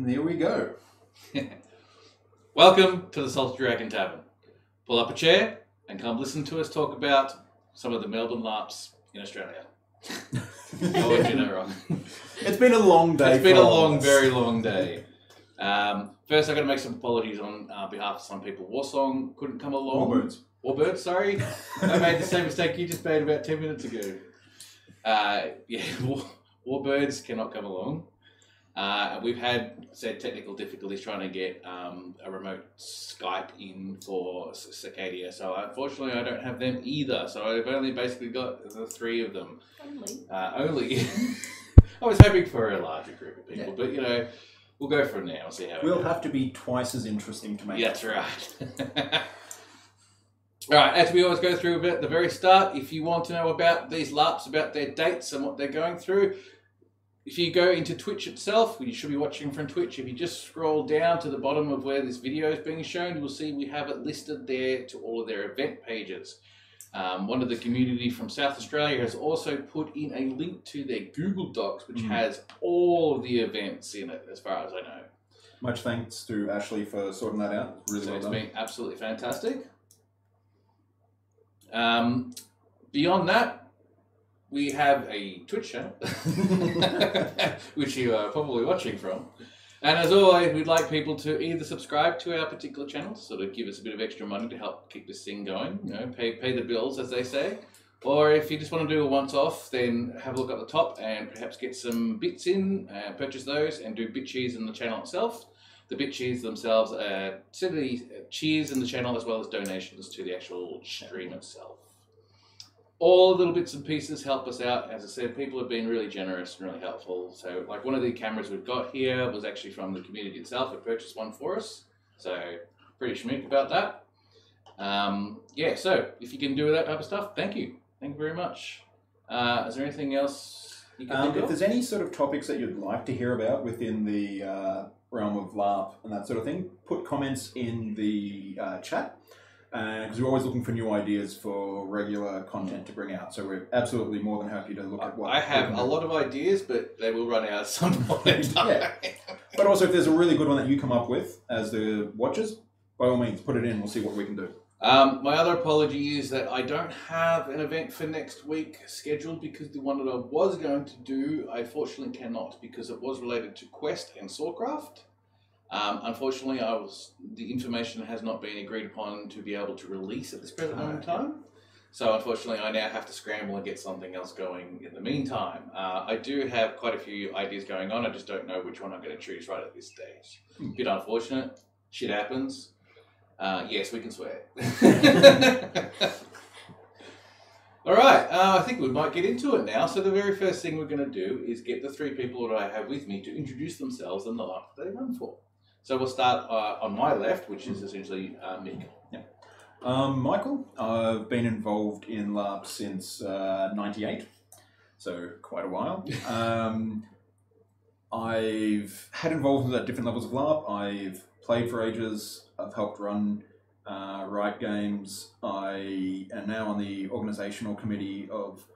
there we go. Welcome to the Salty Dragon Tavern. Pull up a chair and come listen to us talk about some of the Melbourne LARPs in Australia. I want you to know wrong. It's been a long day. It's been a long, very long day. First, I've got to make some apologies on behalf of some people. Warsong couldn't come along. Warbirds, sorry. I made the same mistake you just made about 10 minutes ago. Warbirds cannot come along. We've had technical difficulties trying to get a remote Skype in for Cicadia, so unfortunately I don't have them either. So I've only basically got the three of them. Only. I was hoping for a larger group of people, but you know, we'll go from there. We'll see how. We'll have to be twice as interesting to make. That's right. All right, as we always go through at the very start, if you want to know about these LARPs, about their dates and what they're going through, if you go into Twitch itself, you should be watching from Twitch. If you just scroll down to the bottom of where this video is being shown, you will see we have it listed there to all of their event pages. One of the community from South Australia has also put in a link to their Google Docs, which has all of the events in it, as far as I know. Much thanks to Ashley for sorting that out. Really well done. It's been absolutely fantastic. Beyond that, we have a Twitch channel, which you are probably watching from. And as always, we'd like people to either subscribe to our particular channel, sort of give us a bit of extra money to help keep this thing going, you know, pay the bills, as they say. Or if you just want to do a once-off, then have a look at the top and perhaps get some bits in, purchase those, and do bit cheers in the channel itself. The bit cheers themselves are simply cheers in the channel as well as donations to the actual stream itself. All the little bits and pieces help us out. As I said, people have been really generous and really helpful. So like one of the cameras we've got here was actually from the community itself. It purchased one for us. So pretty schmick about that. Yeah, so if you can do that type of stuff, thank you. Thank you very much. Is there anything else you can think of? If there's any sort of topics that you'd like to hear about within the realm of LARP and that sort of thing, put comments in the chat. Because we're always looking for new ideas for regular content to bring out. So we're absolutely more than happy to look at what... I have a lot of ideas, but they will run out at some point. Yeah. But also if there's a really good one that you come up with as the watchers, by all means, put it in. We'll see what we can do. My other apology is that I don't have an event for next week scheduled because the one that I was going to do, I fortunately cannot because it was related to Quest and Sawcraft. Unfortunately, the information has not been agreed upon to be able to release at this present moment in time. So unfortunately, I now have to scramble and get something else going in the meantime. I do have quite a few ideas going on. I just don't know which one I'm going to choose right at this stage. Bit unfortunate. Shit happens. Yes, we can swear. All right, I think we might get into it now. So the very first thing we're going to do is get the three people that I have with me to introduce themselves and the LARP they run for. So we'll start on my left, which is essentially Mick. Yeah. Michael, I've been involved in LARP since 98, so quite a while. I've had involvement at different levels of LARP. I've played for ages. I've helped run write games. I am now on the organisational committee of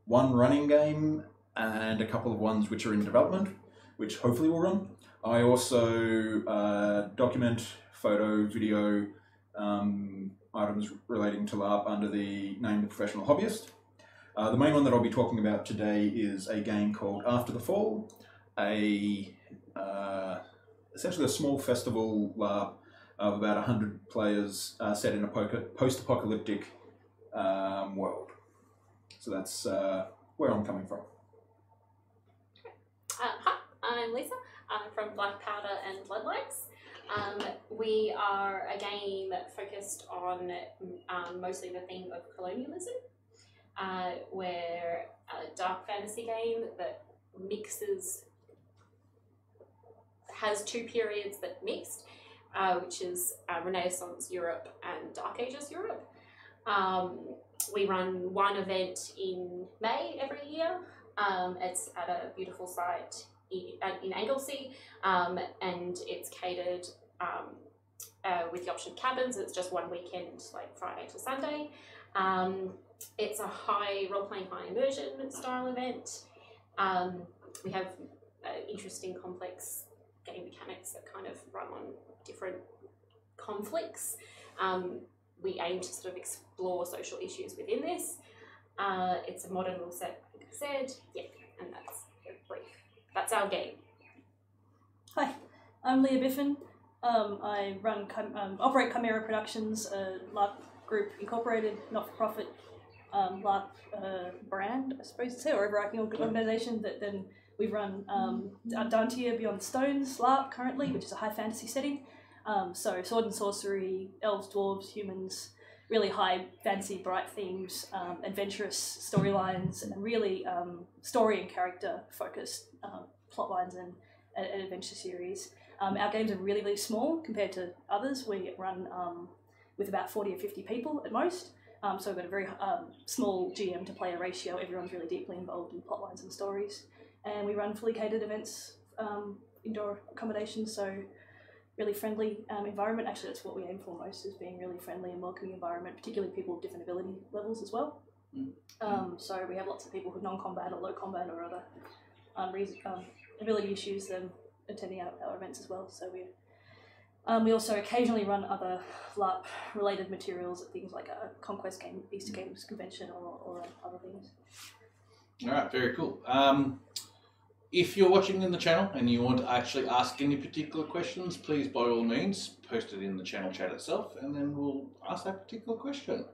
one running game and a couple of ones which are in development, which hopefully will run. I also document photo, video items relating to LARP under the name The Professional Hobbyist. The main one that I'll be talking about today is a game called After the Fall, essentially a small festival LARP of about 100 players set in a post-apocalyptic world. So that's where I'm coming from. Hi, I'm Lisa. I'm from Black Powder and Bloodlights. We are a game focused on mostly the theme of colonialism. We're a dark fantasy game that has two periods that mixed, which is Renaissance Europe and Dark Ages Europe. We run one event in May every year. It's at a beautiful site in Anglesey, and it's catered with the option of cabins. It's just one weekend, like Friday to Sunday. It's a high role-playing, high immersion style event. We have interesting, complex game mechanics that kind of run on different conflicts. We aim to sort of explore social issues within this. It's a modern rule set, like I said. Yeah, and that's brief. That's our game. Hi, I'm Leah Biffin. I run operate Chimera Productions, a LARP group incorporated, not-for-profit LARP brand, I suppose to say, or overarching organisation that then we run Dantia Beyond Stones LARP currently, which is a high fantasy setting. So sword and sorcery, elves, dwarves, humans, really high fantasy, bright themes, adventurous storylines, and really story and character focused plot lines and an adventure series. Our games are really, really small compared to others. We run with about 40 or 50 people at most. So we've got a very small GM to player ratio. Everyone's really deeply involved in plot lines and stories. And we run fully catered events, indoor accommodations, so really friendly environment. Actually, that's what we aim for most, is being really friendly and welcoming environment, particularly people with different ability levels as well. So we have lots of people with non-combat or low combat or other ability issues attending our events as well. So we also occasionally run other LARP related materials at things like a Conquest game, Easter Games convention, or other things. All right, very cool. If you're watching in the channel and you want to actually ask any particular questions, please by all means post it in the channel chat itself, and then we'll ask that particular question.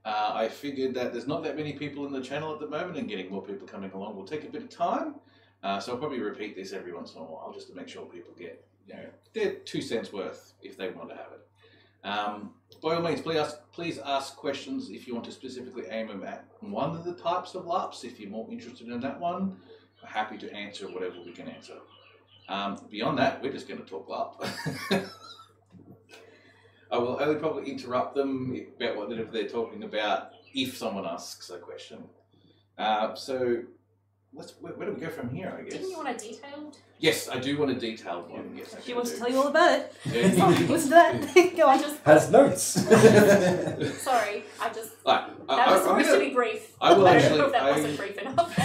I figured that there's not that many people in the channel at the moment, and getting more people coming along will take a bit of time. So I'll probably repeat this every once in a while just to make sure people get, their 2 cents worth if they want to have it. By all means, please ask questions if you want to specifically aim them at one of the types of LARPs. If you're more interested in that one, we're happy to answer whatever we can answer. Beyond that, we're just going to talk LARP. I will only probably interrupt them about whatever they're talking about if someone asks a question. So where do we go from here, I guess? Didn't you want a detailed? Yes, I do want a detailed one. Yes, She wants to tell you all about it. Yeah. Listen to that. Go on. Has notes. Sorry, I just. Right, That was supposed to be brief. I will I actually. don't know if that wasn't brief enough.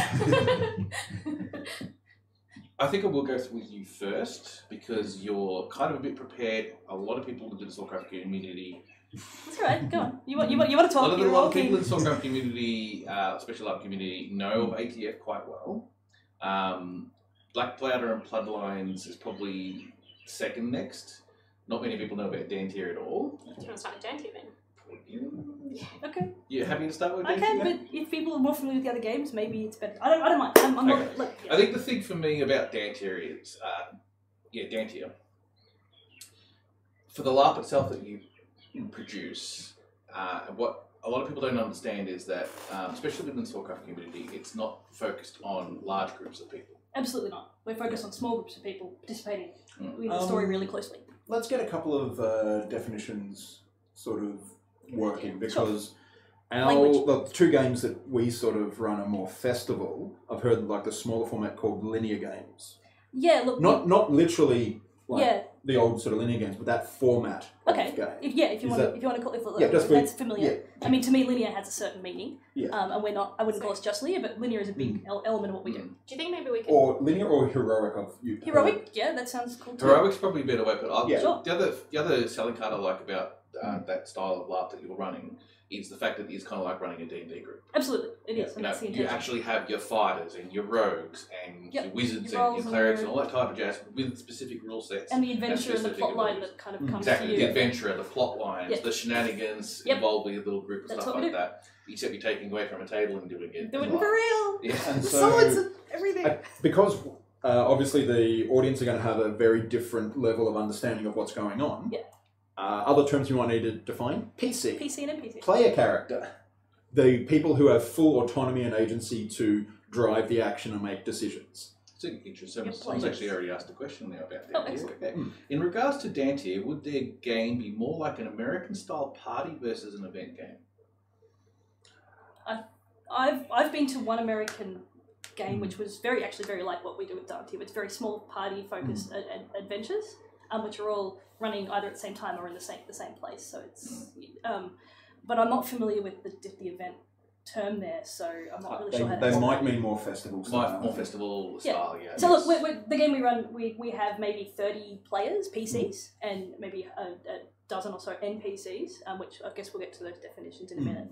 I think I will go with you first because you're kind of a bit prepared. A lot of people within the Soulcraft community. That's all right. Go on. You want to talk? A lot of people in the Soulcraft community, special lab community, know of ATF quite well. Black Platter and Bloodlines is probably second next. Not many people know about Dantier at all. Do you want to start with Dantier then? Okay. You happy to start with Dantier? I can, but if people are more familiar with the other games, maybe it's better. I don't mind. I'm Okay. not. Look, yeah. I think the thing for me about Dantier is, Dantier. For the LARP itself that you produce, what a lot of people don't understand is that, especially within the Soulcraft community, it's not focused on large groups of people. Absolutely not. We're focused on small groups of people participating with the story really closely. Let's get a couple of definitions sort of working, because the two games that we sort of run are more festival. I've heard like the smaller format called linear games. Yeah, look. Not literally like Yeah. the old sort of linear games, but that format Okay. of game. If you want to call it, Yeah, just that's familiar. yeah. I mean, to me, linear has a certain meaning. Yeah. And I wouldn't call us just linear, but linear is a big element of what we do. Do you think maybe we could? Or linear or heroic of you. Heroic, yeah, that sounds cool too. Heroic's probably a better way, but Yeah. Sure. the other selling card I like about that style of LARP that you're running is the fact that it's kind of like running a D&D group. Absolutely, it is, and that's the You intention. actually have your fighters and your rogues and Yep. your wizards Your and roles your and clerics your- and all that type of jazz with specific rule sets. And the adventure and the specific plot line abilities. that kind of comes Exactly, to the you. adventure, the plot lines, Yep. the shenanigans Yep. involving a little group and That's stuff what we like do. that. Except you're taking away from a table and doing it. Do it live. for real. Yeah. And The so, swords and everything. because obviously the audience are going to have a very different level of understanding of what's going on. Yeah. Other terms you might need to define: PC, PC and NPC. player character, the people who have full autonomy and agency to drive the action and make decisions. It's interesting. Yep, Someone's actually already asked a question now about Oh, Dantier. excellent. Okay. In regards to Dantier, would their game be more like an American-style party versus an event game? I've been to one American game which was very like what we do with Dantier. It's very small party focused adventures, which are all running either at the same time or in the same place. So it's but I'm not familiar with the event term there, so I'm not really They, sure how they to might mean more festival style. More festival style, yeah. So look, the game we run, we have maybe 30 players, PCs, and maybe a dozen or so NPCs, which I guess we'll get to those definitions in a minute.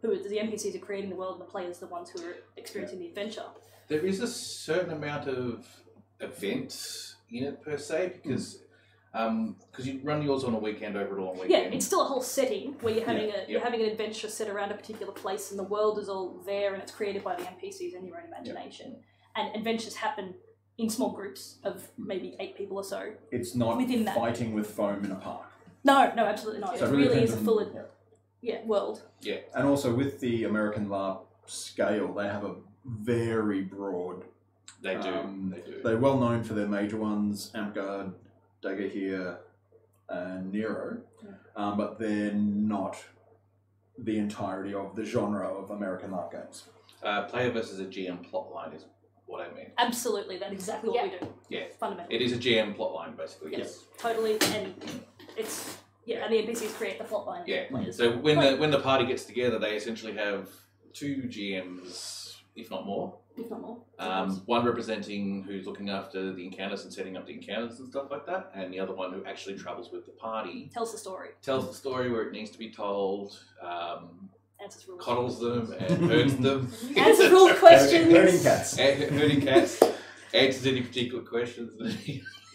Who the NPCs are creating the world, and the players are the ones who are experiencing the adventure. There is a certain amount of events in it per se, because you run yours on a weekend over a long weekend. Yeah, it's still a whole setting where you're having an adventure set around a particular place, and the world is all there, and it's created by the NPCs and your own imagination. And adventures happen in small groups of maybe 8 people or so. It's not within that. fighting with foam in a park. No, absolutely not. So it it really depends is a on- full world. Yeah. And also with the American LARP scale, they have a very broad. They do. They're well known for their major ones, Amtgard, Dagorhir, and Nero, but they're not the entirety of the genre of American LARP games. Player versus a GM plotline is what I mean. Absolutely, that's exactly what we do. Yeah. Fundamentally. It is a GM plotline, basically. Yes, totally, and it's and the NPCs create the plotline. Yeah. Players. So when the party gets together, they essentially have 2 GMs, if not more. If not more. One representing who's looking after the encounters and setting up the encounters and stuff like that, and the other one who actually travels with the party. Tells the story. Tells the story where it needs to be told. Answers rules. Coddles them and herds them. Answers rule questions. Herding cats. Herding cats. Answers any particular questions.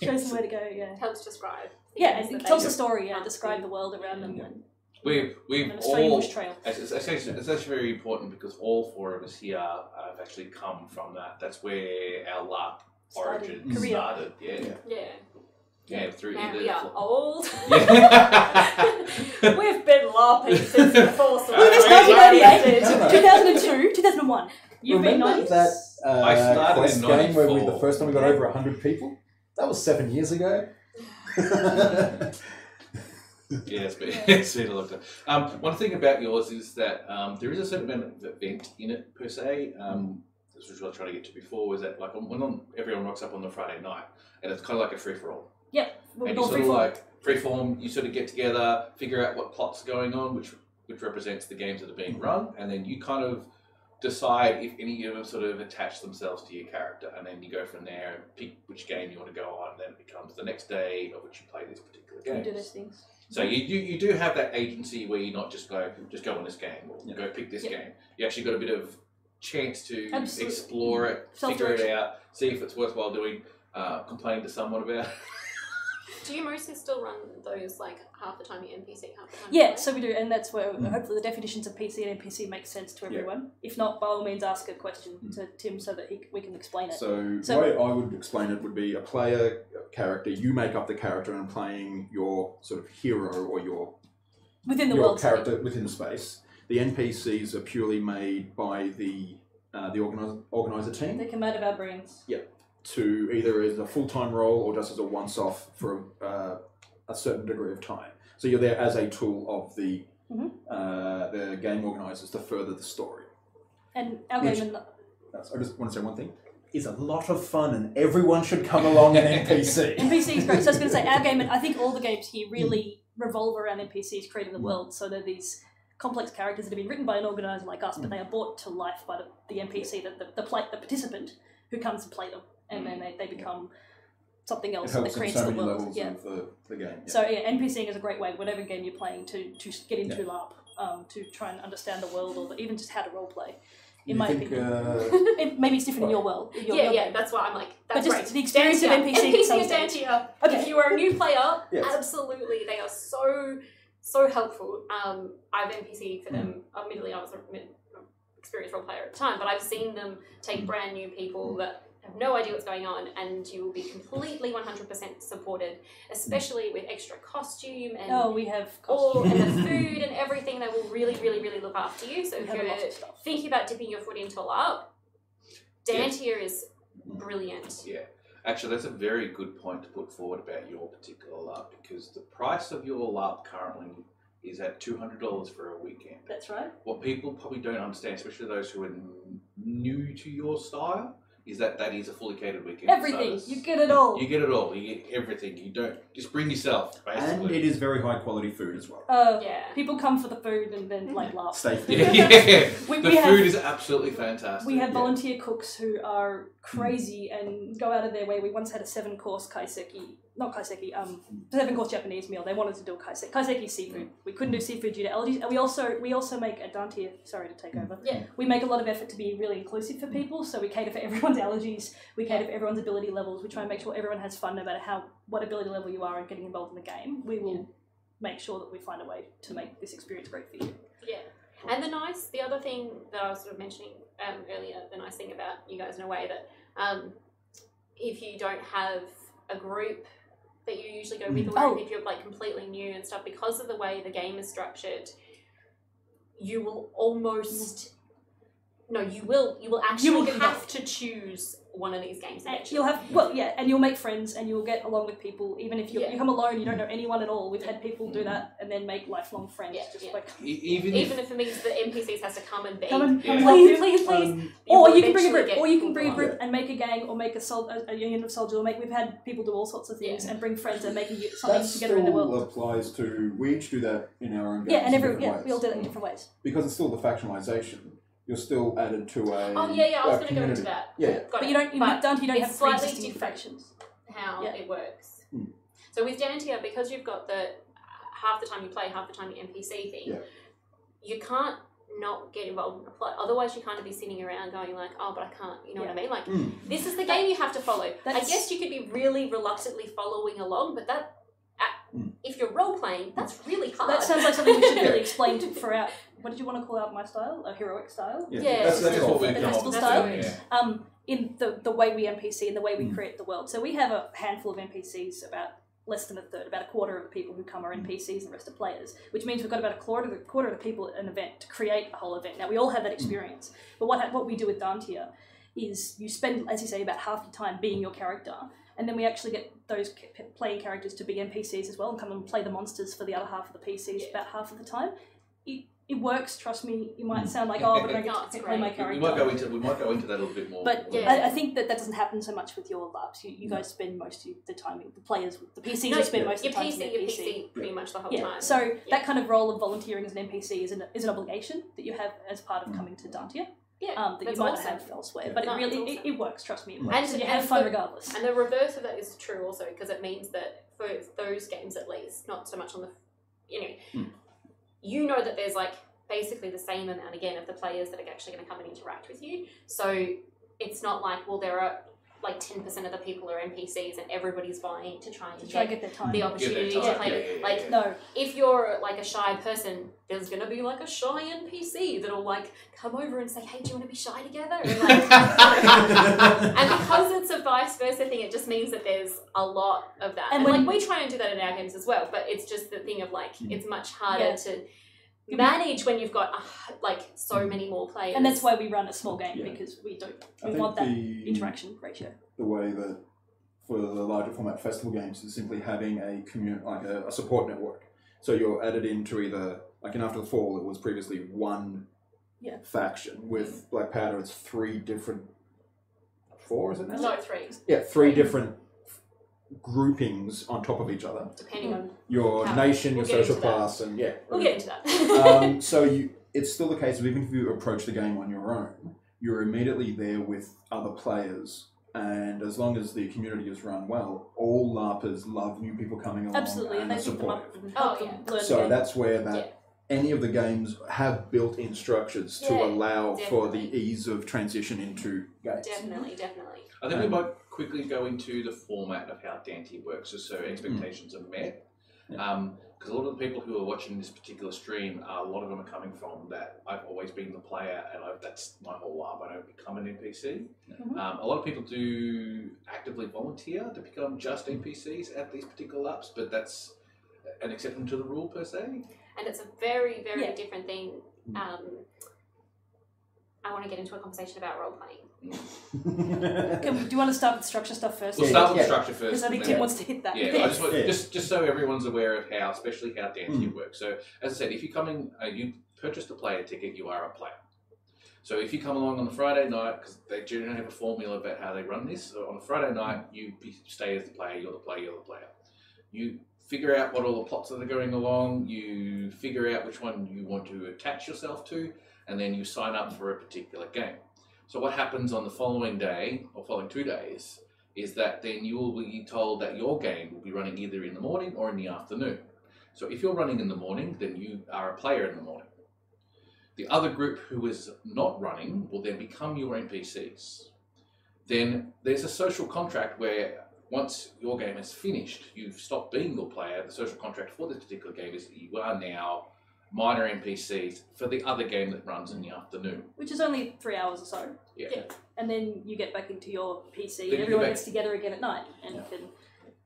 Shows them where to go. Yeah. Helps describe. Yeah, and things it that tells they the story. Yeah, can't describe see. the world around them. And We've an Australian all. bush trail. It's actually very important because all 4 of us here have actually come from that. That's where our LARP origin Korea. started. Yeah. Yeah, through Now either. we are old. Yeah. We've been LARPing since before. Look at this, Yeah. 1998, 2002, 2001. You've been Remember 90s? that I started quest in game where 94. the first time we got over 100 people? That was 7 years ago. Yeah, it's been a long time. One thing about yours is that there is a certain amount of event in it per se. This was what I was trying to get to before. Was that like when everyone rocks up on the Friday night, and it's kind of like a free for all. Yep. We'll And go you sort free of form. like freeform. You sort of get together, figure out what plot's going on, which represents the games that are being run, and then you kind of decide if any of them sort of attach themselves to your character, and then you go from there and pick which game you want to go on. And then it becomes the next day of which you play this particular game. We do those things. So you do have that agency where you not just go on this game or go pick this game. You actually got a bit of chance to Absolutely. explore it, figure it Self-direction. out, see if it's worthwhile doing, complain to someone about. Do you mostly still run those like half the time you NPC, half the time? Yeah, so we do, and that's where hopefully the definitions of PC and NPC make sense to everyone. If not, by all means, ask a question to Tim so that we can explain it. So So- the way I would explain it would be a player character. You make up the character and playing your sort of hero or your Within the your world character setting. within the space. The NPCs are purely made by the organizer team They come out of our brains. to either as a full-time role or just as a once-off for a certain degree of time. So you're there as a tool of the game organisers to further the story. And our Which- game, I just want to say one thing. It's a lot of fun and everyone should come along an NPC. NPC is great. So I was going to say, our game, and I think all the games here really revolve around NPCs creating the world. So they're these complex characters that have been written by an organizer like us, but they are brought to life by the NPC, the participant who comes to play them, and then they become something It else that helps in creates so the many world. levels Yeah. of the game. Yeah. So NPCing is a great way, whatever game you're playing, to get into LARP, to try and understand the world, or even just how to role play. In You my think, opinion, maybe it's different in your world. Your Yeah, game. that's why I'm like, But that's just great. the experience of Dantier. NPC NPC sounds and great. Dantier. Okay. If you are a new player, Yes. absolutely, they are so helpful. I've NPC'd for them. Admittedly, I was an experienced role player at the time, but I've seen them take brand new people that have no idea what's going on, and you will be completely 100% supported, especially with extra costume and we have all and the food and everything. They will really, really, really look after you. So We if have a lot you're of stuff. thinking about dipping your foot into LARP, Dantier is brilliant. Yeah. Actually, that's a very good point to put forward about your particular LARP, because the price of your LARP currently is at $200 for a weekend. That's right. What people probably don't understand, especially those who are new to your style, is that is a fully catered weekend. Everything. So You get it all. you get it all. You get everything. You don't just bring yourself. Basically. And it is very high quality food as well. Yeah. People come for the food and then like laugh. Stay fit. Yeah. We The have- food is absolutely fantastic. We have Yeah. volunteer cooks who are crazy and go out of their way. We once had a 7-course not kaiseki, 7-course Japanese meal. They wanted to do a kaiseki. Kaiseki is seafood. We couldn't do seafood due to allergies. And we also make a Dantia, sorry to take over. Yeah. We make a lot of effort to be really inclusive for people. So we cater for everyone's allergies. We cater for everyone's ability levels. We try and make sure everyone has fun no matter what ability level you are and getting involved in the game. We will make sure that we find a way to make this experience great for you. Yeah. And the other thing that I was sort of mentioning earlier, the nice thing about you guys in a way that if you don't have a group that you usually go with, or if you're like completely new and stuff, because of the way the game is structured, you will almost you will actually have to choose one of these games eventually. You'll have and you'll make friends and you'll get along with people. Even if you come alone, you don't know anyone at all. We've had people do that and then make lifelong friends. Like even if it means the NPCs has to come and beg, please. Or you can bring a group, get or you can bring a people group and make a gang, or make a union of soldiers. Or we've had people do all sorts of things and bring friends and make something together in the world. That still applies to. We each do that in our own games. Yeah, and ways. we all do that in different ways. Because it's still the factionalization. You're still added to a. I was going to go into that. Yeah. But you don't. With Dante, you don't have slightly pre-existing different factions. how it works. So with Dantia, because you've got the half the time you play, half the time you NPC thing, you can't not get involved in the plot. Otherwise, you can't be sitting around going like, oh, but I can't. You know what I mean? Like, this is the game you have to follow. I guess you could be really reluctantly following along, but that. If you're role playing, that's really hard. That sounds like something we should really explain for our. What did you want to call out my style? A heroic style? Yeah. That's what we've The come festival up style. with. In the way we NPC and the way we create the world. So we have a handful of NPCs, about less than a third, about a quarter of the people who come are NPCs and the rest are players, which means we've got about a quarter of the people at an event to create a whole event. Now, we all have that experience, but what we do with Dantia is you spend, as you say, about half your time being your character, and then we actually get those playing characters to be NPCs as well and come and play the monsters for the other half of the PCs about half of the time. It works, trust me. You might sound like, oh, but I don't get to play my character. We might go into that a little bit more. But I think that doesn't happen so much with your LARPs. You guys spend most of the time, the players, the PCs, you spend most of the time in your PC pretty much the whole time. So that kind of role of volunteering as an NPC is an obligation that you have as part of coming to Dantia. Yeah, that you might not have elsewhere. But it works, trust me. It works. And you have fun regardless. And the reverse of that is true also, because it means that for those games at least, not so much on the, you know that there's like basically the same amount again of the players that are actually going to come and interact with you. So it's not like, well, there are like 10% of the people are NPCs and everybody's vying to try and get their time. the opportunity to play. No. If you're like a shy person, there's going to be like a shy NPC that'll like come over and say, hey, do you want to be shy together? And, like, and because it's a vice versa thing, it just means that there's a lot of that. And like we try and do that in our games as well, but it's just the thing of like, it's much harder to manage when you've got like so many more players. And that's why we run a small game, because we want that interaction ratio. The way that for the larger format festival games is simply having a a support network. So you're added into either, like in After the Fall, it was previously one faction. With Black Powder, it's 3 different. 4 is it now? No, 3. Yeah, 3 different groupings on top of each other, depending on your nation, your social class, and we'll get into that. So it's still the case of even if you approach the game on your own, you're immediately there with other players, and as long as the community is run well, all LARPers love new people coming along. Absolutely, and they pick them up and help them learn. So that's where any of the games have built-in structures to allow for the ease of transition into games. Definitely. I think we might quickly go into the format of how Dante works, just so expectations are met. Because a lot of the people who are watching this particular stream, a lot of them are coming from that I've always been the player and that's my whole life. I don't become an NPC. A lot of people do actively volunteer to become just NPCs at these particular LARPs, but that's an exception to the rule per se. And it's a very, very different thing. I want to get into a conversation about role playing. Do you want to start with the structure stuff first? We'll start with the structure first. Because I think Tim wants to hit that. Yeah, just so everyone's aware of how, especially how Dante works. So, as I said, if you're coming, you purchase the player ticket, you are a player. So if you come along on the Friday night, because they generally have a formula about how they run this, so on a Friday night, you stay as the player, you're the player, you're the player. You figure out what all the plots that are going along, you figure out which one you want to attach yourself to, and then you sign up for a particular game. So what happens on the following day, or following 2 days, is that then you will be told that your game will be running either in the morning or in the afternoon. So if you're running in the morning, then you are a player in the morning. The other group who is not running will then become your NPCs. Then there's a social contract where once your game is finished, you've stopped being your player. The social contract for this particular game is that you are now minor NPCs for the other game that runs in the afternoon. Which is only 3 hours or so. Yeah. And then you get back into your PC Then and you everyone get back- gets together again at night and can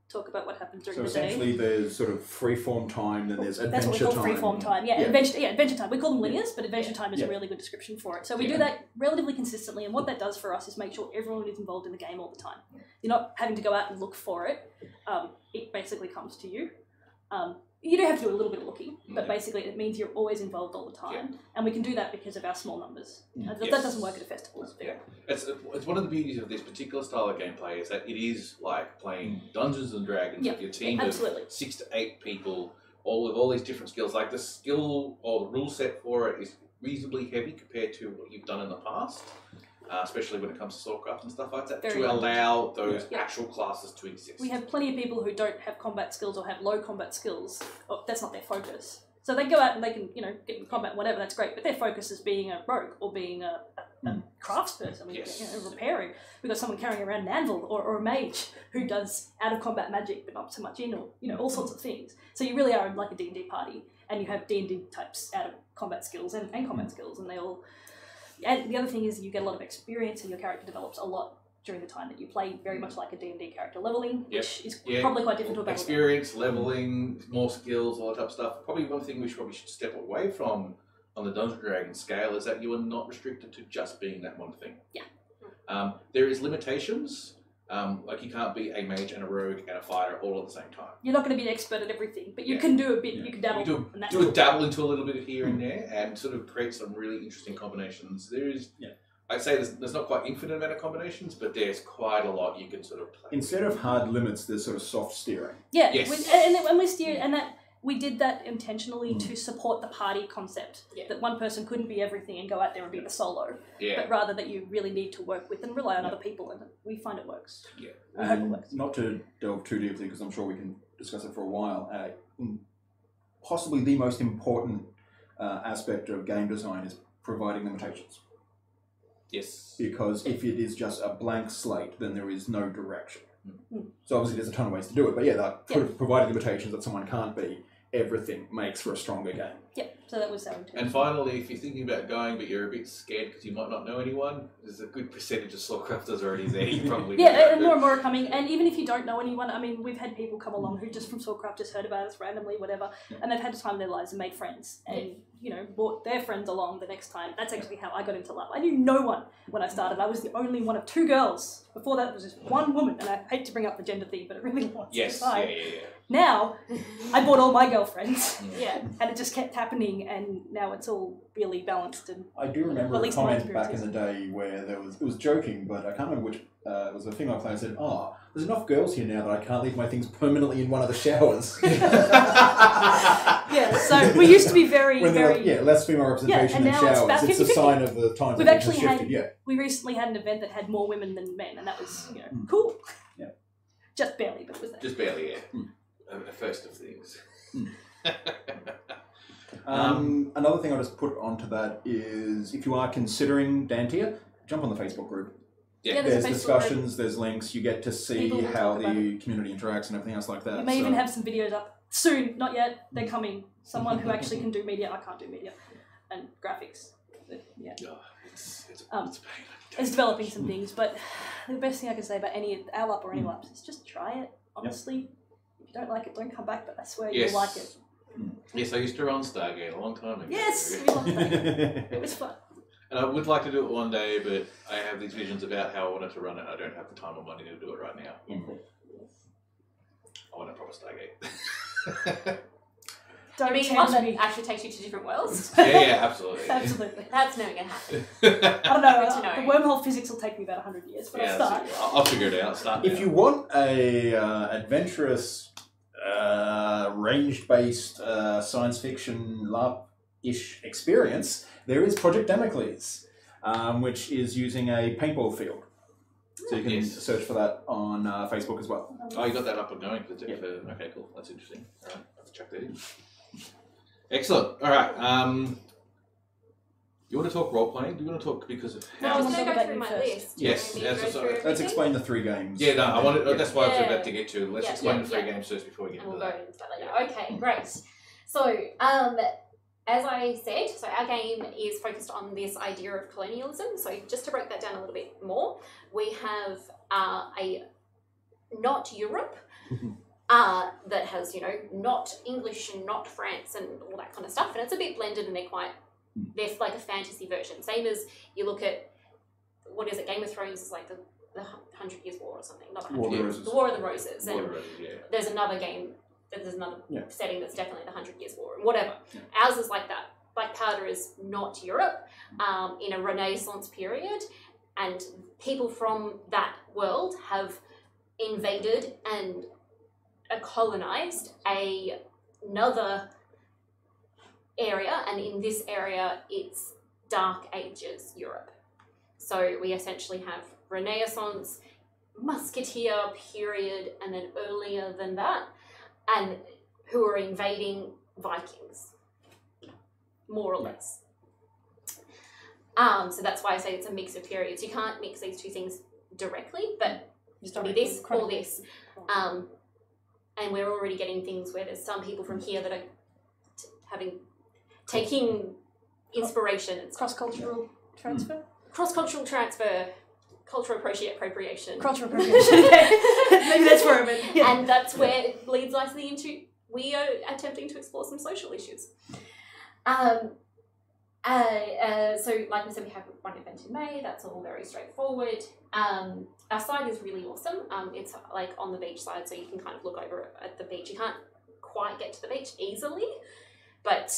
talk about what happened during So the day. essentially, there's sort of free-form time, then there's That's what we adventure call time. freeform time. Yeah, Yeah. Adventure time. We call them linears, but adventure time is Yeah. a really good description for it. So we Yeah. do that relatively consistently, and what that does for us is make sure everyone is involved in the game all the time. You're not having to go out and look for it. It basically comes to you. You do have to do a little bit of looking, but basically it means you're always involved all the time, and we can do that because of our small numbers. That Yes. doesn't work at a festival. Yeah. It's one of the beauties of this particular style of gameplay is that it is like playing Dungeons and Dragons Yeah, with your team absolutely. of 6 to 8 people, all with all these different skills. Like the skill or the rule set for it is reasonably heavy compared to what you've done in the past, especially when it comes to Swordcraft and stuff like that, Very to much. allow those Yeah. actual classes to exist. We have plenty of people who don't have combat skills or have low combat skills. Or that's not their focus. So they go out and they can, get in combat, whatever, that's great. But their focus is being a rogue or being a craftsperson, Yes. repairing. We've got someone carrying around an anvil or a mage who does out-of-combat magic but not so much in, or, all sorts of things. So you really are like a D&D party, and you have D&D types out-of-combat skills and combat skills, and they all... And the other thing is you get a lot of experience and your character develops a lot during the time that you play, very much like a D&D character leveling, which is probably quite different to a battle game. Experience, leveling, more skills, all that type of stuff. Probably one thing we should step away from on the Dungeons & Dragons scale is that you are not restricted to just being that one thing. Yeah. There is limitations. Like you can't be a mage and a rogue and a fighter all at the same time. You're not going to be an expert at everything, but you Yeah. can do a bit, Yeah. you can dabble. You and that's do a cool. dabble into a little bit here and there and sort of create some really interesting combinations. There is, I'd say there's not quite infinite amount of combinations, but there's quite a lot you can sort of play. Instead of hard limits, there's sort of soft steering. Yeah, Yes. we steered, and that we did that intentionally to support the party concept. Yeah. That one person couldn't be everything and go out there and be the solo, Yeah. but rather that you really need to work with and rely on other people, and we find it works. Yeah. I hope it And works. not to delve too deeply, because I'm sure we can discuss it for a while, possibly the most important aspect of game design is providing limitations. Yes. Because if it is just a blank slate, then there is no direction. Mm. So obviously there's a ton of ways to do it, but providing limitations that someone can't be, everything makes for a stronger game. Yeah, so that was our intention. And finally, if you're thinking about going but you're a bit scared because you might not know anyone, there's a good percentage of Slowcrafters already there. You probably Yeah, and more and more are coming. And even if you don't know anyone, I mean, we've had people come along who just from Swordcraft just heard about us randomly, whatever, and they've had a time in their lives and made friends and, brought their friends along the next time. That's actually how I got into LARP. I knew no one when I started. I was the only one of 2 girls. Before that, it was just one woman, and I hate to bring up the gender thing, but it really was. Yes, Fine. yeah. Now, I bought all my girlfriends, Yeah. and it just kept happening, and now it's all really balanced. And I do remember At a least my comment back in experiences. the day where it was joking, but I can't remember which, it was a female player said, there's enough girls here now that I can't leave my things permanently in one of the showers. yeah, so we used to be very, When they're very... like, less female representation and in now it's showers. about It's a 50-50. sign of the times We've that actually things have had- shifted, We recently had an event that had more women than men, and that was, Mm. cool. Yeah. Just barely, but it was there. Just barely, a first of things. Another thing I'll just put onto that is if you are considering Dantier, jump on the Facebook group. Yeah, There's a Facebook discussions, there's links, you get to see People will how talk the about community interacts and everything else like that. We may so- even have some videos up soon, not yet, they're coming. Someone who actually can do media, I can't do media, and graphics. But, yeah. Oh, it's Um, pain. It's developing some things, but the best thing I can say about any our LARP or any Mm. LARPs is just try it, honestly. If you don't like it, don't come back, but I swear Yes. you'll like it. Yes, I used to run Stargate a long time ago. Yes, we love that. It was fun. And I would like to do it one day, but I have these visions about how I wanted to run it. I don't have the time or money to do it right now. I want a proper Stargate. Don't I mean, tempt one that me. actually takes you to different worlds. Yeah, absolutely. Absolutely. That's never going to happen. I don't know. Good to know. The wormhole physics will take me about 100 years, but Yeah, I'll start. I'll figure it out. Start If now. you want a adventurous, range-based science fiction LARP-ish experience, there is Project Damocles, which is using a paintball field. So you can Yes. search for that on Facebook as well. Oh, you got that up and going for Yeah. okay, cool. That's interesting. All right, let's check that in. Excellent. All right. You want to talk role playing? Do you want to talk because of No, I how? was I'll going to talk go about through you my first. list. Yes, Do you want me to yes, go sorry. through Let's everything? explain the 3 games. Yeah, no, I wanted. Yeah. That's why I Yeah. said to get to. Let's Yeah, explain yeah, the 3 yeah. games first before we get And into we'll go that. into that later. Okay, great. So, as I said, so our game is focused on this idea of colonialism. So just to break that down a little bit more, we have a not Europe that has, not English and not France and all that kind of stuff. And it's a bit blended and they're like a fantasy version. Same as you look at, what is it, Game of Thrones is like the 100 Years' War or something. Not the 100 War of the Years, Roses. the War of the Roses. And Whatever it is, yeah. there's another game, there's another Yeah. setting that's definitely the 100 Years' War and whatever. Yeah. Ours is like that. Black Powder is not Europe, in a Renaissance period, and people from that world have invaded and colonized another area, and in this area it's Dark Ages Europe. So we essentially have Renaissance, Musketeer period, and then earlier than that, and who are invading Vikings, more or less. So that's why I say it's a mix of periods. You can't mix these 2 things directly, but be this or this. And we're already getting things where there's some people from here that are taking inspiration and stuff. Cross-cultural transfer? Cross-cultural transfer, cultural appropriation. Cultural appropriation. Maybe that's where I'm at. Yeah. And that's where it leads nicely into, we are attempting to explore some social issues. So like we said, we have one event in May. That's all very straightforward. Our site is really awesome. It's like on the beach side, so you can kind of look over at the beach. You can't quite get to the beach easily, but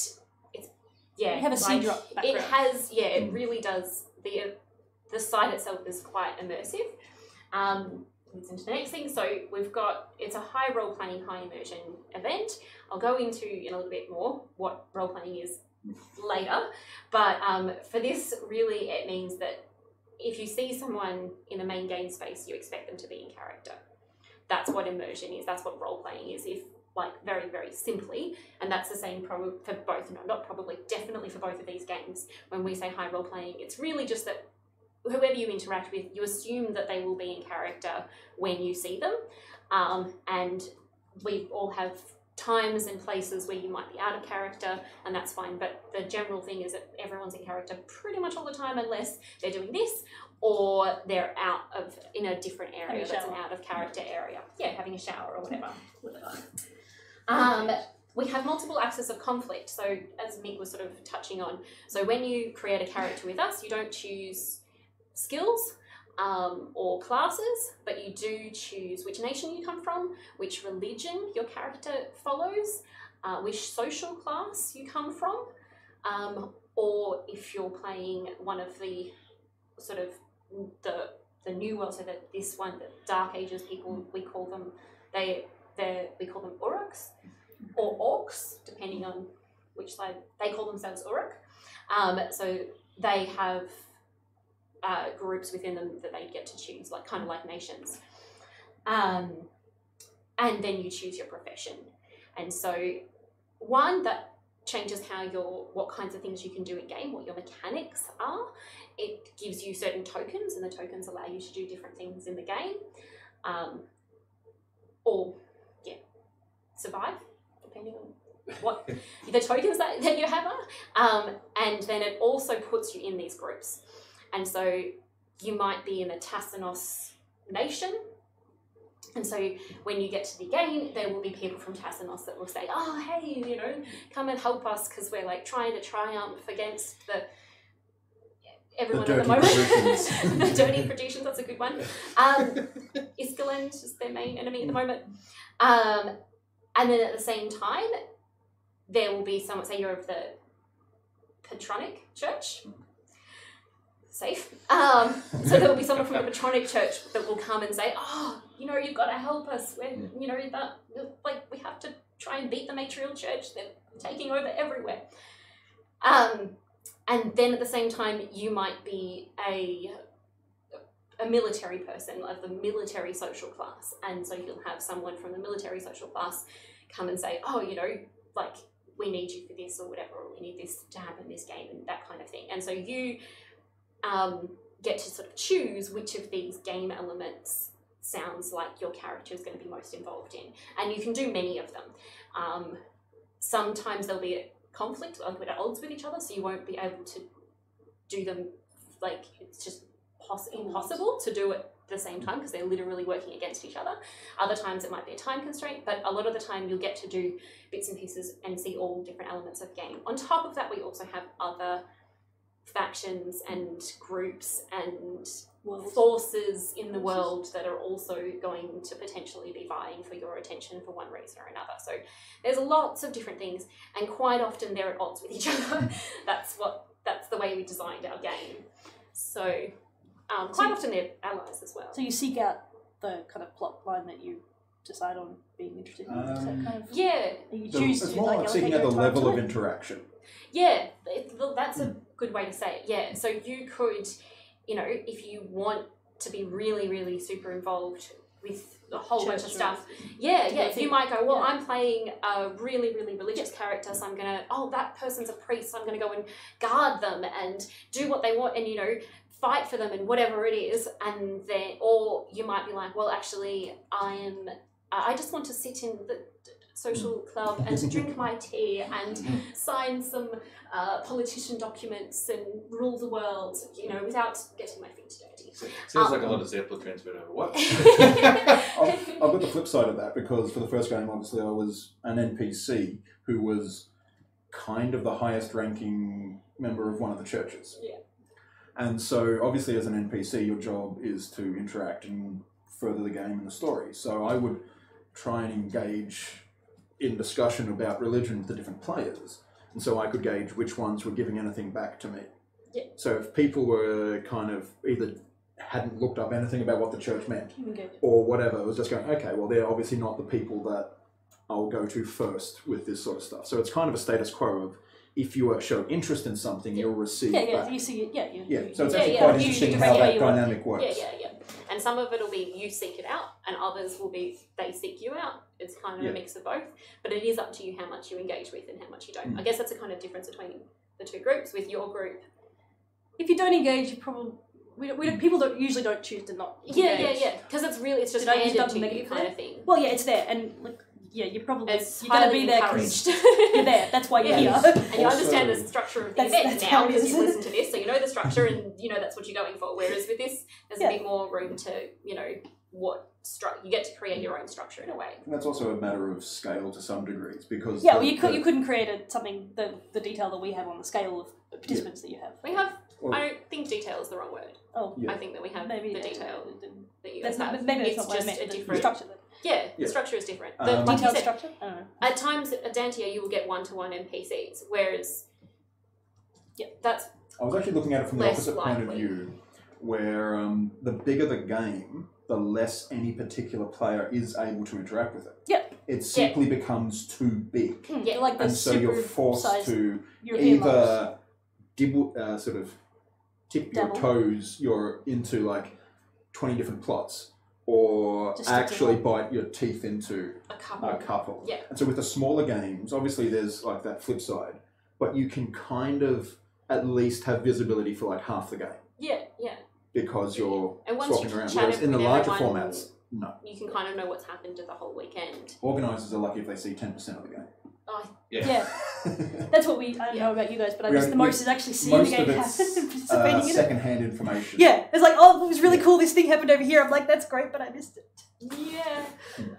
it's, yeah. We have a sea drop background. It has, yeah, it really does. The site itself is quite immersive. Leads into the next thing. So it's a high role playing, high immersion event. I'll go into in a little bit more what role playing is later, but for this, really, it means that if you see someone in the main game space, you expect them to be in character. That's what immersion is. That's what role playing is. If very, very simply, and that's the same for both. No, not probably, definitely for both of these games. When we say high role playing, it's really just that whoever you interact with, you assume that they will be in character when you see them, and we all have times and places where you might be out of character, and that's fine, but the general thing is that everyone's in character pretty much all the time, unless they're doing this or they're in a different area that's an out of character area. Yeah, having a shower or whatever. We have multiple axes of conflict, so as Mick was sort of touching on, so when you create a character with us, you don't choose skills or classes, but you do choose which nation you come from, which religion your character follows, which social class you come from, or if you're playing one of the sort of the new world, so that this one, the Dark Ages people, we call them Uruks or Orcs, depending on which side they call themselves Uruk. So they have groups within them that they get to choose, kind of like nations. And then you choose your profession. And so one, that changes what kinds of things you can do in game, what your mechanics are. It gives you certain tokens, and the tokens allow you to do different things in the game. Survive, depending on what the tokens that you have are. And then it also puts you in these groups. And so you might be in a Tassanos nation. And so when you get to the game, there will be people from Tassanos that will say, oh, hey, come and help us, because we're trying to triumph against everyone at the moment. The dirty Productions, that's a good one. Iskaland is their main enemy at the moment. And then at the same time, there will be someone, say you're of the patronic church. Safe. So there will be someone from the patronic church that will come and say, oh, you know, you've got to help us. You know, that, like, we have to try and beat the matriarchal church. They're taking over everywhere. And then at the same time, you might be a military person of the military social class. And so you'll have someone from the military social class come and say, oh, you know, like, we need you for this or whatever, or we need this to happen in this game and that kind of thing. And so you get to sort of choose which of these game elements sounds like your character is going to be most involved in. And you can do many of them. Sometimes there'll be a conflict, like at odds with each other, so you won't be able to do them, like, it's just impossible to do it at the same time because they're literally working against each other. Other times it might be a time constraint, but a lot of the time you'll get to do bits and pieces and see all different elements of game. On top of that, we also have other factions and groups and forces in the world that are also going to potentially be vying for your attention for one reason or another. So there's lots of different things, and quite often they're at odds with each other. That's the way we designed our game. So quite often they're allies as well. So you seek out the kind of plot line that you decide on being interested in. Is that kind of, yeah. You choose It's to, more like, like seeking allocate out the your time level to of it? interaction. Yeah, that's a good way to say it. Yeah, so you could, you know, if you want to be really, really super involved with a whole bunch of stuff, if you might go, well, I'm playing a really, really religious character, so I'm going to, that person's a priest, so I'm going to go and guard them and do what they want and, you know, fight for them and whatever it is. And then, or you might be like, well, actually, I just want to sit in the social club and drink my tea and sign some politician documents and rule the world, you know, without getting my feet dirty. Sounds like a lot of Zeppelin transferred over. What? I've got the flip side of that, because for the first game, obviously, I was an NPC who was kind of the highest ranking member of one of the churches. Yeah. And so, obviously, as an NPC, your job is to interact and further the game and the story. So I would try and engage in discussion about religion with the different players. And so I could gauge which ones were giving anything back to me. Yeah. So if people were kind of either hadn't looked up anything about what the church meant, Okay. or whatever, it was just going, okay, well, they're obviously not the people that I'll go to first with this sort of stuff. So it's kind of a status quo of, if you show interest in something, you'll receive back. You see it, So it's actually quite interesting how that dynamic works. Yeah. And some of it will be you seek it out, and others will be they seek you out. It's kind of a mix of both. But it is up to you how much you engage with and how much you don't. I guess that's a kind of difference between the two groups. With your group, if you don't engage, you probably people usually don't choose to not. Engage. Yeah. Because it's just handed to you kind of thing. Well, yeah, it's there, and like, you're probably It's you're going to be there encouraged. you're there. That's why you're here. And you understand the structure of the event that's now how it because is. you listen to this, so you know the structure and you know that's what you're going for. Whereas with this, there's a bit more room to, you know, you get to create your own structure in a way. And that's also a matter of scale to some degrees, because you couldn't create something the detail that we have on the scale of participants that you have. We have. I don't think detail is the wrong word. Oh, I think that we have maybe the detail that you that's guys have. Maybe it's that's not what I just meant. a The different structure. the structure is different. Like you Detailed said, structure. I don't know. at times at Dantia you will get one-to-one NPCs, whereas that's I was actually looking at it from the less opposite point of likely. view, where the bigger the game, the less any particular player is able to interact with it. Yeah. It simply becomes too big. Yeah. Like the And so you're super forced sized to European either sort of tip your Dabble. toes into like 20 different plots, or Just stick to actually one. bite your teeth into a couple. a couple. Yeah. And so with the smaller games, obviously there's like that flip side, but you can kind of at least have visibility for like half the game, Yeah. because you're And once swapping you around. chat Whereas in the with larger everyone, formats, no. you can kind of know what's happened to the whole weekend. Organisers are lucky if they see 10% of the game. Oh, Yeah, that's what I don't know about you guys, but I We guess are- the most is actually seeing the Most game of happen it's and participating in it. second-hand information. Yeah, it's like, it was really cool. This thing happened over here. I'm like, that's great, but I missed it. yeah.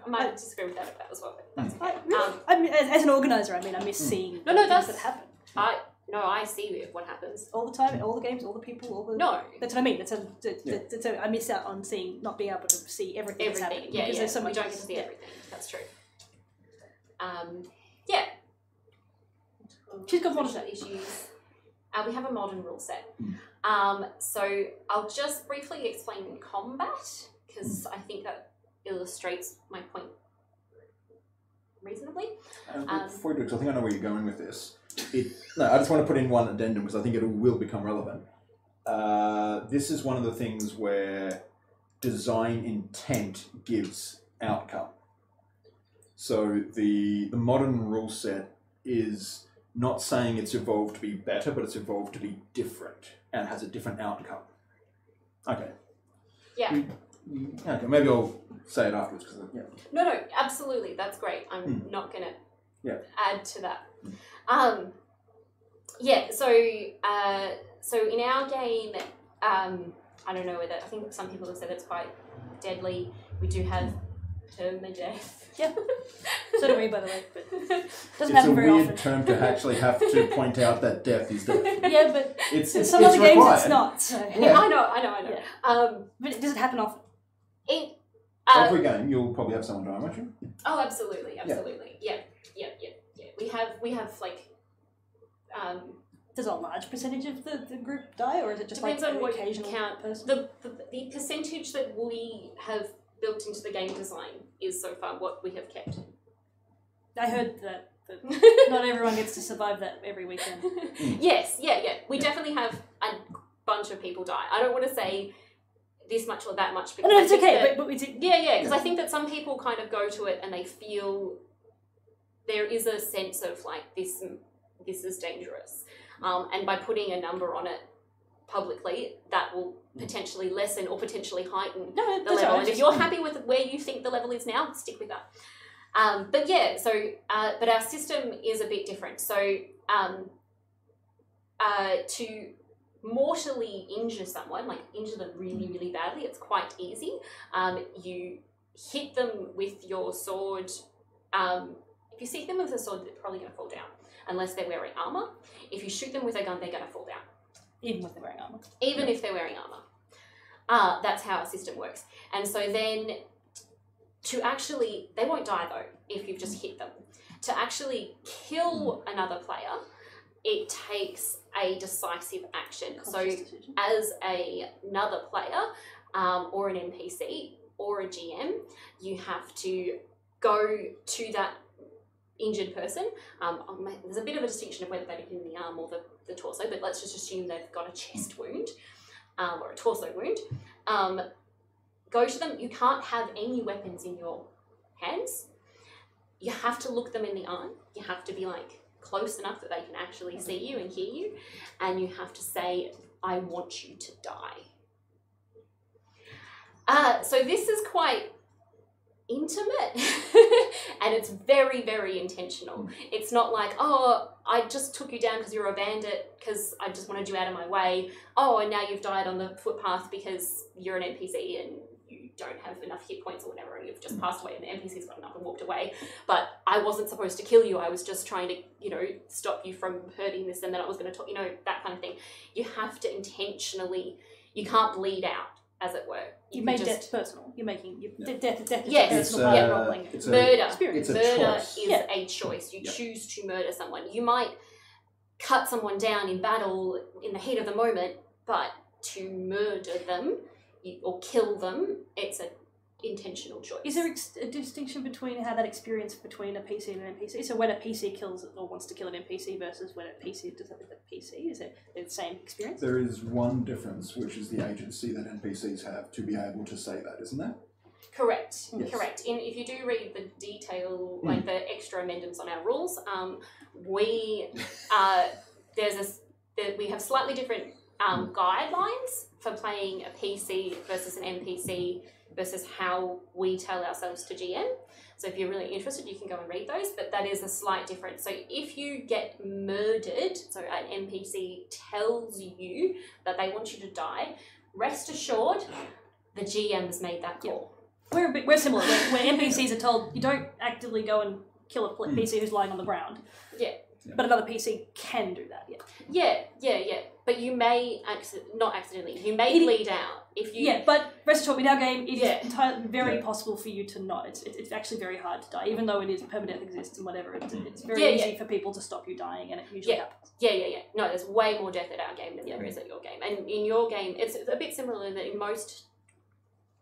I might disagree with that as well, but that's okay. I mean, as an organizer, I miss seeing No, things that's- that happen I see what happens. all the time, all the games, all the people, all the. No. That's what I mean. I miss out on not being able to see everything that's happening. Yeah, because there's so much. We don't get to see everything. That's true. Yeah. She's got modern social issues. We have a modern rule set. Mm. So I'll just briefly explain combat, because I think that illustrates my point reasonably. Before you do, because I think I know where you're going with this. I just want to put in one addendum because I think it will become relevant. This is one of the things where design intent gives outcome. So the modern rule set is not saying it's evolved to be better, but it's evolved to be different and has a different outcome. Okay. Yeah. Okay, maybe I'll say it afterwards. No, absolutely. That's great. I'm not going to add to that. So in our game, I don't know whether, I think some people have said it's quite deadly. We do have permadeath. Yeah. So do we, by the way, but doesn't It's happen a very weird often. term to actually have to point out that death is death. Yeah, but It's in some other games required. it's not. So. Yeah. I know. Yeah. But it doesn't happen often. Every game, you'll probably have someone die, won't you? Oh, absolutely. Yeah. We have like. Does a large percentage of the group die, or is it just Depends like on an what you occasional count. person? The percentage that we have built into the game design is so far what we have kept. I heard that not everyone gets to survive that every weekend. Yes, yeah. We definitely have a bunch of people die. I don't want to say this much or that much because No, it's I think okay, that, but it's because I think that some people kind of go to it and they feel there is a sense of like this is dangerous, and by putting a number on it publicly, that will potentially lessen or potentially heighten the level. Right. And if you're happy with where you think the level is now, stick with that. But our system is a bit different. So to mortally injure someone, like injure them really, really badly, it's quite easy. You hit them with your sword. If you hit them with a sword, they're probably going to fall down, unless they're wearing armor. If you shoot them with a gun, they're going to fall down. Even if they're wearing armor. Even if they're wearing armor. That's how our system works. And so then to actually, they won't die though if you've just hit them. To actually kill another player, it takes a decisive action. Conscious So decision. as another player or an NPC or a GM, you have to go to that injured person. There's a bit of a distinction of whether they're in the arm or the torso, but let's just assume they've got a chest wound or a torso wound. Go to them. You can't have any weapons in your hands. You have to look them in the eye. You have to be like close enough that they can actually see you and hear you, and you have to say, "I want you to die." So this is quite intimate and it's very, very intentional. It's not like, oh, I just took you down because you're a bandit because I just wanted you out of my way. Oh, and now you've died on the footpath because you're an NPC and you don't have enough hit points or whatever, and you've just passed away and the NPC's gotten up and walked away. But I wasn't supposed to kill you. I was just trying to, stop you from hurting this, and then I was going to talk, that kind of thing. You have to intentionally, you can't bleed out, as it were. You made death personal. You're making death is Yes. a personal part of role-playing. Murder. Experience. It's a Murder choice. is a choice. You choose to murder someone. You might cut someone down in battle in the heat of the moment, but to murder them or kill them, it's an intentional choice. Is there a distinction between how that experience between a PC and an NPC? So when a PC kills or wants to kill an NPC versus when a PC does that with a PC, is it the same experience? There is one difference, which is the agency that NPCs have to be able to say that, isn't there? Correct. Yes. Correct. If you do read the detail, like the extra amendments on our rules, we have slightly different guidelines for playing a PC versus an NPC versus how we tell ourselves to GM. So if you're really interested, you can go and read those, but that is a slight difference. So if you get murdered, so an NPC tells you that they want you to die, rest assured, the GM has made that call. We're similar. Where NPCs are told you don't actively go and kill a PC who's lying on the ground. Yeah. But another PC can do that, Yeah. But you may, not accidentally, you may bleed out. If you Yeah, but rest assured, in our game, it is Yeah. entirely very Yeah. possible for you to not. It's actually very hard to die, even though it is permadeath exists and whatever. It's very Yeah, easy yeah. for people to stop you dying, and it usually Yeah. happens. Yeah. No, there's way more death at our game than there is at your game. And in your game, it's a bit similar in that in most,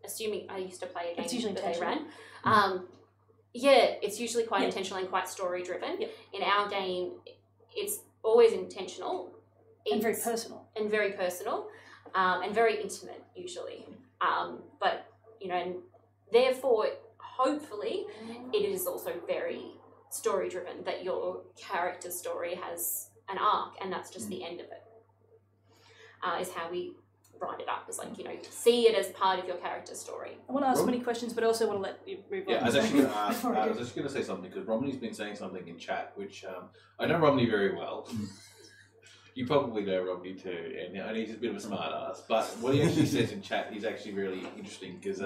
assuming I used to play a game It's usually that they intentional. ran, yeah, it's usually quite Yeah. intentional and quite story driven. Yeah. In our game, it's always intentional. And very It's- personal. and very personal, and very intimate usually. But and therefore, hopefully, it is also very story driven. That your character's story has an arc, and that's just the end of it. Is how we write it up. Is like see it as part of your character's story. I want to ask Rob? many questions, but I also want to let you move on. Yeah, I was actually going to ask. Before I I was go. actually going to say something because Romney's been saying something in chat, which I know Romney very well. You probably know Romney too, and he's a bit of a smart ass. But what he actually says in chat is actually really interesting because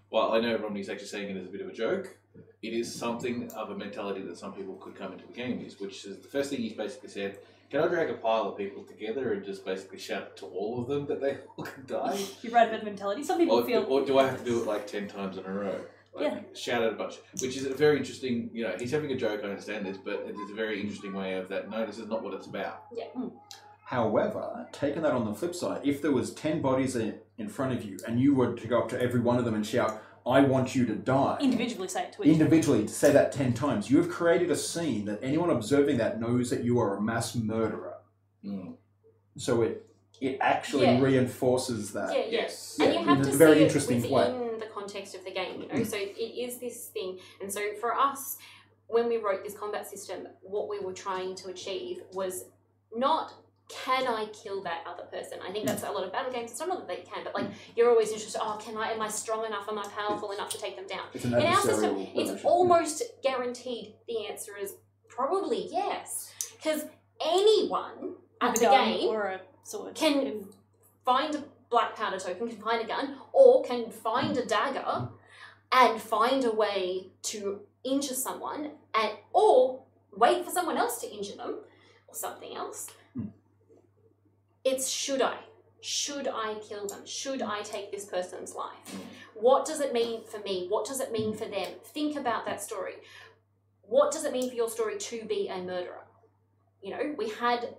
while I know Romney's actually saying it as a bit of a joke, it is something of a mentality that some people could come into the game is, which is the first thing he's basically said. Can I drag a pile of people together and just basically shout to all of them that they all can die? You're right about the mentality. Some people feel. Or do I have to do it like 10 times in a row? Like, shout out a bunch. Which is a very interesting, he's having a joke, I understand this, but it is a very interesting way of that, no, this is not what it's about. However, taking that on the flip side, if there was 10 bodies in front of you and you were to go up to every one of them and shout, I want you to die. Individually say it to each. Individually, to say that 10 times, you have created a scene that anyone observing that knows that you are a mass murderer. Mm. So it actually Yeah. reinforces that. Yeah. Yes. And Yeah, you have in to a see very it interesting within way. the context of the game, So it is this thing. And so for us, when we wrote this combat system, what we were trying to achieve was not, can I kill that other person? I think that's a lot of battle games. It's not that they can, but like you're always interested, am I strong enough? Am I powerful enough to take them down? It's an In our system, adversarial it's relationship. almost guaranteed the answer is probably yes. Because anyone at With the a gun game or a sword. can find a black powder token, can find a gun, or can find a dagger and find a way to injure someone, or wait for someone else to injure them, or something else. It's should I kill them? Should I take this person's life? What does it mean for me? What does it mean for them? Think about that story. What does it mean for your story to be a murderer? We had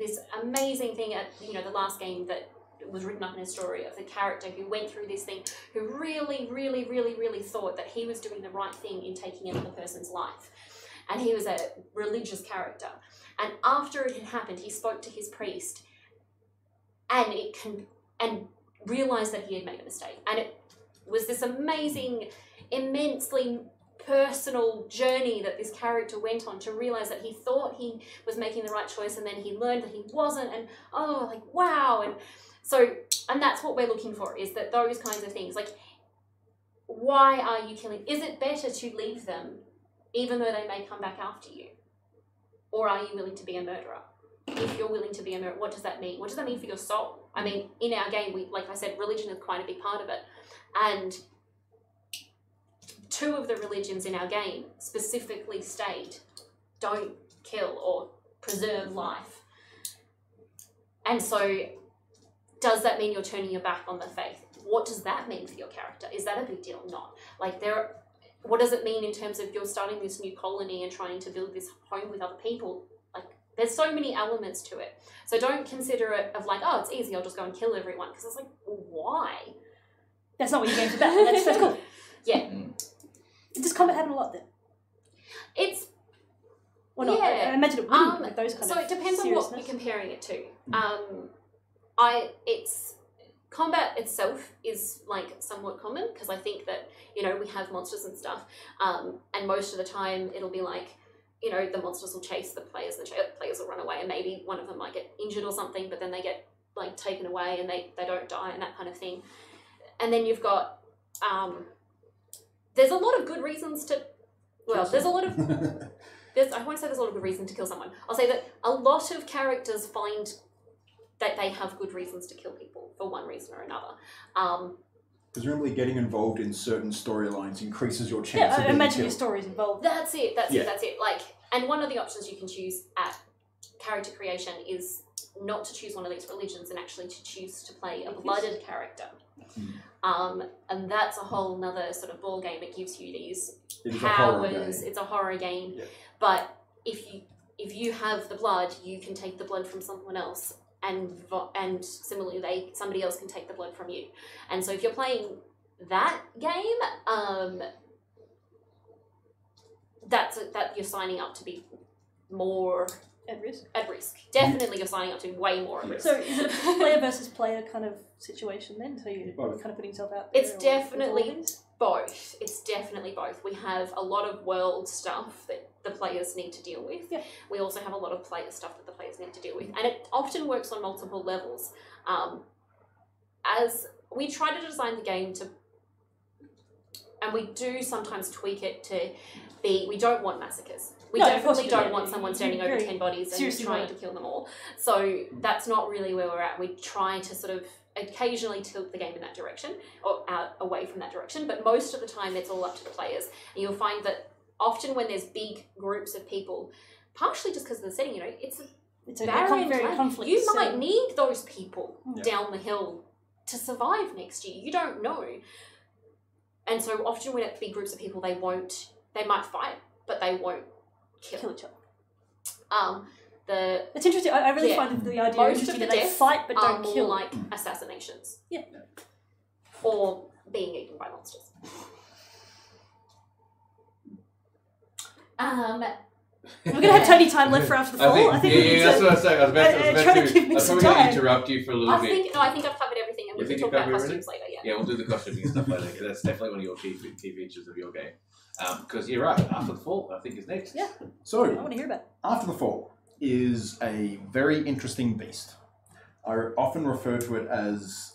this amazing thing at the last game that was written up in a story of the character who went through this thing, who really, really, really, really thought that he was doing the right thing in taking another person's life. And he was a religious character. And after it had happened, he spoke to his priest and realized that he had made a mistake. And it was this amazing, immensely personal journey that this character went on to realize that he thought he was making the right choice, and then he learned that he wasn't, and wow. And so, and that's what we're looking for, is that those kinds of things, like, why are you killing? Is it better to leave them even though they may come back after you? Or are you willing to be a murderer? If you're willing to be a murderer, what does that mean? What does that mean for your soul? I mean, in our game, like I said, religion is quite a big part of it. And 2 of the religions in our game specifically state, don't kill or preserve life. And so, does that mean you're turning your back on the faith? What does that mean for your character? Is that a big deal? Not. Like, what does it mean in terms of you're starting this new colony and trying to build this home with other people? Like, there's so many elements to it. So don't consider it of like, oh, it's easy, I'll just go and kill everyone. Because it's like, why? That's not what your game's about. That's cool. Yeah. Does combat happen a lot then? It's, Or not? Yeah. I imagine it wouldn't with those kind so of it depends on what seriousness. you're comparing it to. Combat itself is like somewhat common, because I think that we have monsters and stuff, and most of the time it'll be like the monsters will chase the players, players will run away, and maybe one of them might get injured or something, but then they get like taken away and they don't die and that kind of thing. And then you've got there's a lot of good reasons to there's a lot of I won't say there's a lot of good reason to kill someone. I'll say that a lot of characters find that they have good reasons to kill people for one reason or another. Presumably getting involved in certain storylines increases your chance of I being imagine killed. your story's involved. That's it. Yeah. Like, and one of the options you can choose at character creation is not to choose one of these religions and actually to choose to play a blooded character. And that's a whole nother sort of ball game. It gives you these powers. It's a horror game. Yeah. But if you have the blood, you can take the blood from someone else, and similarly, somebody else can take the blood from you. And so if you're playing that game, that you're signing up to be more At risk. at risk. Definitely, you're signing up to way more at risk. So is it a player versus player kind of situation then? So you're Both. kind of putting yourself out there? It's or definitely with all these? both. It's definitely both. We have a lot of world stuff that the players need to deal with. Yeah. We also have a lot of player stuff that the players need to deal with. And it often works on multiple levels. As we try to design the game to, and we do sometimes tweak it to be, we don't want massacres. We No, of course definitely you don't don't. want someone standing over Very 10 bodies and seriously trying want to kill them all. So that's not really where we're at. We try to sort of occasionally tilt the game in that direction or away from that direction, but most of the time it's all up to the players. And you'll find that often when there's big groups of people, partially just because of the setting, you know, it's It's a barren very time. conflict. You might setting. need those people Yeah. down the hill to survive next year. You don't know. And so often when it's big groups of people, they might fight, but they won't kill each other. The It's interesting. I really Yeah. find the idea most interesting of the that they deaths fight but are don't more kill. like assassinations. Yeah. Or being eaten by monsters. We're gonna have Tony time left for after the fall. I think we need that's to. what I was saying. I was about try to give me I was some probably going time. to interrupt you for a little I bit. think I've covered everything, and You we can think talk you've about covered costumes later. Yeah. Yeah, we'll do the costuming and stuff later. 'Cause that's definitely one of your key features of your game. Because you're right. After the fall, I think is next. Yeah. I So, want to hear about it. After the Fall is a very interesting beast. I often refer to it as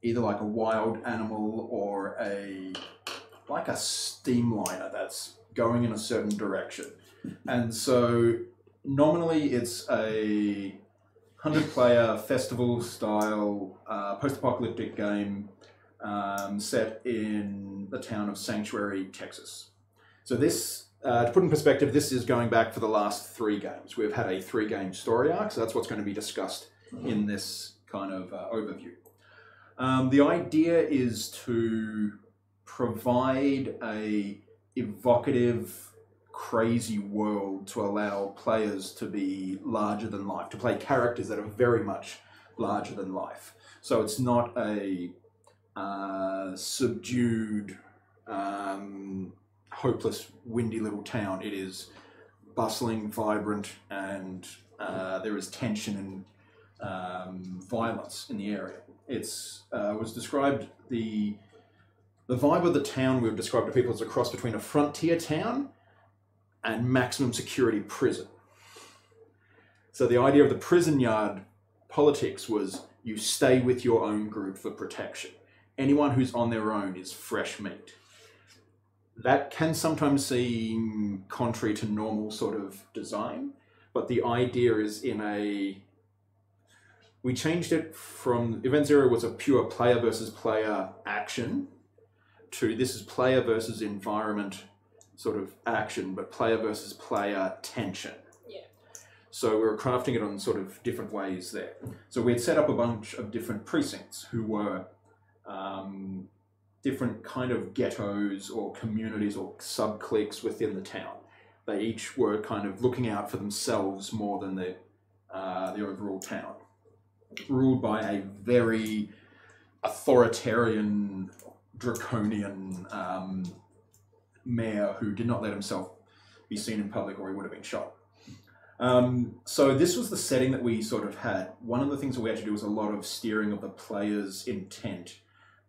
either like a wild animal or like a steamliner that's going in a certain direction. And so nominally it's a 100-player festival-style post-apocalyptic game set in the town of Sanctuary, Texas. So this, to put in perspective, this is going back for the last 3 games. We've had a 3-game story arc, so that's what's going to be discussed in this kind of overview. The idea is to provide a evocative, crazy world to allow players to be larger than life, to play characters that are very much larger than life. So it's not a subdued, hopeless, windy little town. It is bustling, vibrant, and there is tension and violence in the area. It's was described the vibe of the town we've described to people as a cross between a frontier town and maximum security prison. So the idea of the prison yard politics was you stay with your own group for protection. Anyone who's on their own is fresh meat. That can sometimes seem contrary to normal sort of design, but the idea is we changed it from Event Zero was a pure player versus player action to this is player versus environment sort of action, but player versus player tension. Yeah. So we were crafting it on sort of different ways there. So we had set up a bunch of different precincts who were different kind of ghettos or communities or sub-cliques within the town. They each were kind of looking out for themselves more than the overall town. Ruled by a very authoritarian, draconian mayor who did not let himself be seen in public or he would have been shot. So this was the setting that we sort of had. One of the things that we had to do was a lot of steering of the player's intent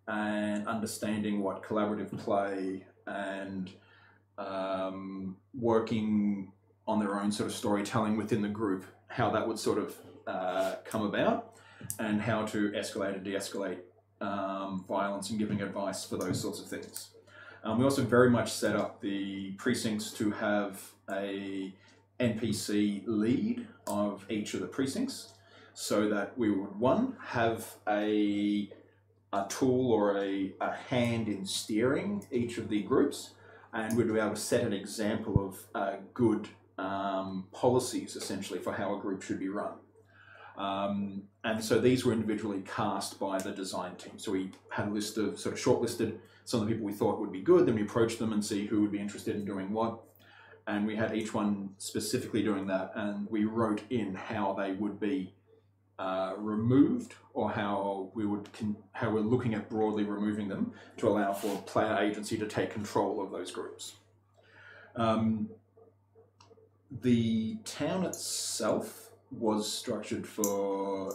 and understanding what collaborative play and working on their own sort of storytelling within the group, how that would sort of come about and how to escalate and de-escalate violence and giving advice for those sorts of things. We also very much set up the precincts to have a NPC lead of each of the precincts so that we would, one, have a tool or a hand in steering each of the groups, and we'd be able to set an example of good policies, essentially, for how a group should be run. And so these were individually cast by the design team. So we had a list of, sort of shortlisted some of the people we thought would be good, then we approached them and see who would be interested in doing what. And we had each one specifically doing that, and we wrote in how they would be removed, or how we're looking at broadly removing them to allow for player agency to take control of those groups. The town itself was structured for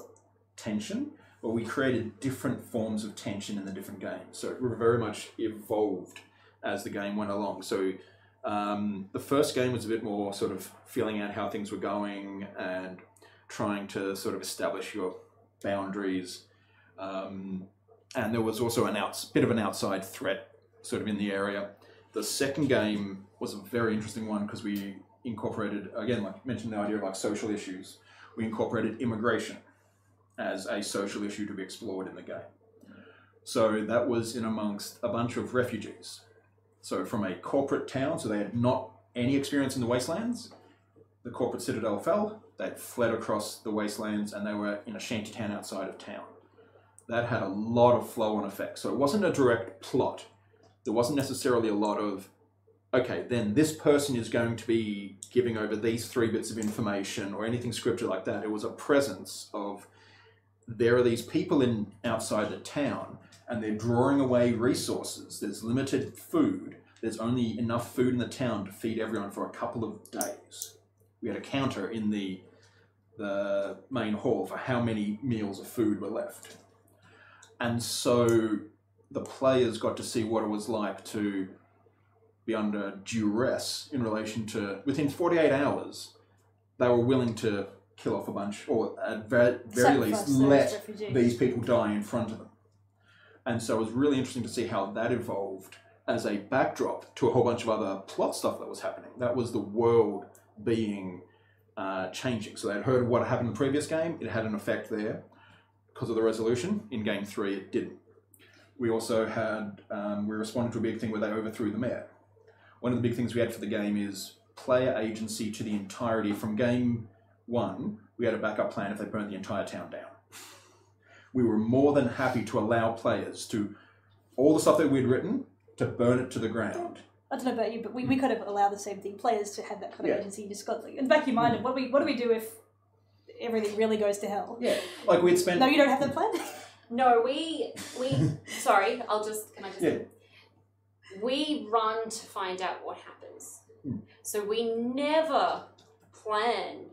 tension, but we created different forms of tension in the different games. So it very much evolved as the game went along. So the first game was a bit more sort of feeling out how things were going and trying to sort of establish your boundaries. And there was also a bit of an outside threat sort of in the area. The second game was a very interesting one because we incorporated, again, like I mentioned, the idea of like social issues. We incorporated immigration as a social issue to be explored in the game. So that was in amongst a bunch of refugees. So from a corporate town, so they had not any experience in the wastelands. The corporate citadel fell, they'd fled across the wastelands, and they were in a shanty town outside of town. That had a lot of flow-on effect. So it wasn't a direct plot. There wasn't necessarily a lot of, okay, then this person is going to be giving over these 3 bits of information or anything scripted like that. It was a presence of, there are these people outside the town and they're drawing away resources. There's limited food. There's only enough food in the town to feed everyone for a couple of days. We had a counter in the main hall for how many meals of food were left. And so the players got to see what it was like to be under duress in relation to, within 48 hours, they were willing to kill off a bunch, or at very least let these people die in front of them. And so it was really interesting to see how that evolved as a backdrop to a whole bunch of other plot stuff that was happening. That was the world being changing. So they'd heard what happened in the previous game, it had an effect there. Because of the resolution, in game 3 it didn't. We also had, we responded to a big thing where they overthrew the mayor. One of the big things we had for the game is player agency to the entirety. From game 1, we had a backup plan if they burned the entire town down. We were more than happy to allow players to, all the stuff that we'd written, to burn it to the ground. I don't know about you, but we could have allowed the same thing, players to have that kind of agency. You just got, in the back of your mind, what do we do if everything really goes to hell? Yeah, like we'd spent... No, you don't have that plan? No, we sorry, can I just... Yeah. We run to find out what happens. Hmm. So we never plan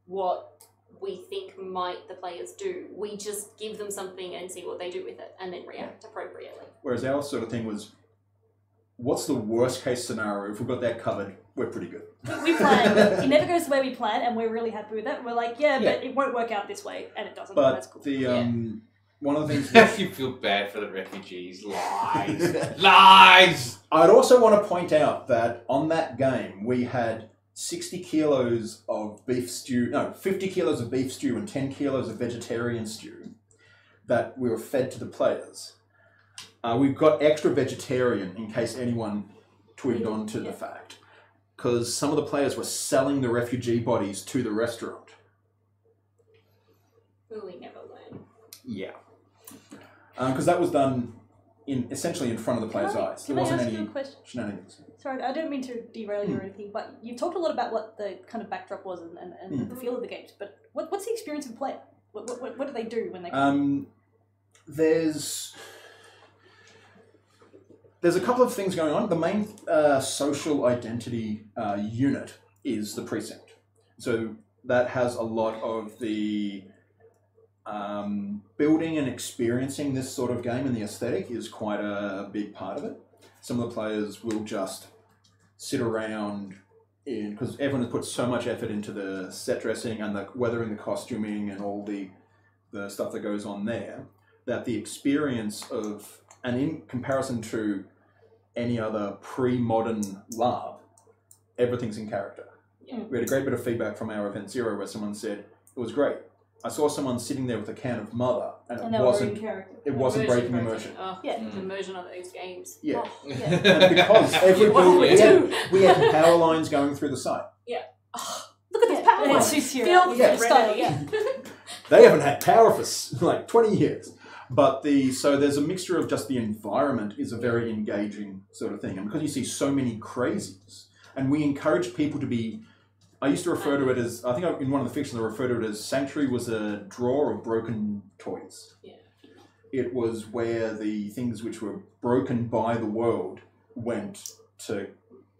what we think might the players do. We just give them something and see what they do with it and then react appropriately. Whereas our sort of thing was, what's the worst case scenario? If we've got that covered, we're pretty good. We plan. It never goes the way we plan, and we're really happy with that. We're like, but it won't work out this way, and it doesn't. But that's cool. one of the things... You feel bad for the refugees. Lies. Lies! I'd also want to point out that on that game, we had 60 kilos of beef stew, 50 kilos of beef stew and 10 kilos of vegetarian stew that we were fed to the players. We've got extra vegetarian in case anyone twigged on to the fact, because some of the players were selling the refugee bodies to the restaurant. We never learn. Yeah. Because that was done essentially in front of the players' eyes. There wasn't any shenanigans. Sorry, I don't mean to derail you or anything, but you've talked a lot about what the kind of backdrop was and the feel of the games, but what's the experience of a player? What do they do when they come? There's a couple of things going on. The main social identity unit is the precinct. So that has a lot of the building and experiencing this sort of game, and the aesthetic is quite a big part of it. Some of the players will just sit around because everyone has put so much effort into the set dressing and the weathering, the costuming, and all the stuff that goes on there, that the experience of, and in comparison to any other pre-modern LARP, everything's in character. Yeah. We had a great bit of feedback from our event 0 where someone said, it was great. I saw someone sitting there with a can of Mother, and it wasn't breaking immersion. Oh, Yeah. The immersion of those games. Yeah. Oh, yeah. And because What do we do? we had power lines going through the site. Look at this Yeah, power. it suits your Feel your the style. Renee. Yeah. They haven't had power for like 20 years. But so there's a mixture of just the environment is a very engaging sort of thing, and because you see so many crazies, and we encourage people to be. I used to refer to it as, I think in one of the fictions I referred to it as Sanctuary was a drawer of broken toys. Yeah. It was where the things which were broken by the world went to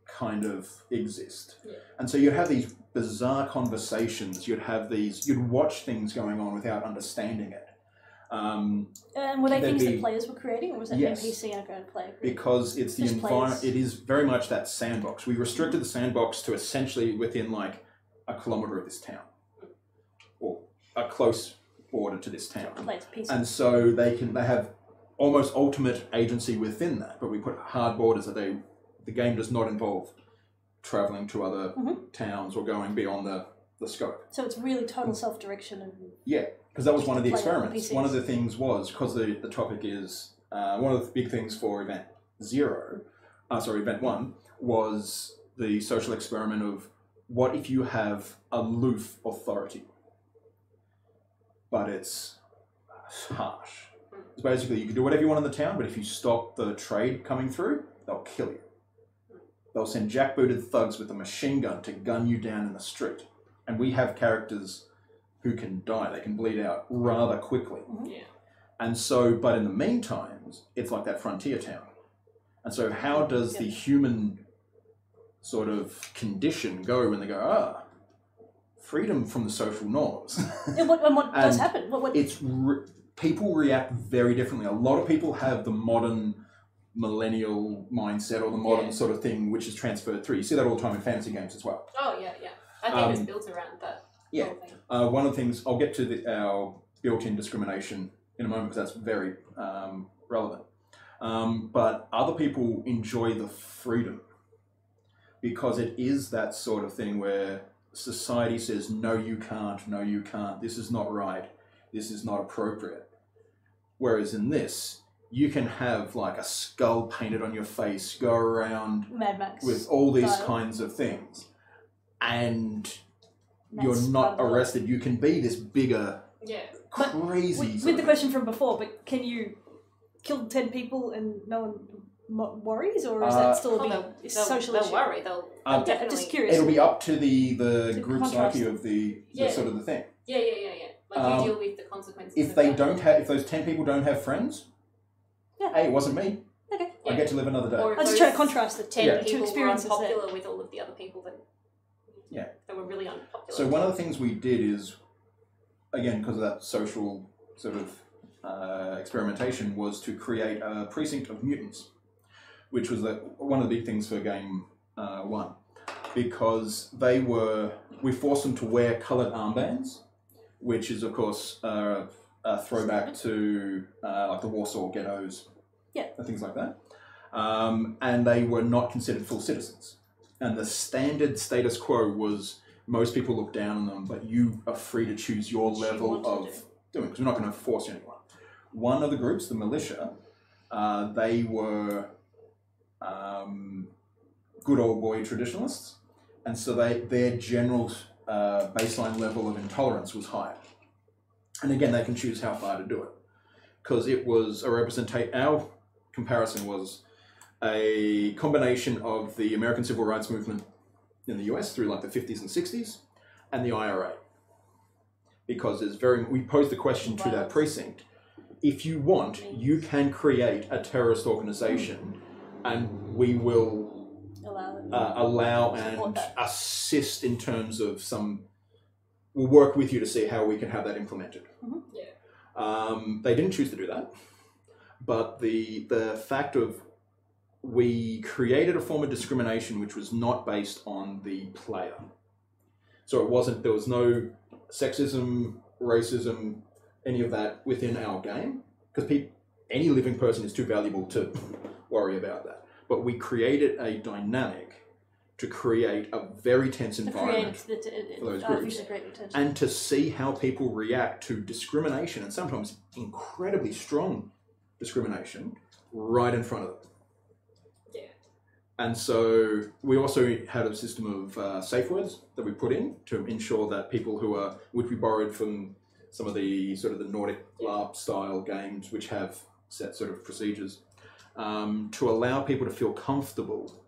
kind of exist. Yeah. And so you'd have these bizarre conversations, you'd watch things going on without understanding it. And were they There'd things be- that players were creating, or was that Yes. NPC and a player? Because it's the Just environment, players. it is very much that sandbox. We restricted the sandbox to essentially within like a kilometre of this town, or a close border to this town. Players PC. And so they have almost ultimate agency within that, but we put hard borders that the game does not involve travelling to other towns or going beyond the scope. So it's really total self-direction and Yeah, because that was one of the Play on experiments. PCs. One of the things was, because the topic is, one of the big things for Event 1 was the social experiment of what if you have aloof authority, but it's harsh. It's basically, you can do whatever you want in the town, but if you stop the trade coming through, they'll kill you. They'll send jackbooted thugs with a machine gun to gun you down in the street. And we have characters who can die. They can bleed out rather quickly. Yeah. And so, but in the meantime, it's like that frontier town. And so how does the human sort of condition go when they go, freedom from the social norms? And what does And happen? What people react very differently. A lot of people have the modern millennial mindset or the modern sort of thing which is transferred through. You see that all the time in fantasy games as well. Oh yeah, yeah. I think it was built around that. Yeah. whole thing. One of the things, I'll get to our built-in discrimination in a moment because that's very relevant. But other people enjoy the freedom because it is that sort of thing where society says, no, you can't, this is not right, this is not appropriate. Whereas in this, you can have like a skull painted on your face, go around Mad Max with all these style. kinds of things, and That's you're not fun. arrested. You can be this bigger, Yeah. But crazy. With sort the of- question from before, but can you kill 10 people and no one worries, or is that still a big social they'll issue? worry. They'll Um, Yeah, definitely. just curious. It'll be up to the To group contrast psyche them. of the Yeah. sort of the thing. Yeah. Like you deal with the consequences. If of they that. don't have, if those 10 people don't have friends, Yeah. hey, it wasn't me. Okay. I get to live another day. Or if I'm just those trying to contrast the 10 Yeah. two people were experiences there. unpopular with all of the other people that. Yeah. That were really unpopular. So one of the things we did is, again, because of that social sort of experimentation, was to create a precinct of mutants, which was one of the big things for game 1, because we forced them to wear coloured armbands, which is of course a throwback to like the Warsaw ghettos, and things like that. And they were not considered full citizens. And the standard status quo was most people look down on them, but you are free to choose your What you level want to of do. doing, because we're not going to force anyone. One of the groups, the militia, they were good old boy traditionalists, and so their general baseline level of intolerance was higher. And again, they can choose how far to do it, because it was a representation. Our comparison was a combination of the American Civil Rights Movement in the US through like the 50s and 60s and the IRA. Because we posed the question to that precinct, if you want, you can create a terrorist organization and we will allow and assist in terms of we'll work with you to see how we can have that implemented. They didn't choose to do that, but the fact of we created a form of discrimination which was not based on the player. So there was no sexism, racism, any of that within our game, because any living person is too valuable to worry about that. But we created a dynamic to create a very tense environment for those groups, and to see how people react to discrimination, and sometimes incredibly strong discrimination, right in front of them. And so we also had a system of safe words that we put in to ensure that people which we borrowed from some of the sort of the Nordic LARP style games, which have set sort of procedures, to allow people to feel comfortable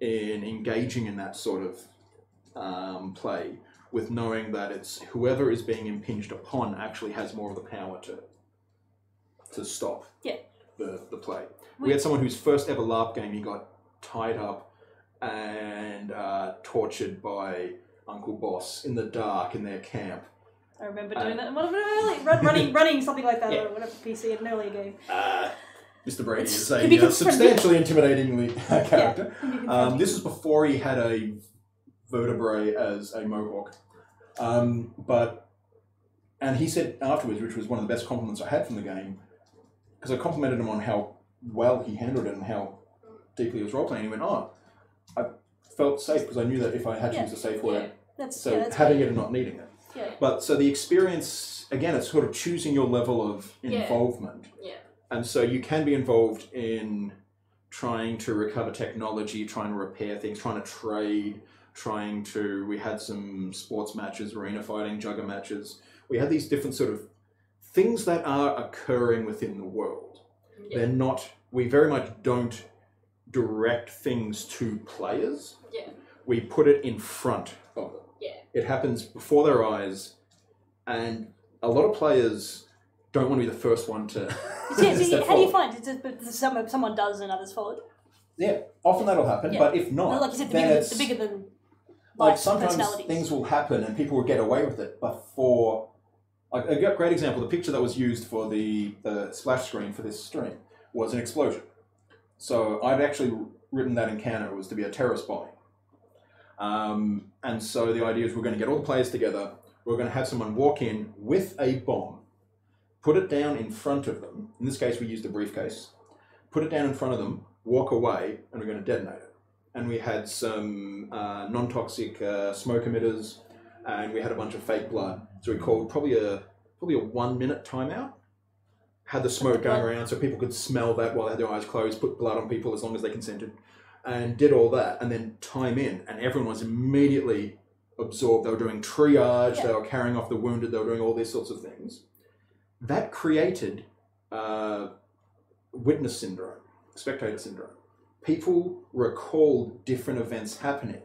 in engaging in that sort of play, with knowing that it's whoever is being impinged upon actually has more of the power to stop the play. We had someone whose first ever LARP game, he got tied up and tortured by Uncle Boss in the dark in their camp. I remember doing that. Running something like that on whatever PC in an earlier game. Mr. Brady is a substantially intimidating character. Yeah, this was before he had a vertebrae as a mohawk. And he said afterwards, which was one of the best compliments I had from the game, because I complimented him on how well he handled it and how deeply he was role-playing. He went, I felt safe because I knew that if I had to use a safe word, that's having it and not needing it. Yeah. But so the experience, again, it's sort of choosing your level of involvement. Yeah. And so you can be involved in trying to recover technology, trying to repair things, trying to trade, we had some sports matches, arena fighting, jugger matches. We had these different sort of things that are occurring within the world. Yeah. They're not, we very much don't direct things to players. Yeah. We put it in front of them. Yeah. It happens before their eyes, and a lot of players don't want to be the first one to step how do you find it? Someone does and others follow? Yeah, often that'll happen, but if not, like you said, then the bigger than like sometimes things will happen and people will get away with it before. Like a great example, the picture that was used for the splash screen for this stream was an explosion. So I'd actually written that encounter was to be a terrorist bombing. And so the idea is we're going to get all the players together, we're going to have someone walk in with a bomb, put it down in front of them, in this case we used a briefcase, put it down in front of them, walk away, and we're going to detonate it. And we had some non-toxic smoke emitters, and we had a bunch of fake blood. So we called probably a 1 minute timeout, had the smoke going around so people could smell that while they had their eyes closed, put blood on people as long as they consented, and did all that, and then time in, and everyone was immediately absorbed. They were doing triage, they were carrying off the wounded, they were doing all these sorts of things. That created witness syndrome, spectator syndrome. People recalled different events happening,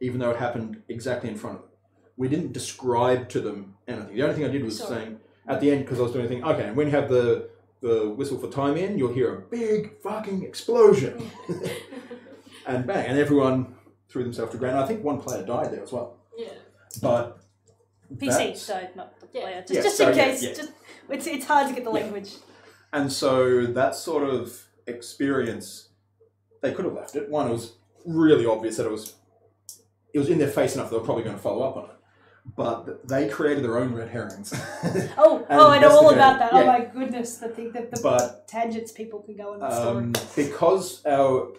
even though it happened exactly in front of them. We didn't describe to them anything. The only thing I did was saying, at the end, because I was doing a thing, okay, and when you have the whistle for time in, you'll hear a big fucking explosion. And bang, and everyone threw themselves to the ground. I think one player died there as well. Yeah. But PC died, not the player. Yeah. Just in case. Yeah. It's hard to get the language. And so that sort of experience, they could have left it. One, it was really obvious that it was in their face enough they were probably going to follow up on it. But they created their own red herrings. I know all about that. Yeah. Oh my goodness, the tangents people can go in the story. Because our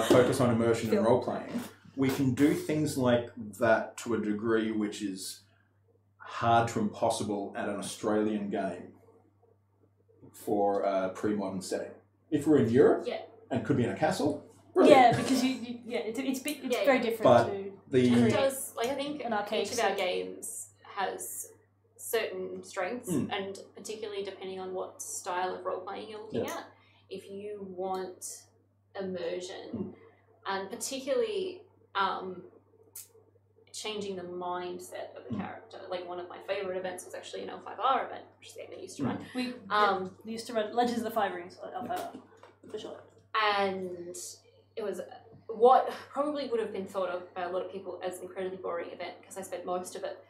focus on immersion and role playing, we can do things like that to a degree which is hard to impossible at an Australian game for a pre-modern setting. If we're in Europe and could be in a castle, brilliant. Yeah, because it's very different. But it does, like I think each of our games has certain strengths, and particularly depending on what style of role playing you're looking at. If you want immersion, and particularly changing the mindset of the character. Like one of my favourite events was actually an L5R event, which is the game I used to run. We used to run Legends of the Five Rings, L5R, for sure. And it was what probably would have been thought of by a lot of people as an incredibly boring event, because I spent most of it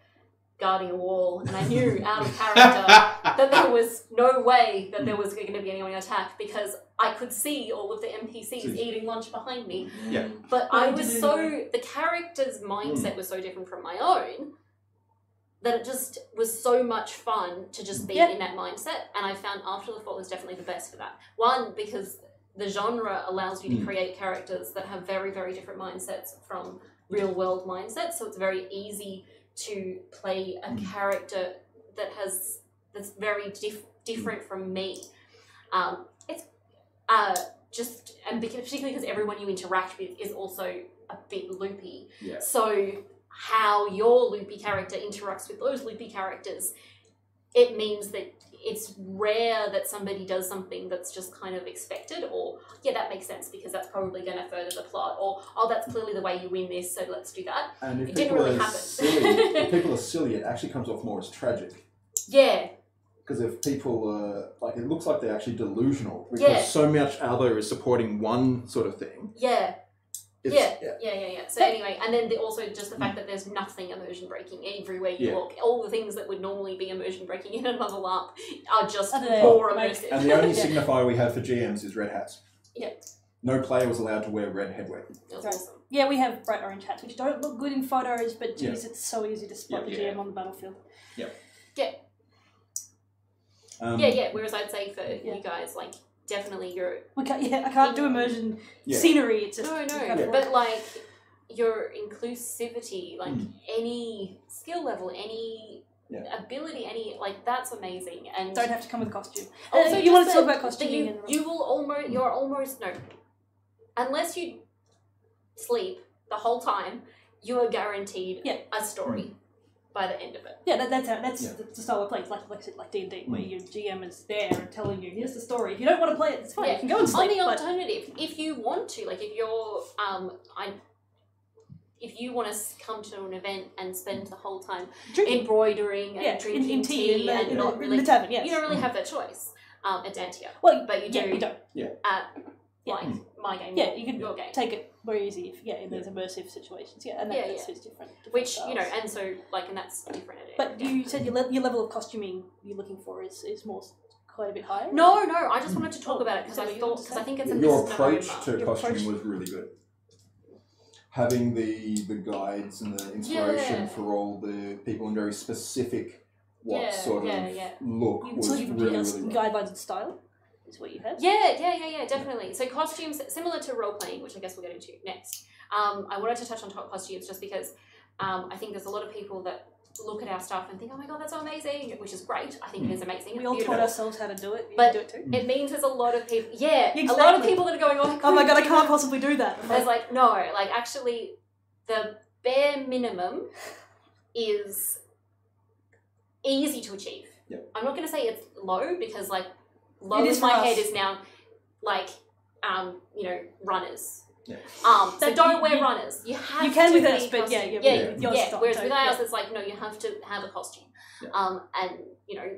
guarding a wall, and I knew out of character that there was no way that there was going to be anyone attack, because I could see all of the NPCs eating lunch behind me. Yeah. But I was the character's mindset was so different from my own that it just was so much fun to just be in that mindset. And I found After the Fall was definitely the best for that. One, because the genre allows you to create characters that have very, very different mindsets from real world mindsets. So it's very easy to play a character that's very different from me. It's just, and particularly because everyone you interact with is also a bit loopy. Yeah. So how your loopy character interacts with those loopy characters, it means that it's rare that somebody does something that's just kind of expected, or yeah, that makes sense because that's probably going to further the plot, or oh, that's clearly the way you win this, so let's do that. And if It didn't people really are happen. if people are silly, it actually comes off more as tragic. Yeah. Because if people are like, it looks like they're actually delusional because Yeah. so much other is supporting one sort of thing. Yeah. It's, Yeah. So anyway, and then also just the fact that there's nothing immersion breaking everywhere you Yeah. look. All the things that would normally be immersion breaking in another LARP are just I don't know, more like- immersive. And the only Yeah. signifier we have for GMs is red hats. Yeah. No player was allowed to wear red headwear. That's Right. awesome. Yeah, we have bright orange hats, which don't look good in photos, but geez, it's so easy to spot the Yeah. GM on the battlefield. Yeah. Whereas I'd say for Yeah. you guys, like, definitely you're I can't do immersion Yeah. scenery. It's just no, kind of but like your inclusivity, like Mm. any skill level, any Yeah. ability, any like that's amazing. And don't have to come with a costume. also you want to just talk that- about that costuming? and you will almost you're almost no, unless you sleep the whole time, you are guaranteed Yeah. a story by the end of it. yeah, that's Yeah. the style of play. It's like D&D, where Mm. your GM is there and telling you, here's the story. If you don't want to play it, it's fine. Yeah. You can go and sleep. On the but- alternative, if you want to, like if you're if you want to come to an event and spend the whole time drinking. embroidering and Yeah, drinking in tea in the, and in not the, really, in the tavern, yes. you don't really have that choice at Dantia. Well, But you do yeah, you don't. at Yeah. like my game, Yeah, or you can your game, take it very easy if in those immersive situations. Yeah, and Yeah, that's yeah. it's different. which you know, styles. and so like, and that's different. At But every you game. said your level of costuming you're looking for is more quite a bit higher. No, I just wanted to talk Oh, about it because so I you thought understand? I think it's a Your misnomer. approach to Your costuming approach- was really good. Having the guides and the inspiration Yeah. for all the people and very specific what Yeah, sort of yeah. look You was sort of really, really well. guidelines and style is what you had. Yeah, definitely. So costumes, similar to role playing, which I guess we'll get into next. I wanted to touch on top costumes just because I think there's a lot of people that look at our stuff and think, oh my god, that's so amazing, which is great. I think it is amazing. We It's all beautiful. taught ourselves how to do it. You But- can do it too. It means there's a lot of people. Yeah, a lot of Exactly. people that are going, Oh my god, I do can't that." possibly do that. There's like, no, like actually, the bare minimum is easy to achieve. Yep. I'm not going to say it's low because like low It in is my for us. head is now like runners. Yeah. So That don't you- wear you- runners. You have you can to with us, be but yeah, costume- yeah, yeah, with yours yeah. don't, Whereas so, with ours, yeah. it's like no, you have to have a costume. Yeah. And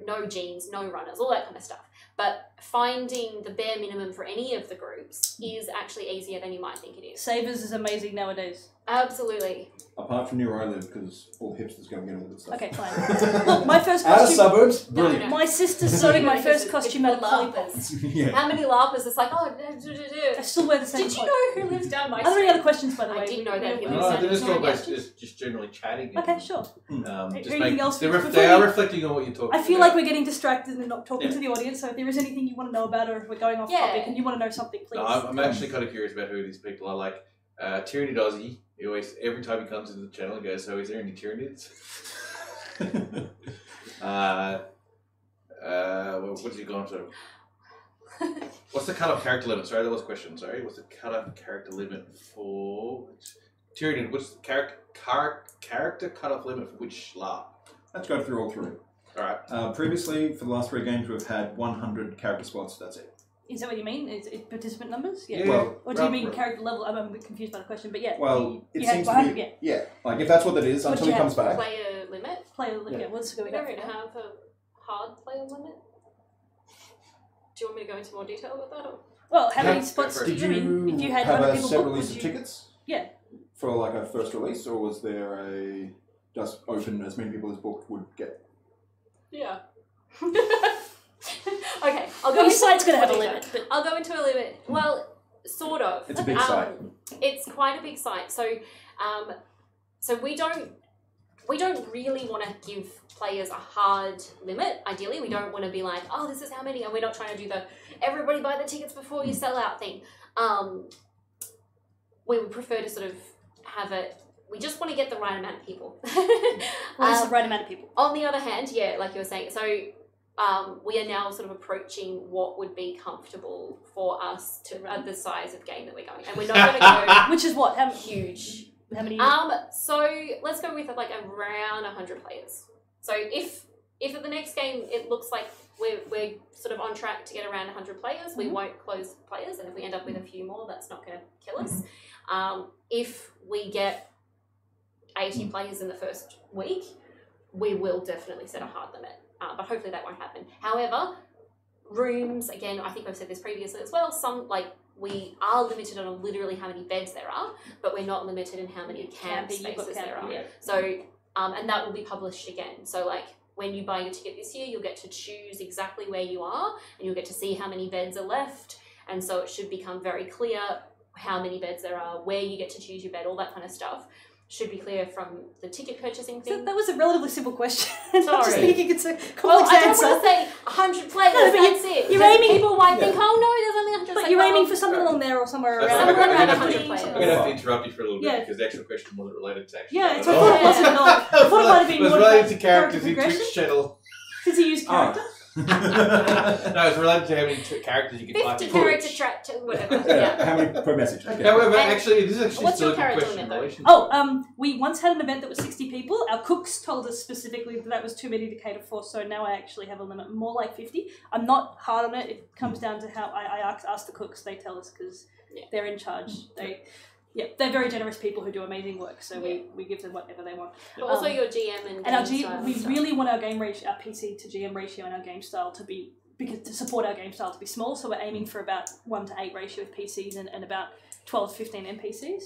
no jeans, no runners, all that kind of stuff. But finding the bare minimum for any of the groups is actually easier than you might think it is. Savers is amazing nowadays. Absolutely. Apart from near where I live, because all hipsters go and get all the good stuff. Okay, fine. Look, my first Out of costume. suburbs, No, brilliant. no. My sister sewed my first It's costume the out of Lollipop. LARPers. Yeah. How many LARPers? It's like, oh, I still wear the same did you clothes. know who lives down my Are there street? any other questions, by the way? I didn't know that he We- lives No, down they're just the talking street. about just generally chatting. Okay, sure. Just Anything else they before are we- reflecting on what you're talking I feel about. like we're getting distracted and not talking Yeah. to the audience, so if there is anything you want to know about or if we're going off Yeah. topic and you want to know something, please. No, I'm actually kind of curious about who these people are. Like Tyranid Aussie, he always every time he comes into the channel, he goes, "So is there any Tyranids?" What's he gone to? What's the cut-off character limit? Sorry, that was a question. Sorry, what's the cut-off character limit for Tyranid? What's the character cut-off limit for which LARP? Let's go through all three. All right. Previously, for the last 3 games, we've had 100 character spots. That's it. Is that what you mean? Is it participant numbers? Yeah. Well, Or do you Right, mean right. character level? I'm a bit confused by the question, but yeah. Well, it you had seems to 100, be. yeah. Like if that's what it is, What until do he you comes back. Player limit? Player, Yeah. yeah, what's We going don't on? even have a hard player limit. Do you want me to go into more detail about that? Or? Well, how many Yeah, spots go for do it. you mean? If you had have 100 a people set booked, release would of you... tickets Yeah. for like a first release, or was there a just open as many people as booked would get? Yeah. Okay, I'll go Each into site's going to have a more limit, detail. but I'll go into a limit. Well, sort of. It's a big site. It's quite a big site. So, so we don't really want to give players a hard limit. Ideally, we don't want to be like, oh, this is how many, and we're not trying to do the everybody buy the tickets before you sell out thing. We would prefer to sort of have it. We just want to get the right amount of people. well, this is the right amount of people. On the other hand, yeah, like you were saying, so we are now sort of approaching what would be comfortable for us to the size of game that we're going, and we're not going to go Which is what? How huge. How many? So let's go with like around 100 players. So if at the next game it looks like we're sort of on track to get around 100 players, we won't close players, and if we end up with a few more, that's not going to kill us. If we get 80 players in the first week, we will definitely set a hard limit, but hopefully that won't happen. However, rooms, again, I think I've said this previously as well, we are limited on literally how many beds there are, but we're not limited in how many camp spaces there are. Yeah. So, and that will be published again. So like when you buy your ticket this year, you'll get to choose exactly where you are, and you'll get to see how many beds are left. And so it should become very clear how many beds there are, where you get to choose your bed, all that kind of stuff. Should be clear from the ticket purchasing thing. So that was a relatively simple question. I'm just Sorry. thinking it's a complex Well, I don't answer. want to say 100 players, No, but that's it. you're Because aiming- people might think, oh no, there's only 100. But Like, you're well, aiming for something along there or somewhere That's around. right. Somewhere around 100 100 players. players. I'm going to have to interrupt you for a little bit Yeah. because the actual question wasn't related to actually. Yeah, it's at I all. thought it wasn't at all. I thought it might have been It was more related about to characters in progression. Twitch channel. Did he use character? No, it's related to how many characters you can type 50 in character Twitch. track to whatever. Yeah. How many per message? Okay. However, And actually, this is actually what's still your a good character question in limit, though? relation to Oh, we once had an event that was 60 people. Our cooks told us specifically that was too many to cater for, so now I actually have a limit more like 50. I'm not hard on it. It comes down to how I ask the cooks. They tell us because they're in charge. They're very generous people who do amazing work, so we give them whatever they want. But also your GM And our game style we and stuff. really want our game ratio, our PC to GM ratio, and our game style to be to support our game style to be small. So we're aiming for about 1-to-8 ratio of PCs and about 12 to 15 NPCs.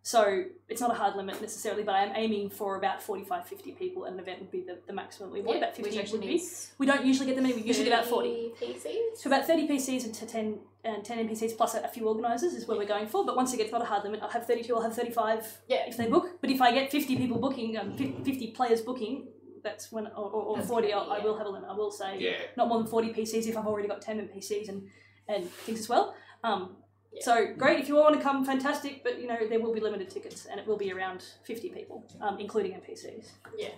So it's not a hard limit necessarily, but I am aiming for about 45, 50 people. An event would be the maximum we want. About 50 which actually would be. means We don't usually get that many. We usually get about 40. 30 PCs. So about 30 PCs and to 10 NPCs plus a few organisers is where we're going for. But once again, it's not a hard limit. I'll have 32, I'll have 35 if they book. But if I get 50 people booking, 50 players booking, that's when, or That's 40, gonna be, I will have a limit. I will say not more than 40 PCs if I've already got 10 NPCs and things as well. So great, if you all want to come, fantastic, but there will be limited tickets and it will be around 50 people, including NPCs. Yeah.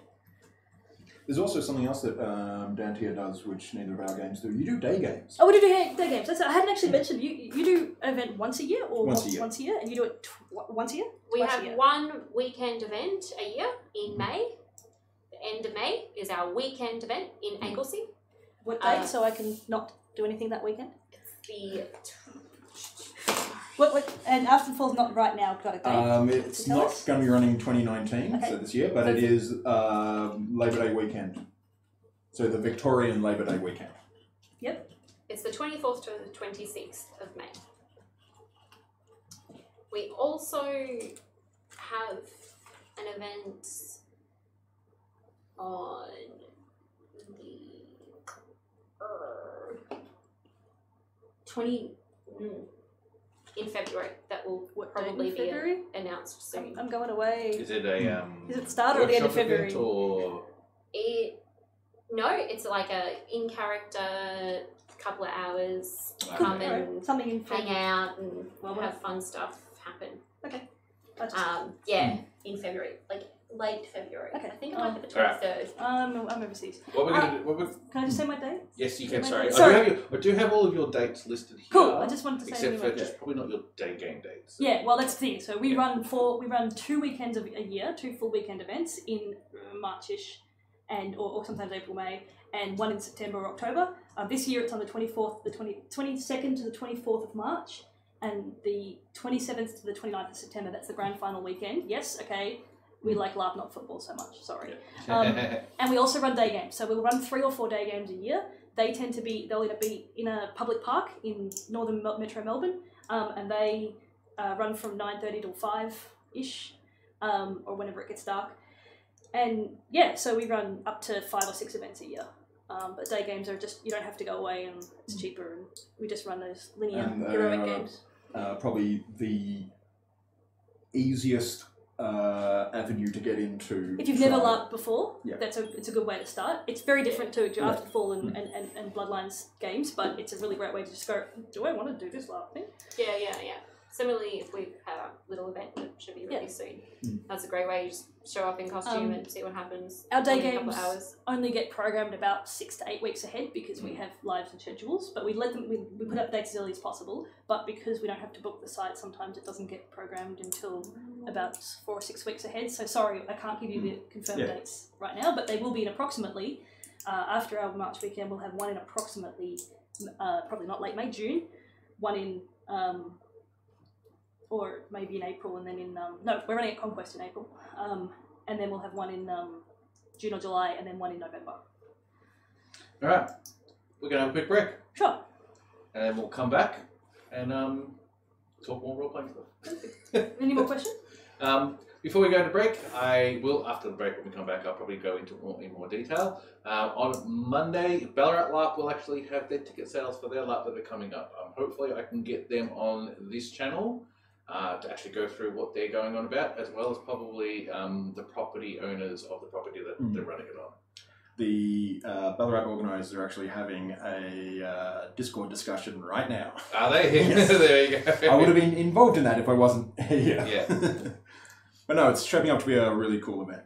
There's also something else that Dantia does, which neither of our games do. You do day games. Oh, we do day games. I hadn't actually mentioned, you do an event once a year or Once a year. Once a year, and you do it once a year? We Twice a have year. one weekend event a year in May. The end of May is our weekend event in Anglesey. What date, so I can not do anything that weekend? The And Aston Fall's not right now got a date. It's Tell not us. going to be running 2019, Okay. so this year, but it is Labor Day weekend. So the Victorian Labor Day weekend. It's the 24th to the 26th of May. We also have an event on the 20 in February that will What date in probably be February? announced soon. I'm going away. Is it a Is it the start or the end of workshop event February? or No, it's like a in character couple of hours, Cool. come Alright, and something in hang February. out and Well, have fun stuff happen. Okay. I just- In February, like late February. Okay. I think it might be the Alright. 23rd. I'm overseas. what we're gonna do? What we're, Can I just say my date? yes, you can. Sorry. Sorry, I do have all of your dates listed here. Cool. I just wanted to say except for anyway. just probably not your day game dates. Yeah, well, that's the thing. So we Yeah. run 2 weekends of a year, 2 full weekend events in Marchish, or sometimes April, May, and one in September or October. This year it's on the 22nd to the 24th of March, and the 27th to the 29th of September. That's the grand final weekend. Yes, okay. We like LARP, not football so much. Sorry. And we also run day games. So we'll run 3 or 4 day games a year. They'll either be in a public park in northern Metro Melbourne, and they run from 9:30 till 5-ish, or whenever it gets dark. And yeah, so we run up to 5 or 6 events a year. But day games are just, you don't have to go away and it's cheaper, and we just run those linear And, heroic games. Probably the easiest avenue to get into. If you've never Trial. LARPed before, Yeah. it's a good way to start. It's very different to Afterfall and Bloodlines games, but it's a really great way to just go, do I want to do this LARP thing? Yeah. Similarly, if we have a little event that should be really soon, Mm. that's a great way. You just show up in costume and see what happens. Our day in a couple games of hours. only get programmed about 6 to 8 weeks ahead because we have lives and schedules, but we let them. We put up dates as early as possible. But because we don't have to book the site, sometimes it doesn't get programmed until about 4 or 6 weeks ahead. So sorry, I can't give you the confirmed dates right now, but they will be in approximately. After our March weekend, we'll have one in approximately, probably not late May, June. One in. Or maybe in April, and then in no, we're running at Conquest in April, and then we'll have one in June or July, and then one in November. All right, we're gonna have a quick break, Sure. and then we'll come back and talk more role playing stuff. Any more questions? Before we go to break, I will, after the break when we come back, I'll probably go into in more detail. On Monday, Ballarat LARP will actually have their ticket sales for their LARP that are coming up. Hopefully I can get them on this channel to actually go through what they're going on about, as well as probably the property owners of the property that they're running it on. The Ballarat organisers are actually having a Discord discussion right now. Are they? Yes. There you go. I would have been involved in that if I wasn't here. Yeah. But no, it's shaping up to be a really cool event.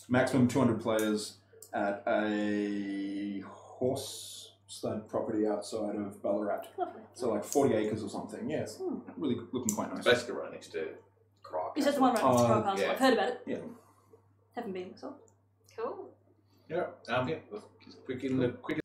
Maximum 200 players at a horse stud property outside of Ballarat. Lovely. So like 40 acres or something. Yeah, it's really looking quite nice. Basically right next to Croc. Is that the one right next to Crow Castle? yeah. I've heard about it. Yeah. Haven't been myself. Cool. Yeah. Yeah. Let's just quick in the quick.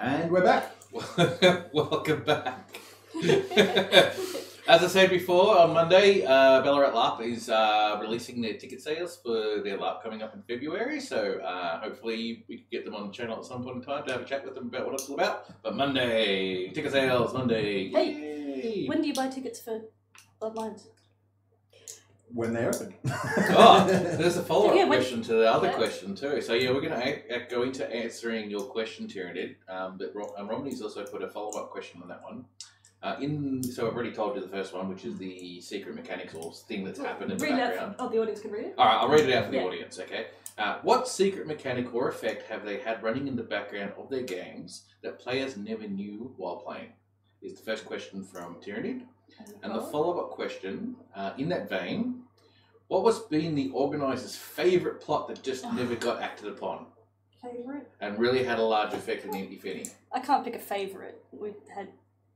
And we're back. Welcome back. As I said before, on Monday, Ballarat LARP is releasing their ticket sales for their LARP coming up in February. So hopefully we can get them on the channel at some point in time to have a chat with them about what it's all about. But Monday, ticket sales, Monday. Hey, Yay! when do you buy tickets for Bloodlines? When they open. Oh, there's a follow-up Yeah, question to the other Yeah. question too. So yeah, we're going to go into answering your question, Tyrannid. But Romney's also put a follow-up question on that one. So I've already told you the first one, which is the secret mechanics or thing that's happened in the Read it background. out. Oh, the audience can read it. All right, I'll read it out for the Yeah. audience. Okay. What secret mechanic or effect have they had running in the background of their games that players never knew while playing? Is the first question from Tyrannid. And the follow-up question, in that vein, what was been the organiser's favourite plot that just never got acted upon Favourite? and really had a large effect, if any? I can't pick a favourite. We've had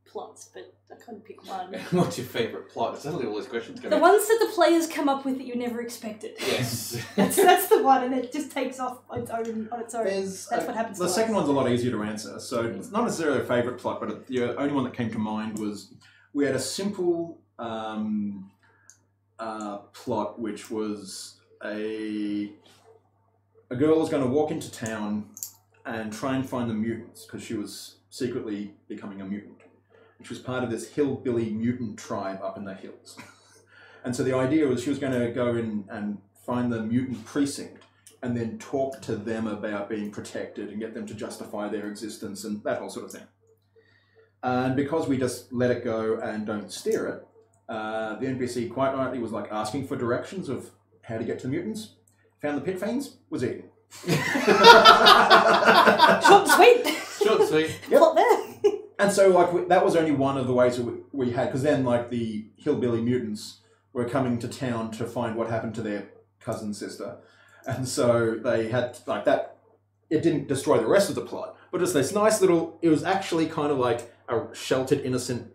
plots, but I couldn't pick one. What's your favourite plot? Suddenly all these questions come The in. ones that the players come up with that you never expected. Yes. That's the one, and it just takes off on its own. There's That's what happens. the to second us. one's a lot easier to answer. So it's not necessarily a favourite plot, but the only one that came to mind was we had a simple plot, which was a girl was going to walk into town and try and find the mutants because she was secretly becoming a mutant, which was part of this hillbilly mutant tribe up in the hills. And so the idea was she was going to go in and find the mutant precinct and then talk to them about being protected and get them to justify their existence and that whole sort of thing. And because we just let it go and don't steer it, the NPC quite rightly was like asking for directions of how to get to the mutants, found the pit fiends, was eaten. Short and sweet. Short and sweet. Yep. Plot there. And so like that was only one of the ways that we had, because then like the hillbilly mutants were coming to town to find what happened to their cousin sister. And so they had like that, it didn't destroy the rest of the plot, but just this nice little, it was actually kind of like a sheltered innocent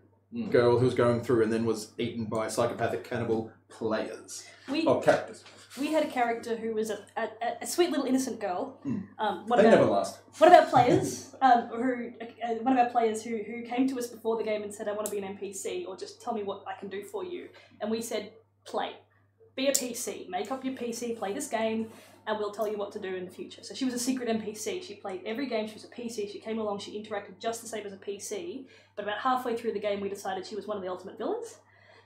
girl who was going through and then was eaten by psychopathic cannibal players. Characters. We had a character who was a sweet little innocent girl. They never last. One of our players, one of our players who came to us before the game and said, "I want to be an NPC, or just tell me what I can do for you." And we said, "Play, be a PC, make up your PC, play this game, and we'll tell you what to do in the future." So she was a secret NPC. She played every game. She was a PC. She came along. She interacted just the same as a PC. But about halfway through the game, we decided she was one of the ultimate villains.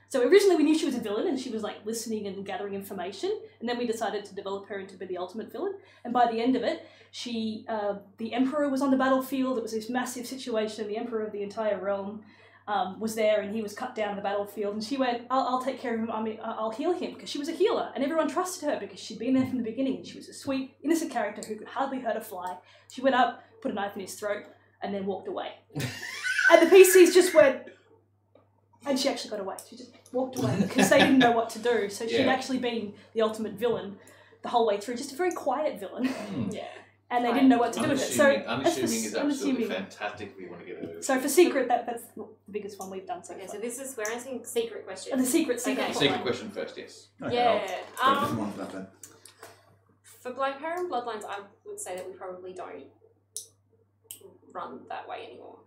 So originally we knew she was a villain and she was like listening and gathering information, and then we decided to develop her into be the ultimate villain. And by the end of it, she, the Emperor was on the battlefield. It was this massive situation. The Emperor of the entire realm was there, and he was cut down on the battlefield. And she went, I'll take care of him. I'll heal him, because she was a healer, and everyone trusted her because she'd been there from the beginning. And she was a sweet, innocent character who could hardly hurt a fly. She went up, put a knife in his throat, and then walked away. And the PCs just went. And she actually got away. She just walked away because they didn't know what to do. So she'd actually been the ultimate villain the whole way through, just a very quiet villain. Yeah. And they didn't know what to do with it. So unassuming is absolutely fantastic if you want to get over. So for secret, that's the biggest one we've done so Okay, far. so this is, we're answering secret questions. And the secret Okay. Secret question first, yes. Okay, Yeah. I'll go a different one for that then. For Blackpower and Bloodlines, I would say that we probably don't run that way anymore.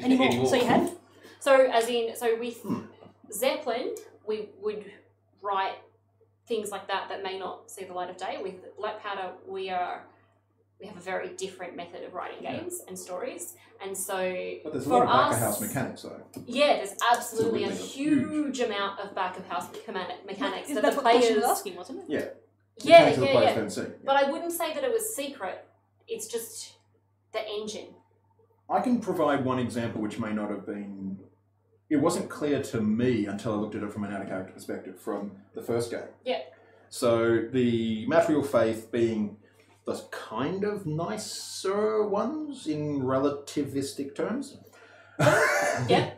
Anymore. So you have? So as in, so with Zeppelin, we would write things like that that may not see the light of day. With Black Powder, we have a very different method of writing games and stories, and so But there's a for lot of back of us- house mechanics though. yeah, there's absolutely a It's a huge amount of back of house mechanics that That's the what the question players. was asking, wasn't it? Yeah, Mechanics that the players yeah. don't see. But I wouldn't say that it was secret. It's just the engine. I can provide one example which may not have been... It wasn't clear to me until I looked at it from an out-of-character perspective from the first game. Yeah. So the material faith being the kind of nicer ones in relativistic terms. Yeah.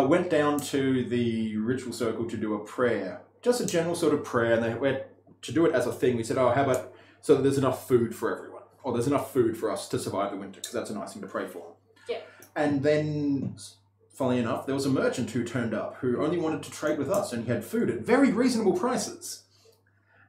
Went down to the ritual circle to do a prayer. Just a general sort of prayer, and they went to do it as a thing. We said, oh, how about so that there's enough food for everyone? Or there's enough food for us to survive the winter, because that's a nice thing to pray for. Yeah. And then, funnily enough, there was a merchant who turned up who only wanted to trade with us, and he had food at very reasonable prices.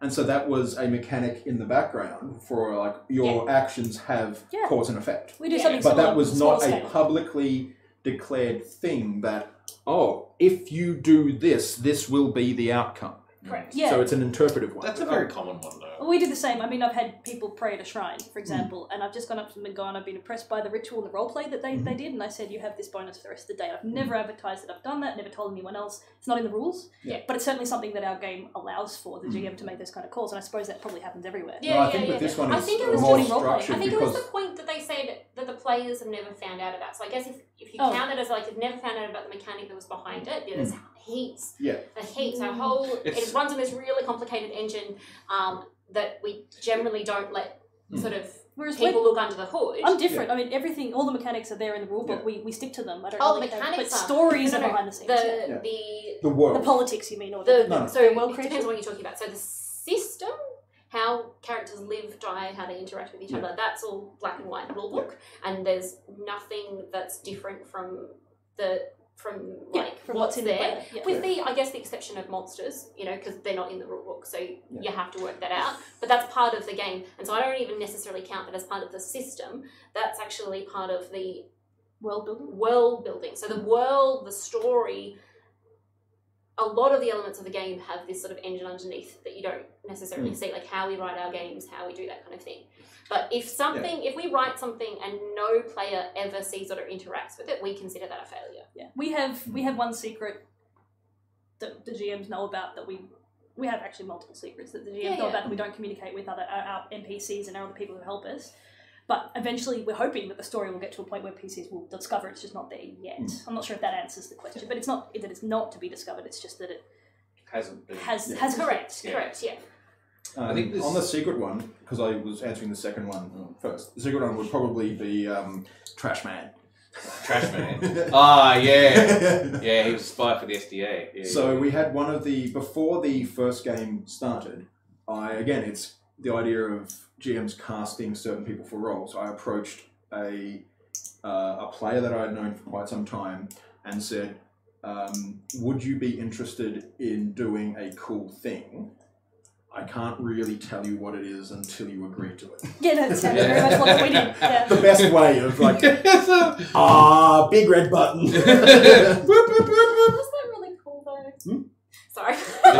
And so that was a mechanic in the background for like your actions have cause and effect. We do something But similar. that was not a scale. publicly declared thing that, oh, if you do this, this will be the outcome. Correct. Yeah. So it's an interpretive one. That's a very common one, though. Well, we do the same. I mean, I've had people pray at a shrine, for example, and I've just gone up to them and gone, I've been impressed by the ritual and the roleplay that they did, and I said, you have this bonus for the rest of the day. I've never advertised that I've done that, never told anyone else. It's not in the rules, but it's certainly something that our game allows for the GM to make those kind of calls, and I suppose that probably happens everywhere. Yeah, No, I think that this one I is think it was more just- structured I think it was because the point that they said that the players have never found out about. So I guess if you Oh. count it as like you've never found out about the mechanic that was behind it, there's heaps. Yeah. The heaps. Our whole it runs on this really complicated engine that we generally don't let sort of Whereas people look under the hood. I'm different. I mean, everything, all the mechanics are there in the rule book. Yeah. We stick to them. I don't Oh, really mechanics but are- stories no, are no, behind the scenes. the world. The politics, you mean, or The, No. so The world it creation? depends on what you're talking about. So the system, how characters live, die, how they interact with each other, that's all black and white rule book, and there's nothing that's different from from what's what's in the there. player. Yeah. With the, I guess, the exception of monsters, because they're not in the rule book, so you have to work that out. But that's part of the game, and so I don't even necessarily count that as part of the system. That's actually part of the World building. world building. So the world, the story, a lot of the elements of the game have this sort of engine underneath that you don't necessarily see, like how we write our games, how we do that kind of thing. But if we write something and no player ever sees it or interacts with it, we consider that a failure. Yeah, we have one secret that the GMs know about that we have actually multiple secrets that the GMs know about that we don't communicate with our NPCs and our other people who help us. But eventually, we're hoping that the story will get to a point where PCs will discover it's just not there yet. I'm not sure if that answers the question, but it's not that it's not to be discovered. It's just that it Hasn't been. has Correct, Yeah. correct, yeah. I think this- on the secret one, because I was answering the second one first. The secret one would probably be Trash Man. Trash Man. Ah, yeah. Yeah, he was a spy for the SDA. Yeah, So we had one of the before the first game started. It's the idea of GMs casting certain people for roles. I approached a player that I had known for quite some time and said, "Would you be interested in doing a cool thing? I can't really tell you what it is until you agree to it." Yeah, no, it's very much what we did. Yeah. The best way of like, big red button. Was that really cool though? Sorry. Sorry.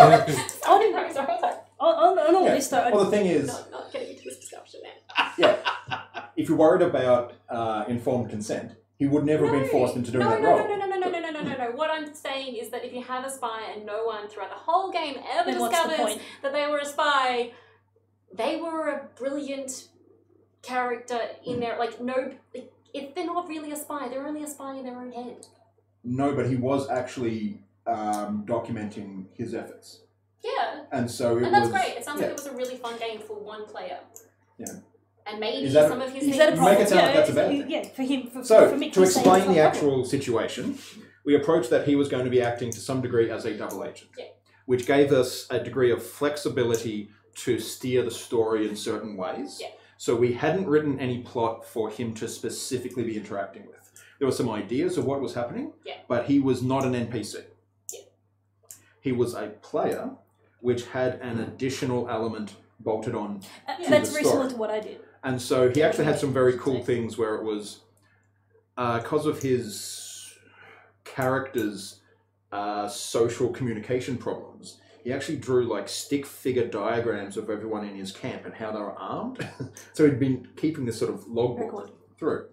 On all this though, Well, the thing is, Not getting into this discussion now. if you're worried about informed consent, he would never have been forced into doing that role. No. What I'm saying is that if you have a spy and no one throughout the whole game ever then what's the discovers point? that they were a spy, they were a brilliant character in there. If they're not really a spy, they're only a spy in their own head. No, but he was actually documenting his efforts. Yeah. And so it And that's was, great. It sounds like it was a really fun game for one player. Yeah. And maybe Is that some of his is that a things- problem? Make it sound like that's a bad thing. Yeah, for him. For So, Mick to say it's explain not the a actual problem. situation, we approached that he was going to be acting to some degree as a double agent, Yeah. which gave us a degree of flexibility to steer the story in certain ways. Yeah. So we hadn't written any plot for him to specifically be interacting with. There were some ideas of what was happening, but he was not an NPC. Yeah. He was a player, which had an additional element bolted on. That's the very story. similar to what I did. And so he actually had some very cool things where it was, because of his character's social communication problems, he actually drew like stick figure diagrams of everyone in his camp and how they were armed. So he'd been keeping this sort of logbook through.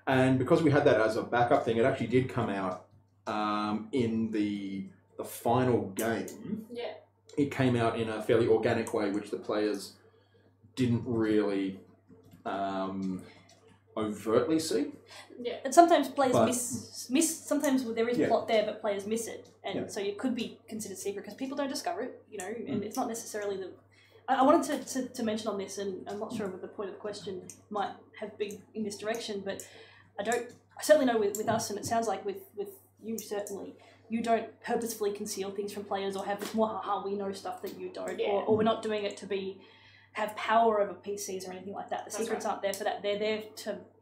And because we had that as a backup thing, it actually did come out in the final game. Yeah. It came out in a fairly organic way, which the players didn't really overtly see. Yeah. And sometimes players But- miss. Sometimes there is Yeah. plot there, but players miss it, and Yeah. so it could be considered secret because people don't discover it. And it's not necessarily the. I wanted to mention on this, and I'm not sure what the point of the question might have been in this direction, but I certainly know with us, and it sounds like with you certainly, you don't purposefully conceal things from players or have this we know stuff that you don't, or we're not doing it to have power over PCs or anything like that. The secrets aren't there for that. They're there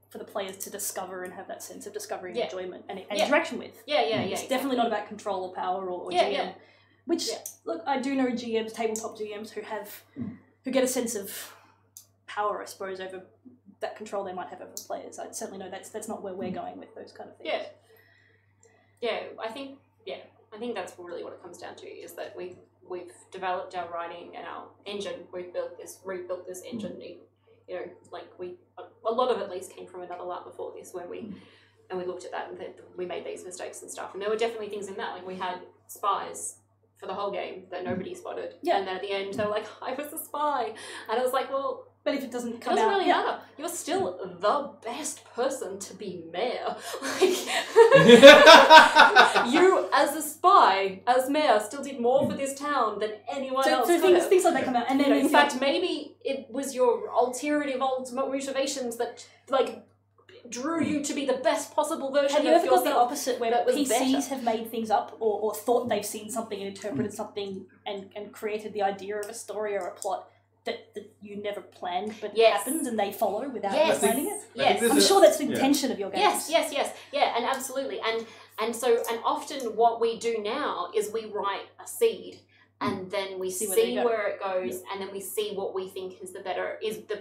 for the players to discover and have that sense of discovery and enjoyment and interaction with. Yeah. It's definitely not about control or power or Yeah, GM. yeah. Which, Yeah. look, I do know GMs, tabletop GMs, who get a sense of power, I suppose, over that control they might have over players. I certainly know that's not where we're going with those kind of things. Yeah, I think that's really what it comes down to, is that we've developed our writing and our engine. We've rebuilt this engine. You know, like a lot of it at least came from another LARP before this, where we looked at that and we made these mistakes and stuff. And there were definitely things in that, like we had spies for the whole game that nobody spotted. Yeah. And then at the end they were like, I was a spy, and I was like, well. But if it doesn't It come doesn't out, really matter. You're still the best person to be mayor. Like, you, as a spy, as mayor, still did more for this town than anyone else. So could have. things like that come out, and then In fact, maybe it was your ulterior motivations that drew you to be the best possible version have you of ever got yourself. the opposite, where that was PCs better. have made things up or thought they've seen something and interpreted something and created the idea of a story or a plot that you never planned, but Yes. happens and they follow without Yes. planning it? Yes. I'm sure that's the intention of your games. Yes, yeah, and absolutely, and often what we do now is we write a seed, and then we See see where they go. where it goes, and then we see what we think is the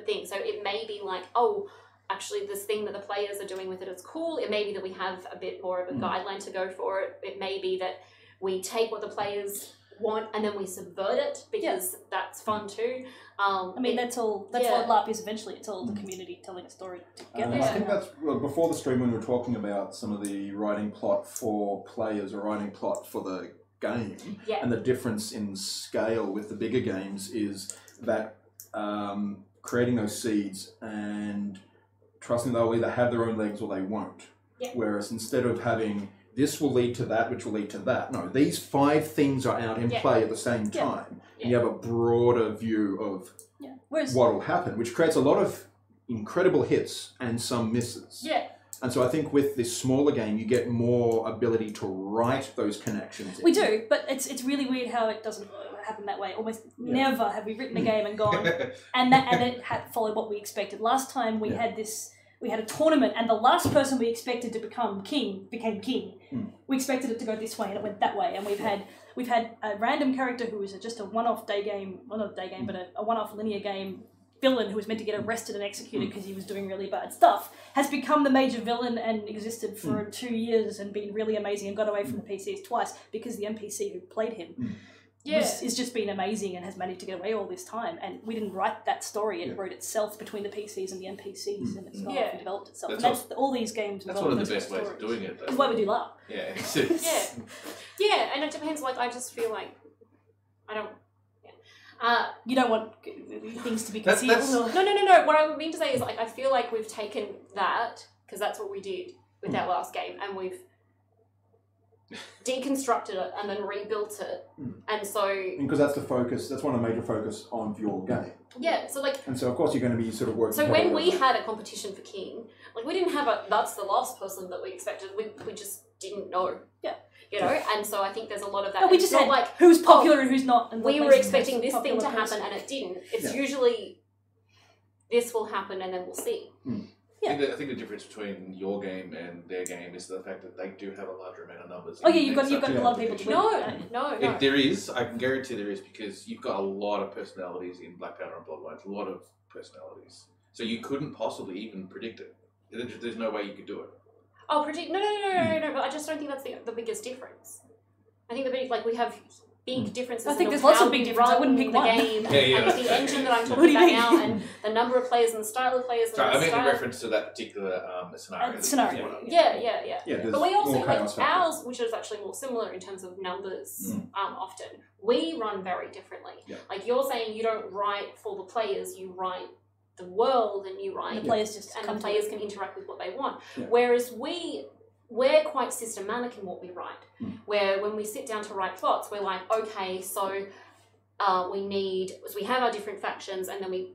thing. So it may be like, oh, actually, this thing that the players are doing with it is cool. It may be that we have a bit more of a guideline to go for it. It may be that we take what the players want and then we subvert it, because that's fun too. I mean, that's what LARP is eventually. It's all the community telling a story together. I think that's before the stream when we were talking about some of the writing plot for players or writing plot for the game, and the difference in scale with the bigger games is that creating those seeds and trusting they'll either have their own legs or they won't. Yeah. Whereas instead of having this will lead to that, which will lead to that, no, these 5 things are out in play at the same time. And you have a broader view of what will happen, which creates a lot of incredible hits and some misses. Yeah. And so I think with this smaller game, you get more ability to write those connections. We do, but it's really weird how it doesn't happen that way. Almost never have we written a game and gone, and it had followed what we expected. Last time we had a tournament, and the last person we expected to become king became king. We expected it to go this way, and it went that way. And we've had a random character who was just a one-off day game, well, not a day game, but a one-off linear game villain who was meant to get arrested and executed because he was doing really bad stuff, has become the major villain and existed for 2 years and been really amazing and got away from the PCs twice because the NPC who played him has just been amazing and has managed to get away all this time. And we didn't write that story; it wrote itself between the PCs and the NPCs, and it's and developed itself. That's And all these games. That's one of the best ways of doing it, though. That's why we do LARP. Yeah. Yeah, and it depends. Like, I just feel like I don't. You don't want things to be concealed. No. What I mean to say is, like, I feel like we've taken that, because that's what we did with our last game, and we've deconstructed it and then rebuilt it, and so because that's the focus. That's one of the major focus on your game. yeah. So like, And so of course you're going to be sort of working. so when we heavily had a competition for king, like, we didn't have that's the last person that we expected. We just didn't know. Yeah. You know, and so I think there's a lot of that. But we It's just not had like who's popular and who's not. And we what were makes them expecting most this thing popular to happen person. and it didn't. It's usually this will happen and then we'll see. Yeah. I think the difference between your game and their game is the fact that they do have a larger amount of numbers. Oh yeah, you've got a lot of people to win. No. If there is, I can guarantee there is, because you've got a lot of personalities in Black Powder and Bloodlines, a lot of personalities. So you couldn't possibly even predict it. There's no way you could do it. Oh, predict? No. But I just don't think that's the biggest difference. I think we have big differences. I think in there's lots how of big we differences. I run wouldn't pick the one. game, Yeah. and the engine that I'm What talking do you about mean? now, and the number of players and the style of players. Sorry, I and the mean in style. reference to that particular scenario. Scenario. Yeah. there's But we also, more like, chaos factor. ours, which is actually more similar in terms of numbers, often, we run very differently. Yeah. Like, you're saying you don't write for the players, you write the world, and you write... And the players just and come the to players it. can interact with what they want. Yeah. Whereas we're quite systematic in what we write. Where when we sit down to write plots, we're like, okay, so we have our different factions, and then we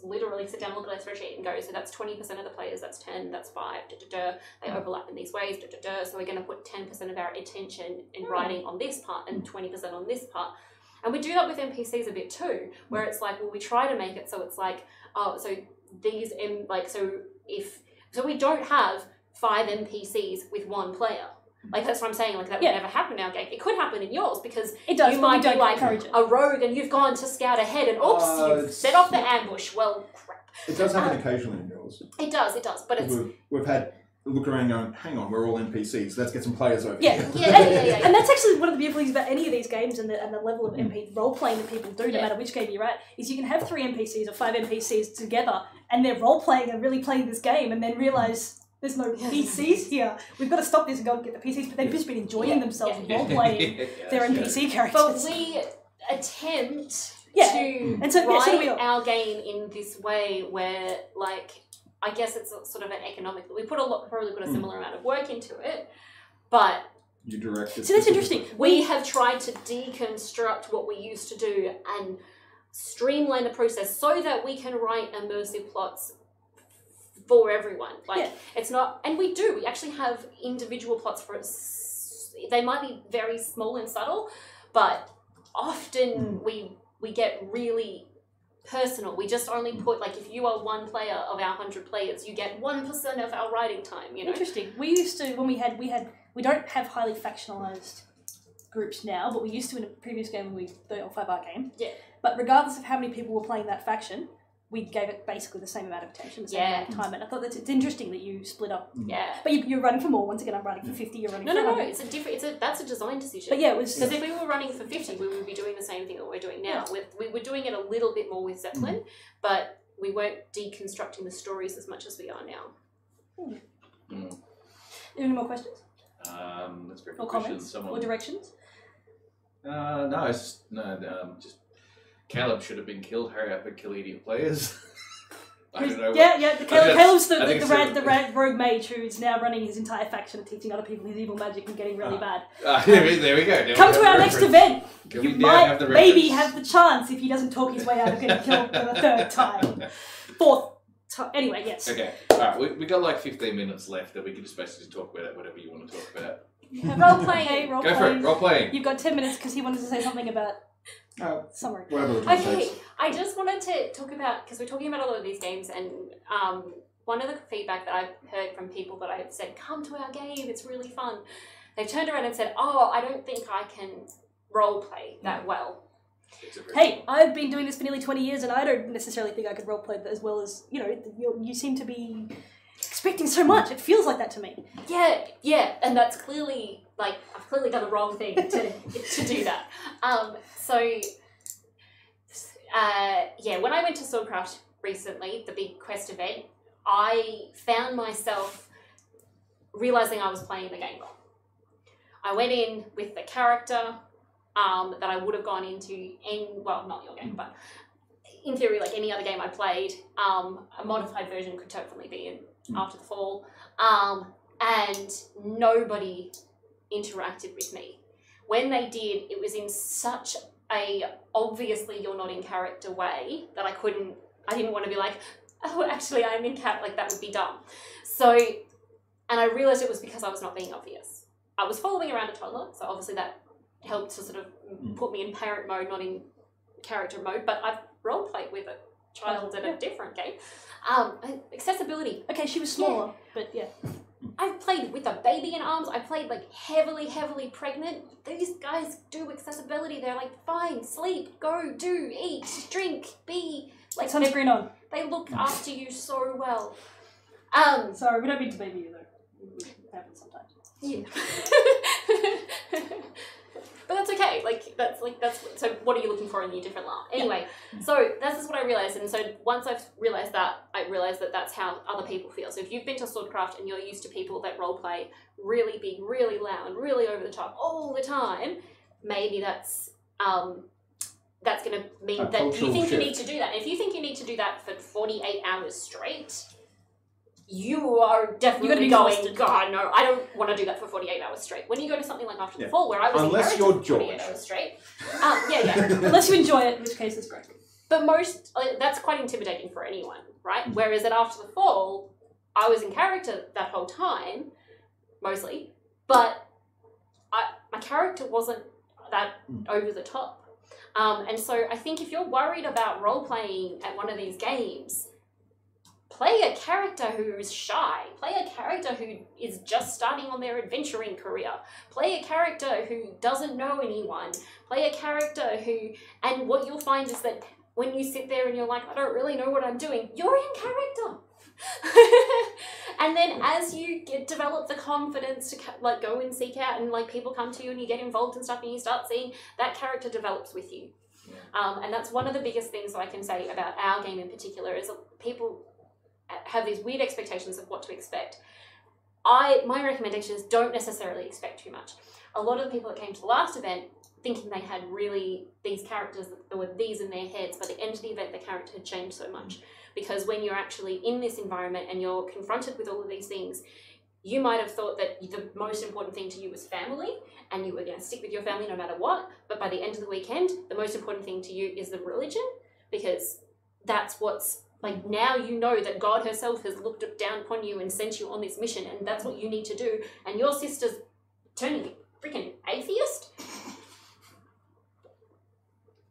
literally sit down and look at our spreadsheet and go, so that's 20% of the players, that's 10, that's 5, they overlap in these ways, so we're going to put 10% of our attention in writing on this part and 20% on this part. And we do that with NPCs a bit too, where it's like, well, we try to make it so it's like, so we don't have 5 NPCs with 1 player. Like, that's what I'm saying. Like, that would never happen in our game. It could happen in yours because It does, you but we might be don't like encourage it. a rogue and you've gone to scout ahead and oops, you've It's- set off the ambush. Well, crap. It does happen occasionally in yours. It does, but it's... We've had looked around going, hang on, we're all NPCs. Let's get some players over Yeah. here. Yeah. And that's actually one of the beautiful things about any of these games and the level of MP role playing that people do, no matter which game you're at, is you can have 3 NPCs or 5 NPCs together and they're role playing and really playing this game and then realise there's no PCs here. We've got to stop this and go and get the PCs, but they've just been enjoying themselves role playing their NPC characters. But we attempt to and so, write so do we all. our game in this way where, like, I guess it's sort of an economic... We probably put a similar amount of work into it, but... You direct it. So that's interesting. We have tried to deconstruct what we used to do and streamline the process so that we can write immersive plots for everyone. Like, it's not... And we do. We actually have individual plots for... They might be very small and subtle, but often we get really... personal. We just only put, like, if you are one player of our 100 players, you get 1% of our writing time, you know? Interesting. We used to, when we don't have highly factionalized groups now, but we used to in a previous game, the 5R game. Yeah. But regardless of how many people were playing that faction, we gave it basically the same amount of attention, the same amount of time. And I thought it's interesting that you split up. Yeah. But you're running for more. Once again, I'm running for 50, you're running for 100. No. It's a different... That's a design decision. But yeah, it was... Because if we were running for 50, we would be doing the same thing that we're doing now. We were doing it a little bit more with Zeppelin, but we weren't deconstructing the stories as much as we are now. Any more questions? That's very good Or question. comments? Or directions? No, it's just Caleb should have been killed. Hurry up and kill idiot players. I don't know. Caleb's I think the red rogue mage who is now running his entire faction and teaching other people his evil magic and getting really bad. There we go. Now Come we to have our the next reference. event. Can You we now might have the maybe reference? have the chance if he doesn't talk his way out of getting killed for the 3rd time. 4th time. Anyway, yes. Okay, alright, we got like 15 minutes left that we can just basically talk about whatever you want to talk about. Role playing. Go for it, role playing. You've got 10 minutes because he wanted to say something about summary. Whatever the time Okay, takes. I just wanted to talk about, because we're talking about a lot of these games, and one of the feedback that I've heard from people that I've said, come to our game, it's really fun. They've turned around and said, oh, I don't think I can role play that well. Hey, I've been doing this for nearly 20 years and I don't necessarily think I could roleplay as well as, you seem to be expecting so much. It feels like that to me. Yeah, and that's clearly, like, I've clearly done the wrong thing to do that. When I went to Swordcraft recently, the big quest event, I found myself realising I was playing the game wrong. I went in with the character that I would have gone into not your game, but in theory, like any other game I played, a modified version could totally be in After the Fall, and nobody interacted with me. When they did, it was in such a obviously you're not in character way that I didn't want to be like, oh, actually I'm in character, like that would be dumb. So, and I realised it was because I was not being obvious. I was following around a toddler, so obviously that helped to sort of put me in parent mode, not in character mode, but I've role-played with a child in a different game. Accessibility. Okay, she was smaller, but yeah. I've played with a baby in arms. I played like heavily pregnant. These guys do accessibility. They're like, fine, sleep, go, do, eat, drink, be. Like Sunscreen on. They look after you so well. Sorry, we don't mean to baby you though. It happens sometimes. Yeah. But that's okay. That's so what are you looking for in your different life? Anyway, so this is what I realized. And so once I've realized that, I realized that that's how other people feel. So if you've been to Swordcraft and you're used to people that role play really big, really loud, really over the top all the time, maybe that's going to mean that you think you need to do that. And if you think you need to do that for 48 hours straight, you are definitely going, God, no, I don't want to do that for 48 hours straight. When you go to something like After the Fall, where I was Unless in you're character for 48 George. hours straight. Unless you enjoy it, in which case it's great. But that's quite intimidating for anyone, right? Whereas at After the Fall, I was in character that whole time, mostly, but my character wasn't that over the top. And so I think if you're worried about role-playing at one of these games, play a character who's shy. Play a character who is just starting on their adventuring career. Play a character who doesn't know anyone. Play a character who... And what you'll find is that when you sit there and you're like, I don't really know what I'm doing, you're in character. And then as you develop the confidence to like go and seek out, and like people come to you and you get involved and stuff, and you start seeing that character develops with you. And that's one of the biggest things I can say about our game in particular, is people have these weird expectations of what to expect. My recommendation is don't necessarily expect too much. A lot of the people that came to the last event thinking they had really these characters that were these in their heads, by the end of the event the character had changed so much. Because when you're actually in this environment and you're confronted with all of these things, you might have thought that the most important thing to you was family, and you were going to stick with your family no matter what, but by the end of the weekend, the most important thing to you is the religion, because that's what's, like, now you know that God herself has looked down upon you and sent you on this mission, and that's what you need to do, and your sister's turning freaking atheist?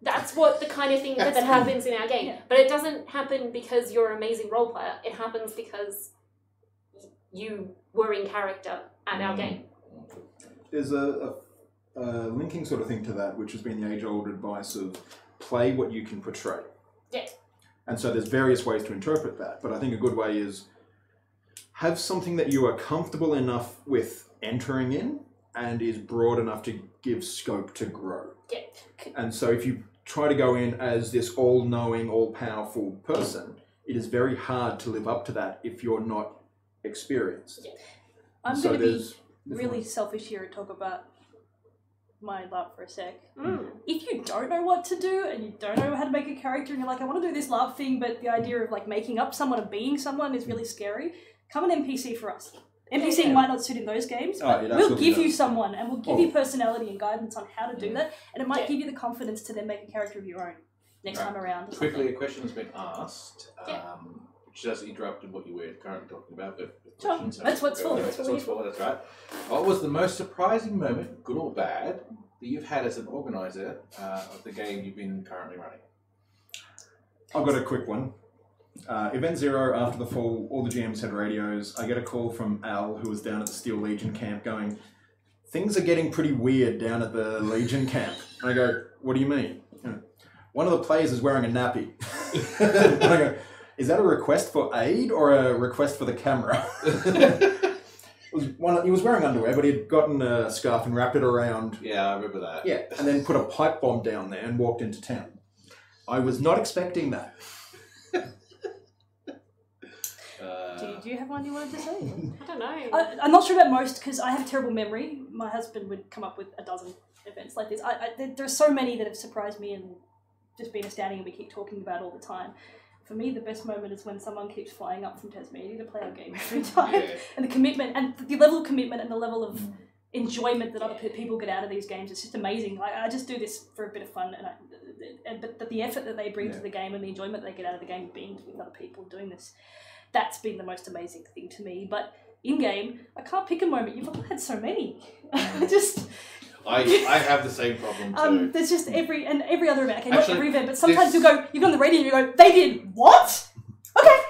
That's what the kind of thing that happens in our game. Yeah. But it doesn't happen because you're an amazing role player. It happens because you were in character at our game. There's a linking sort of thing to that, which has been the age-old advice of play what you can portray. Yeah. And so there's various ways to interpret that, but I think a good way is have something that you are comfortable enough with entering in and is broad enough to give scope to grow. Yeah. And so if you try to go in as this all-knowing, all-powerful person, it is very hard to live up to that if you're not experienced. Yeah. I'm going to be really selfish here and talk about my LARP for a sec. If you don't know what to do and you don't know how to make a character and you're like, I want to do this LARP thing, but the idea of like making up someone and being someone is really scary, come an NPC for us. NPC might not suit in those games, but we'll give you someone and we'll give you personality and guidance on how to do that, and it might give you the confidence to then make a character of your own next time around. Quickly, a question has been asked, which does interrupt what you were currently talking about, but that's what's for. That's right. What was the most surprising moment, good or bad, that you've had as an organizer of the game you've been currently running? I've got a quick one. Event 0, after the fall, all the GMs had radios. I get a call from Al, who was down at the Steel Legion camp, going, things are getting pretty weird down at the Legion camp. And I go, what do you mean? One of the players is wearing a nappy. And I go, is that a request for aid or a request for the camera? He was wearing underwear, but he'd gotten a scarf and wrapped it around. Yeah, I remember that. Yeah, and then put a pipe bomb down there and walked into town. I was not expecting that. Do you have one you wanted to say? I don't know. I'm not sure about most because I have a terrible memory. My husband would come up with a dozen events like this. There's so many that have surprised me and just been astounding and we keep talking about all the time. For me, the best moment is when someone keeps flying up from Tasmania to play our game every time. Yeah. And the commitment, and the level of commitment and the level of enjoyment that other people get out of these games, it's just amazing. I just do this for a bit of fun, but the effort that they bring to the game and the enjoyment they get out of the game of being with other people doing this, that's been the most amazing thing to me. But in-game, I can't pick a moment. You've all had so many. I have the same problem too. There's just every other event. Okay, not every event, but sometimes you go on the radio and you go, they did what? Okay.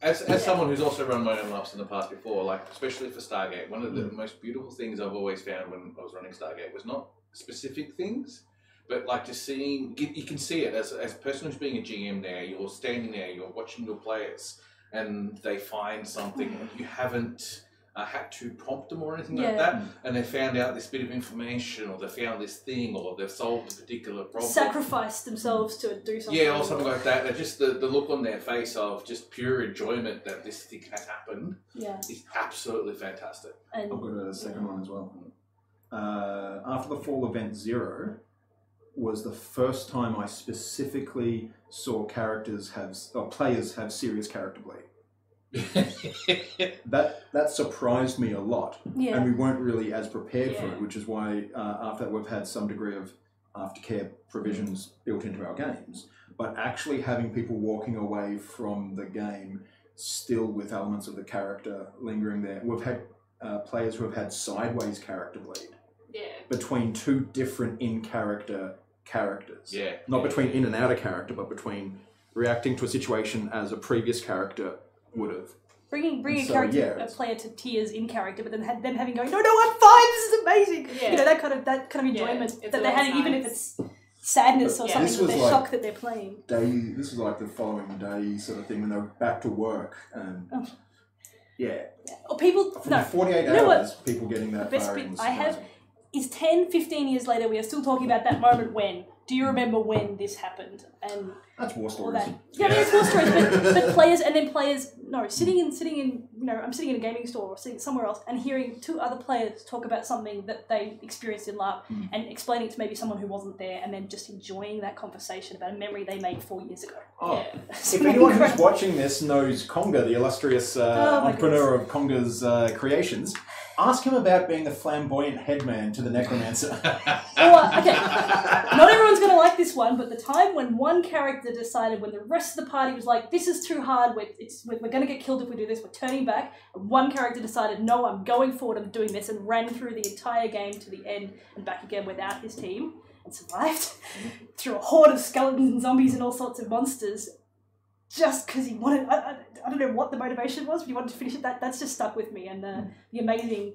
As someone who's also run my own LARPs in the past before, like especially for Stargate, one of the most beautiful things I've always found when I was running Stargate was not specific things, but like just seeing, you can see it as a person who's being a GM there, you're standing there, you're watching your players, and they find something and you haven't had to prompt them or anything like that, and they found out this bit of information, or they found this thing, or they've solved a particular problem. Sacrificed themselves to do something. Yeah, or something like that. And just the look on their face of just pure enjoyment that this thing has happened is absolutely fantastic. And I've got a second one as well. After the fall, Event 0 was the first time I specifically saw players have serious character bleed. that surprised me a lot, and we weren't really as prepared for it, which is why after that we've had some degree of aftercare provisions built into our games, but actually having people walking away from the game still with elements of the character lingering there. We've had players who have had sideways character bleed between two different in-character characters, not between in and out of character, but between reacting to a situation as a previous character would have. Bringing a So, character, yeah, a player to tears in character, but then them having going, no, I'm fine. This is amazing. Yeah. You know, that kind of enjoyment it's that they had, always even if nice. it's sadness or Yeah. something This that was they're like- shocked that they're playing. This was like the following day sort of thing when they were back to work and yeah, Or people, from no, 48 You know what? hours, people getting that The best far bit in was I have- surprising. is 10, 15 years later, we are still talking about that moment when. Do you remember when this happened? And That's war all stories. that. Yeah, I mean, it's more stories, but players, sitting in, I'm sitting in a gaming store or sitting somewhere else and hearing two other players talk about something that they experienced in LARP and explaining it to maybe someone who wasn't there and then just enjoying that conversation about a memory they made 4 years ago. Oh, Yeah. if anyone who's watching this knows Conga, the illustrious my entrepreneur of Conga's creations, ask him about being the flamboyant headman to the necromancer. Okay, not everyone's going to like this one, but the time when one character decided, when the rest of the party was like, this is too hard, we're going to get killed if we do this, we're turning back, and one character decided, no, I'm going forward, I'm doing this, and ran through the entire game to the end and back again without his team, and survived through a horde of skeletons and zombies and all sorts of monsters, just because he wanted, I don't know what the motivation was, but he wanted to finish it. That's just stuck with me, and the amazing,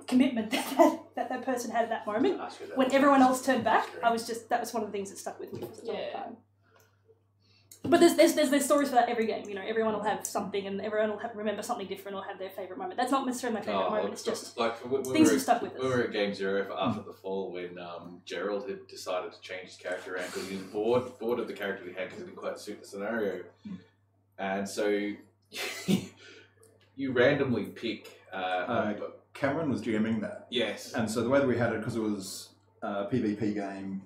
commitment that person had at that moment. When everyone else turned back, that was one of the things that stuck with me for such a long time. But there's stories for that every game. Everyone will have something, and everyone will remember something different or have their favourite moment. That's not necessarily my favourite moment. It's just like things have stuck with us. We were at Game Zero after the fall when Gerald had decided to change his character around because he was bored of the character he had because it didn't quite suit the scenario, and so you randomly pick. Cameron was GMing that. Yes. And so the way that we had it, because it was a PvP game,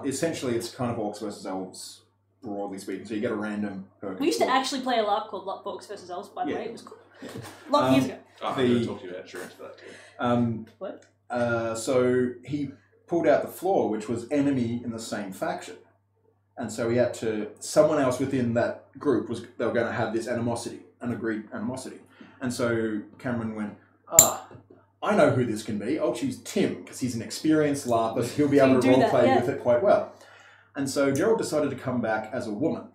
essentially it's kind of orcs versus elves, broadly speaking. So you get a random perk. We used to actually play a LARP called Orcs vs. Elves, by the Yeah. way. It was cool. A lot of years ago. I'm going to talk to you about insurance for that too. What? So he pulled out the floor, which was enemy in the same faction. And so he had to, someone else within that group they were going to have this animosity, an agreed animosity. And so Cameron went, I know who this can be. I'll choose Tim, because he's an experienced LARPer. He'll be able to roleplay with it quite well. And so Gerald decided to come back as a woman.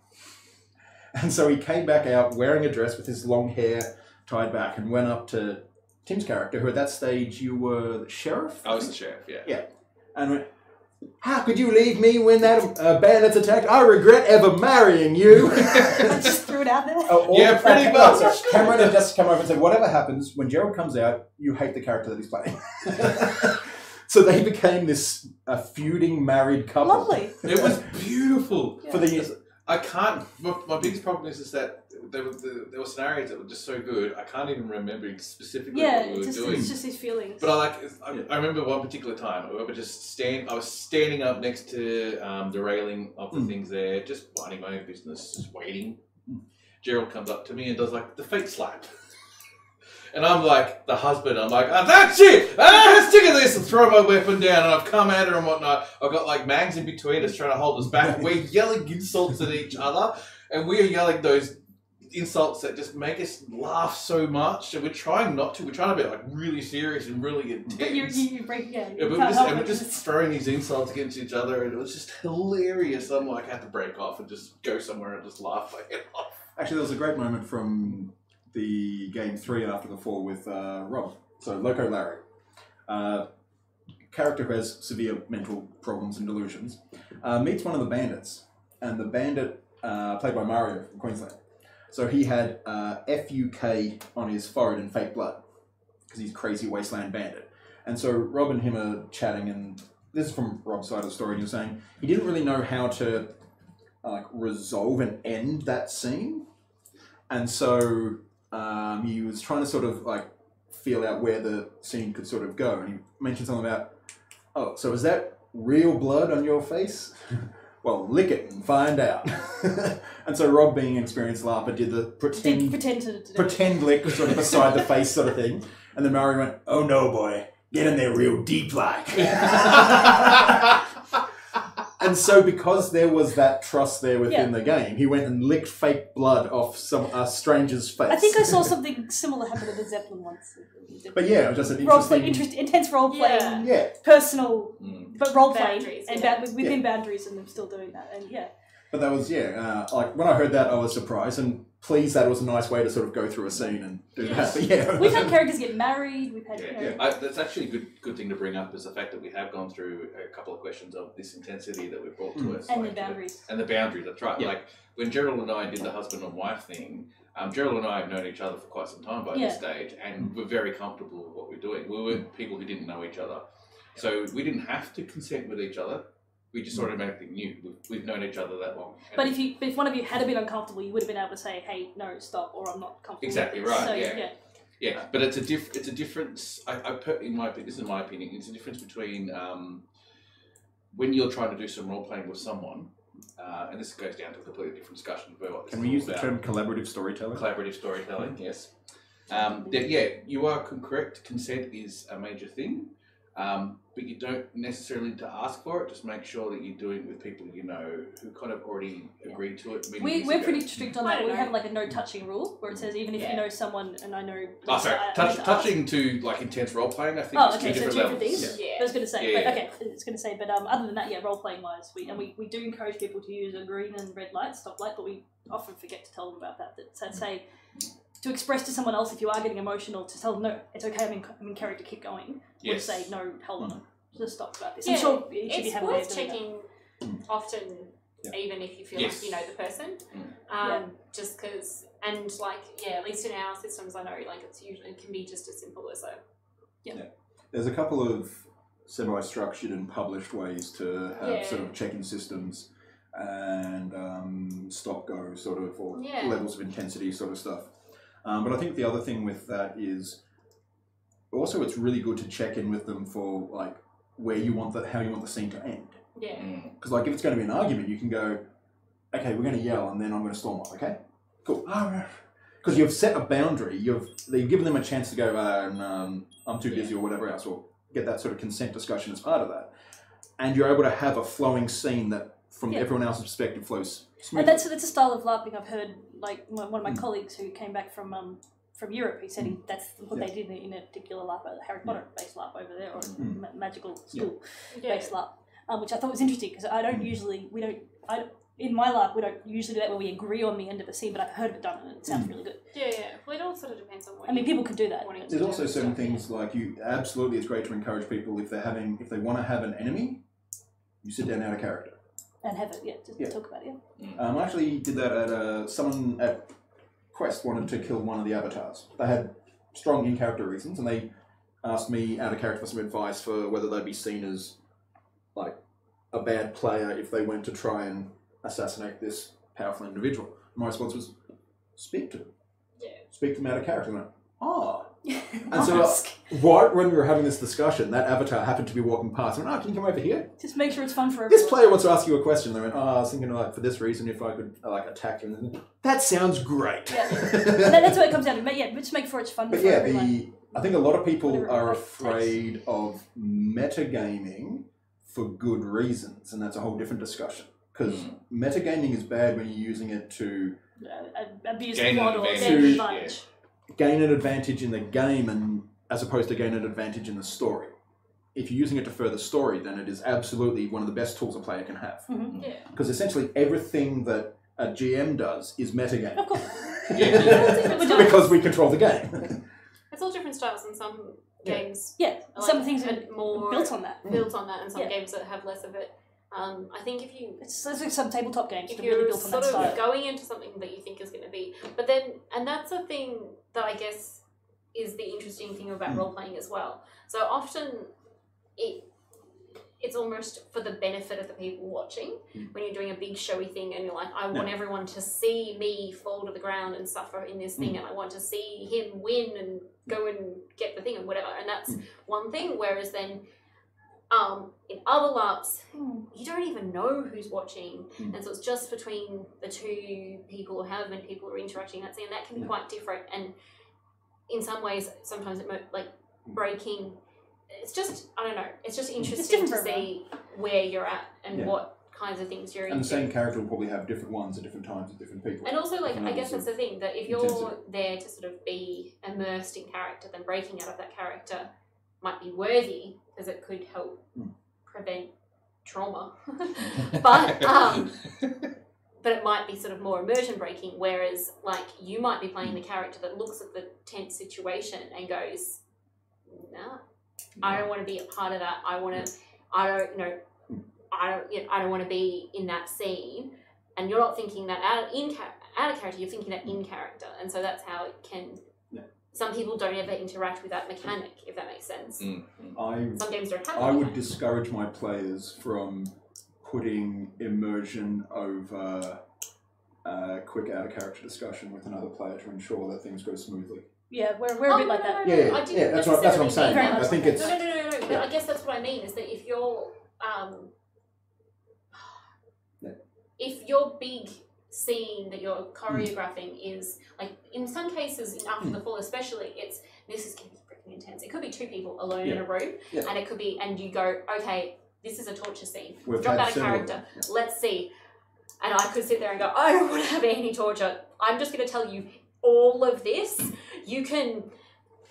And so he came back out wearing a dress with his long hair tied back and went up to Tim's character, who at that stage you were the sheriff? I was the sheriff, yeah. Yeah. And went, how could you leave me when that bandits attacked? I regret ever marrying you. I just threw it out there. Yeah, pretty much. Cameron had just come over and said, whatever happens, when Gerald comes out, you hate the character that he's playing. So they became this feuding married couple. Lovely. It was beautiful. Yeah. For the years. I can't. My biggest problem is that there were scenarios that were just so good. I can't even remember specifically what we were doing. It's just these feelings. But I remember one particular time. I was standing up next to the railing of the things there, just minding my own business, just waiting. Gerald comes up to me and does like the fake slap. And I'm like, the husband, I'm like, that's it! Stick at this! And throw my weapon down, and I've come at her and whatnot. I've got like mags in between us trying to hold us back. We're yelling insults at each other, and we're yelling those insults that just make us laugh so much. And we're trying not to. We're trying to be like really serious and really intense. But you break, Yeah, but we're just throwing these insults against each other, and it was just hilarious. I'm like, I had to break off and just go somewhere and just laugh my head off. Actually, there was a great moment from the game 3 after the fall with Rob. So Loco Larry, character who has severe mental problems and delusions, meets one of the bandits, and the bandit played by Mario from Queensland. So he had FUK on his forehead in fake blood because he's crazy wasteland bandit. And so Rob and him are chatting, and this is from Rob's side of the story. And you're saying he didn't really know how to resolve and end that scene, and so he was trying to sort of feel out where the scene could sort of go. And he mentioned something about, oh, so is that real blood on your face? Well, lick it and find out. And so Rob, being an experienced LARPer, did the pretend lick sort of beside the face sort of thing. And then Mario went, oh no, boy, get in there real deep like. And so because there was that trust there within the game, he went and licked fake blood off some stranger's face. I think I saw something similar happen at the Zeppelin once. But yeah, it was just an interesting... intense role-playing, yeah. personal, but role-playing, Boundaries, and yeah. within boundaries, and them still doing that. And yeah, But that was, like when I heard that, I was surprised and pleased that it was a nice way to sort of go through a scene and do that. But yeah, we've had characters get married. We've had that's actually a good thing to bring up is the fact that we have gone through a couple of questions of this intensity that we've brought to us, and the boundaries. And the boundaries. That's right. Like when Gerald and I did the husband and wife thing. Gerald and I have known each other for quite some time by this stage, and we're very comfortable with what we're doing. We were people who didn't know each other, so we didn't have to consent with each other. We just automatically knew. We've known each other that long. But if one of you had been uncomfortable, you would have been able to say, "Hey, no, stop," or "I'm not comfortable." Exactly with this. right. So, yeah. But it's a difference. This is my opinion. It's a difference between when you're trying to do some role playing with someone. And this goes down to a completely different discussion about what this Can we use the term collaborative storytelling? Collaborative storytelling, yes. You are correct. Consent is a major thing, but you don't necessarily need to ask for it. Just make sure that you're doing it with people you know who kind of already agreed to it. We're pretty strict on that. We have like a no touching rule where it says even if you know someone, and I know. Touching to like intense role playing. I think. Oh, okay, so two different things. Yeah. I was going to say, but other than that, role playing wise, we do encourage people to use a green and red light, stop light, but we often forget to tell them about that. So say to express to someone else if you are getting emotional, to tell them no, it's okay. I'm in character. Keep going. Or say no, hold on, just stop about this. Yeah, I'm sure you should be having worth checking often, even if you feel like you know the person, just because. And at least in our systems, I know it can be just as simple as There's a couple of semi-structured and published ways to have sort of check-in systems and stop-go sort of, or levels of intensity sort of stuff. But I think the other thing with that is also it's really good to check in with them for how you want the scene to end. Yeah. Because if it's going to be an argument, you can go, okay, we're going to yell and then I'm going to storm off. Okay, cool. Because you've set a boundary. You've given them a chance to go, I'm too busy or whatever else, or get that sort of consent discussion as part of that. And you're able to have a flowing scene that, from everyone else's perspective, flows smoothly. And that's a style of LARPing I've heard. One of my colleagues who came back from Europe, he said that's what they did in a particular LARP, a Harry Potter based LARP over there, or magical school based LARP, which I thought was interesting because in my LARP we don't usually do that where we agree on the end of a scene, but I've heard of it done and it sounds really good. Yeah. Well, it all sort of depends on what. People can do that. There's also certain things absolutely. It's great to encourage people if they want to have an enemy, you sit down out of character. And have it, just talk about it. I actually did that at someone at Quest wanted to kill one of the avatars. They had strong in-character reasons, and they asked me out of character for some advice for whether they'd be seen as a bad player if they went to try and assassinate this powerful individual. My response was, speak to them. Yeah. Speak to them out of character. And I went, And so right when we were having this discussion, that avatar happened to be walking past. I went, can you come over here? Just make sure it's fun for everyone. This player wants to ask you a question. They went, I was thinking for this reason if I could attack you. And that sounds great. Yeah. That's what it comes down to. Yeah, just make sure it's fun for everyone. I think a lot of people are afraid of metagaming for good reasons, and that's a whole different discussion. Because metagaming is bad when you're using it to abuse the plot or advantage. Gain an advantage in the game, and as opposed to gain an advantage in the story. If you're using it to further story, then it is absolutely one of the best tools a player can have. Mm-hmm. Yeah. Because essentially everything that a GM does is metagaming. Of course. Because we control the game. It's all different styles, and some games. Yeah, some things are more built on that. And some games that have less of it. I think if you... It's like some tabletop games if that you're really built on that style. going into something that you think is going to be... But then... And that's the thing that I guess is the interesting thing about role-playing as well. So often it's almost for the benefit of the people watching when you're doing a big showy thing and you're like, I want everyone to see me fall to the ground and suffer in this thing, and I want to see him win and go and get the thing and whatever. And that's one thing. Whereas then... in other LARPs, you don't even know who's watching, and so it's just between the two people or however many people are interacting in that scene, and that can be quite different. And in some ways, sometimes it breaking. It's just It's just interesting to see where you're at and what kinds of things you're into. And the same character will probably have different ones at different times with different people. And also, I guess that's the thing, that if you're there to sort of be immersed in character, then breaking out of that character might be worthy because it could help prevent trauma. But but it might be sort of more immersion breaking, whereas like you might be playing the character that looks at the tense situation and goes, nah, I don't want to be a part of that. I don't want to be in that scene. And you're not thinking that out of character, you're thinking that in character. And so that's how it can... Yeah. Some people don't ever interact with that mechanic, if that makes sense. Some games don't have that. I would discourage my players from putting immersion over a quick out-of-character discussion with another player to ensure that things go smoothly. Yeah, we're a bit like that. Yeah, that's what I'm saying. I think it's... No. But I guess that's what I mean, is that if you're... If your big scene that you're choreographing is, like, in some cases, in After the Fall especially, this is going to be freaking intense. It could be two people alone in a room, and it could be, and you go, okay, this is a torture scene. Drop out a character. Let's see. And I could sit there and go, I don't want to have any torture. I'm just going to tell you all of this. You can...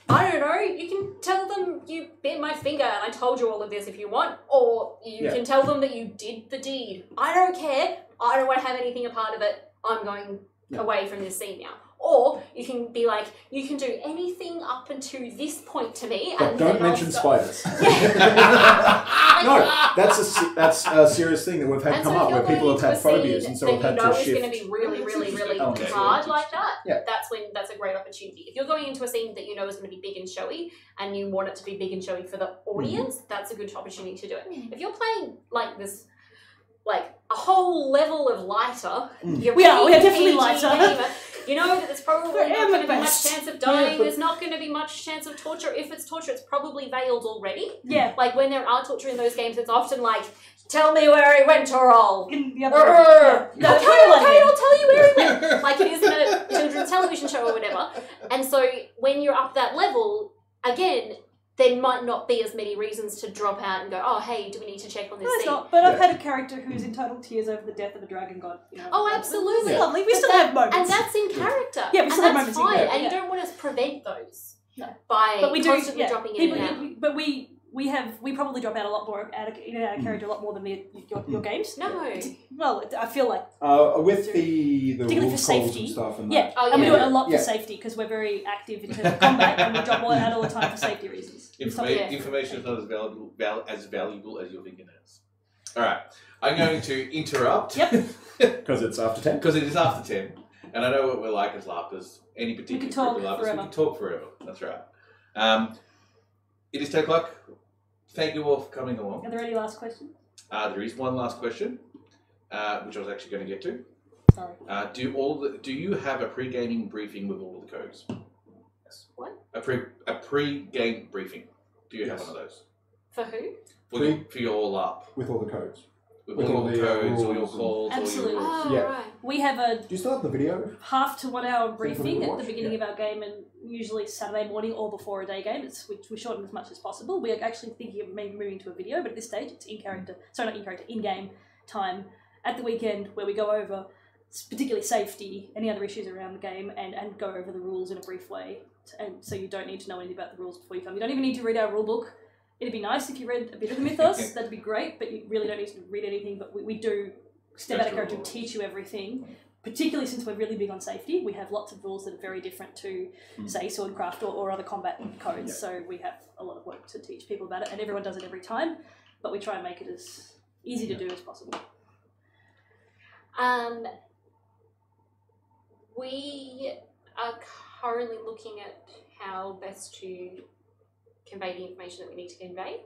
I don't know, you can tell them you bit my finger and I told you all of this if you want, or you can tell them that you did the deed. I don't care. I don't want to have anything a part of it. I'm going away from this scene now. Or you can be like, you can do anything up until this point to me. But and don't mention spiders. Yeah. No, that's a serious thing that we've had come up where people have had phobias, and so we've had to shift. It's going to be really, really, really hard like that. Yeah. That's a great opportunity. If you're going into a scene that you know is going to be big and showy, and you want it to be big and showy for the audience, that's a good opportunity to do it. If you're playing like this, like a whole level of lighter, we are definitely lighter. You know that there's probably not going to be much chance of dying. There's not going to be much chance of torture. If it's torture, it's probably veiled already. Yeah. Like when there are torture in those games, it's often like, tell me where he went to roll. In the other room. Okay, I'll tell you where he went. Like it is in a children's television show or whatever. And so when you're up that level, again, there might not be as many reasons to drop out and go, oh, hey, do we need to check on this scene? Not. But I've had a character who's entitled tears over the death of a dragon god. You know, oh, absolutely. It's lovely. We still have moments. And that's in character. Yeah, we still have moments fine. in character. And you don't want to prevent those by constantly dropping in and out. But we probably drop out a lot more out of character a lot more than your games. No. Well, I feel like with the particularly rules for safety and stuff and that. And we do it a lot for safety because we're very active in terms of combat and we drop out all the time for safety reasons. Information is not as valuable as you think it is. All right, I'm going to interrupt. Yep. Because it's after 10. Because it is after 10, and I know what we're like as LARPers. Any particular group of LARPers, we can talk forever. That's right. It is 10 o'clock. Thank you all for coming along. Are there any last questions? There is one last question, which I was actually going to get to. Sorry. Do you have a pre-gaming briefing with all of the codes? Yes. What? A pre-game briefing. Do you have one of those? For who? For your LARP. With all the codes. With all the codes, all your calls, absolutely. all your... Right. We have a... Do you still have the video? Half to 1 hour briefing at the beginning of our game, and usually Saturday morning or before a day game. We shorten as much as possible. We are actually thinking of maybe moving to a video, but at this stage it's in-game time at the weekend where we go over particularly safety, any other issues around the game, and go over the rules in a brief way. And so you don't need to know anything about the rules before you come. You don't even need to read our rule book. It'd be nice if you read a bit of the mythos, that'd be great, but you really don't need to read anything. But we do step out of character and teach you everything, particularly since we're really big on safety. We have lots of rules that are very different to, say, Swordcraft or other combat codes, so we have a lot of work to teach people about it, and everyone does it every time, but we try and make it as easy to do as possible. We are currently looking at how best to convey the information that we need to convey.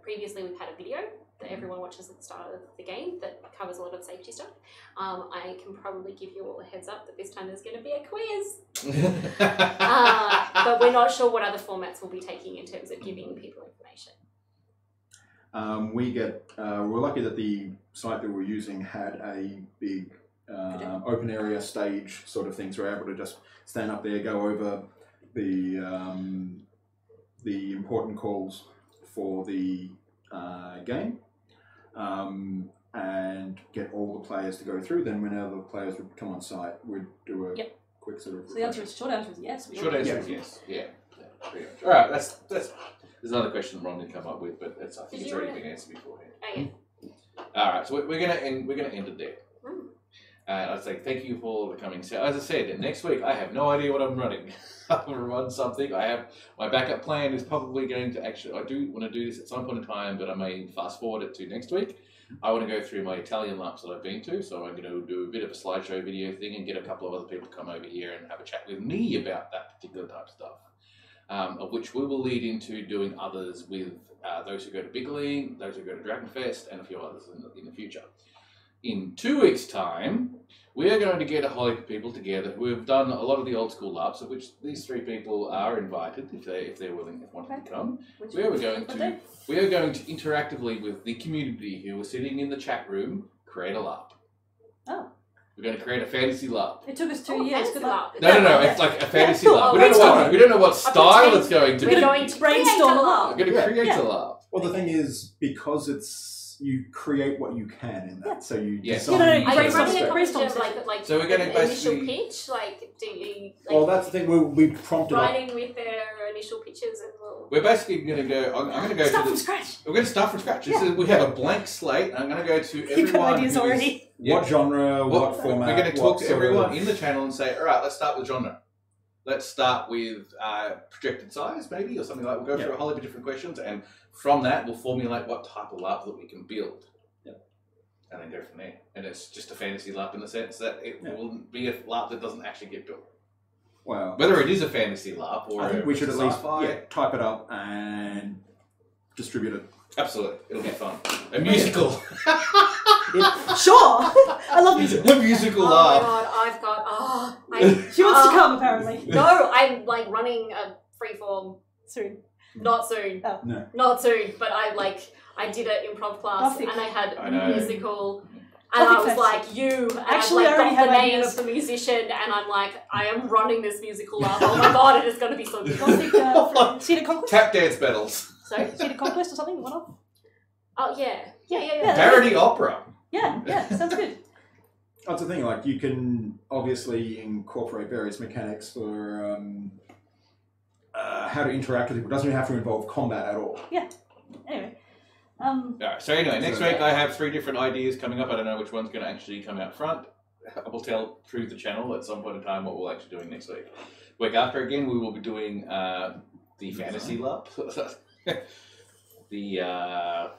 Previously we've had a video that everyone watches at the start of the game that covers a lot of safety stuff. I can probably give you all a heads up that this time there's going to be a quiz. But we're not sure what other formats we'll be taking in terms of giving people information. We're lucky that the site that we're using had a big open area stage sort of thing, so we're able to just stand up there, go over the important calls for the game, and get all the players to go through. Then whenever the players would come on site, we'd do a quick sort of... So the short answer is yes. Short answer is yes. Yeah. All right. That's. There's another question that Ron did come up with, but I think it's already been answered beforehand. Okay. All right. So we're gonna end it there. And I'd say thank you for the coming. So as I said, next week I have no idea what I'm running. I'm going to run something. I have my backup plan is probably going to actually. I do want to do this at some point in time, but I may fast forward it to next week. I want to go through my Italian laps that I've been to, so I'm going to do a bit of a slideshow video thing and get a couple of other people to come over here and have a chat with me about that particular type of stuff. Of which we will lead into doing others with those who go to Bigling, those who go to Dragonfest, and a few others in the future. In 2 weeks' time, we are going to get a whole heap of people together who have done a lot of the old school laps, of which these 3 people are invited if they're willing, if wanting to come. We are going to interactively with the community who are sitting in the chat room create a lap. Oh. We're going to create a fantasy lap. It took us 2 years. Good luck. No. It's like a fantasy lap. We don't know what style it's going to be. We're going to brainstorm a lap. We're going to create a lap. Well, the thing is, because you create what you can in that, so you design. Are you running a competition of like so we're going to initial basically pitch? Like, do you? Like, well, that's the thing. We'll be prompted. writing with their initial pitches and we'll. We're basically going to go. I'm going to go Start to from scratch. We're going to start from scratch. We have a blank slate. I'm going to go to everyone. You've got ideas already. What genre? What format? We're going to talk to sort everyone of- in the channel and say, all right, let's start with genre. Let's start with projected size, maybe, or something like that. We'll go through a whole heap of different questions, and from that, we'll formulate what type of lap that we can build. And then go from there. And it's just a fantasy lap in the sense that it will be a lap that doesn't actually get built. Well, Whether it is a fantasy lap or I think we should at least sci-fi. type it up and distribute it. Absolutely. It'll be fun. A musical. Sure. I love music. A musical Oh lap. my god, I've got. She wants to come, apparently. No, I'm like running a freeform. Soon. Not soon. Oh. No. Not soon, but I did an improv class Gothic. and I had I know. musical. And Gothic I was fest. like, and Actually, I I've already got the have name ideas. of the musician, and I'm like, I am running this musical lab. Oh my god, it is going to be so good. Gothic, Cedar Conquest? Tap dance battles. Sorry? Cedar Conquest or something? One off? Oh, yeah. Yeah. Parody opera. Yeah, sounds good. That's the thing. Like, you can obviously incorporate various mechanics for how to interact with people. It doesn't have to involve combat at all. Anyway. Alright, so anyway, next week I have 3 different ideas coming up. I don't know which one's going to actually come out front. I will tell through the channel at some point in time what we'll actually be doing next week. Week after, again, we will be doing the fantasy lap. The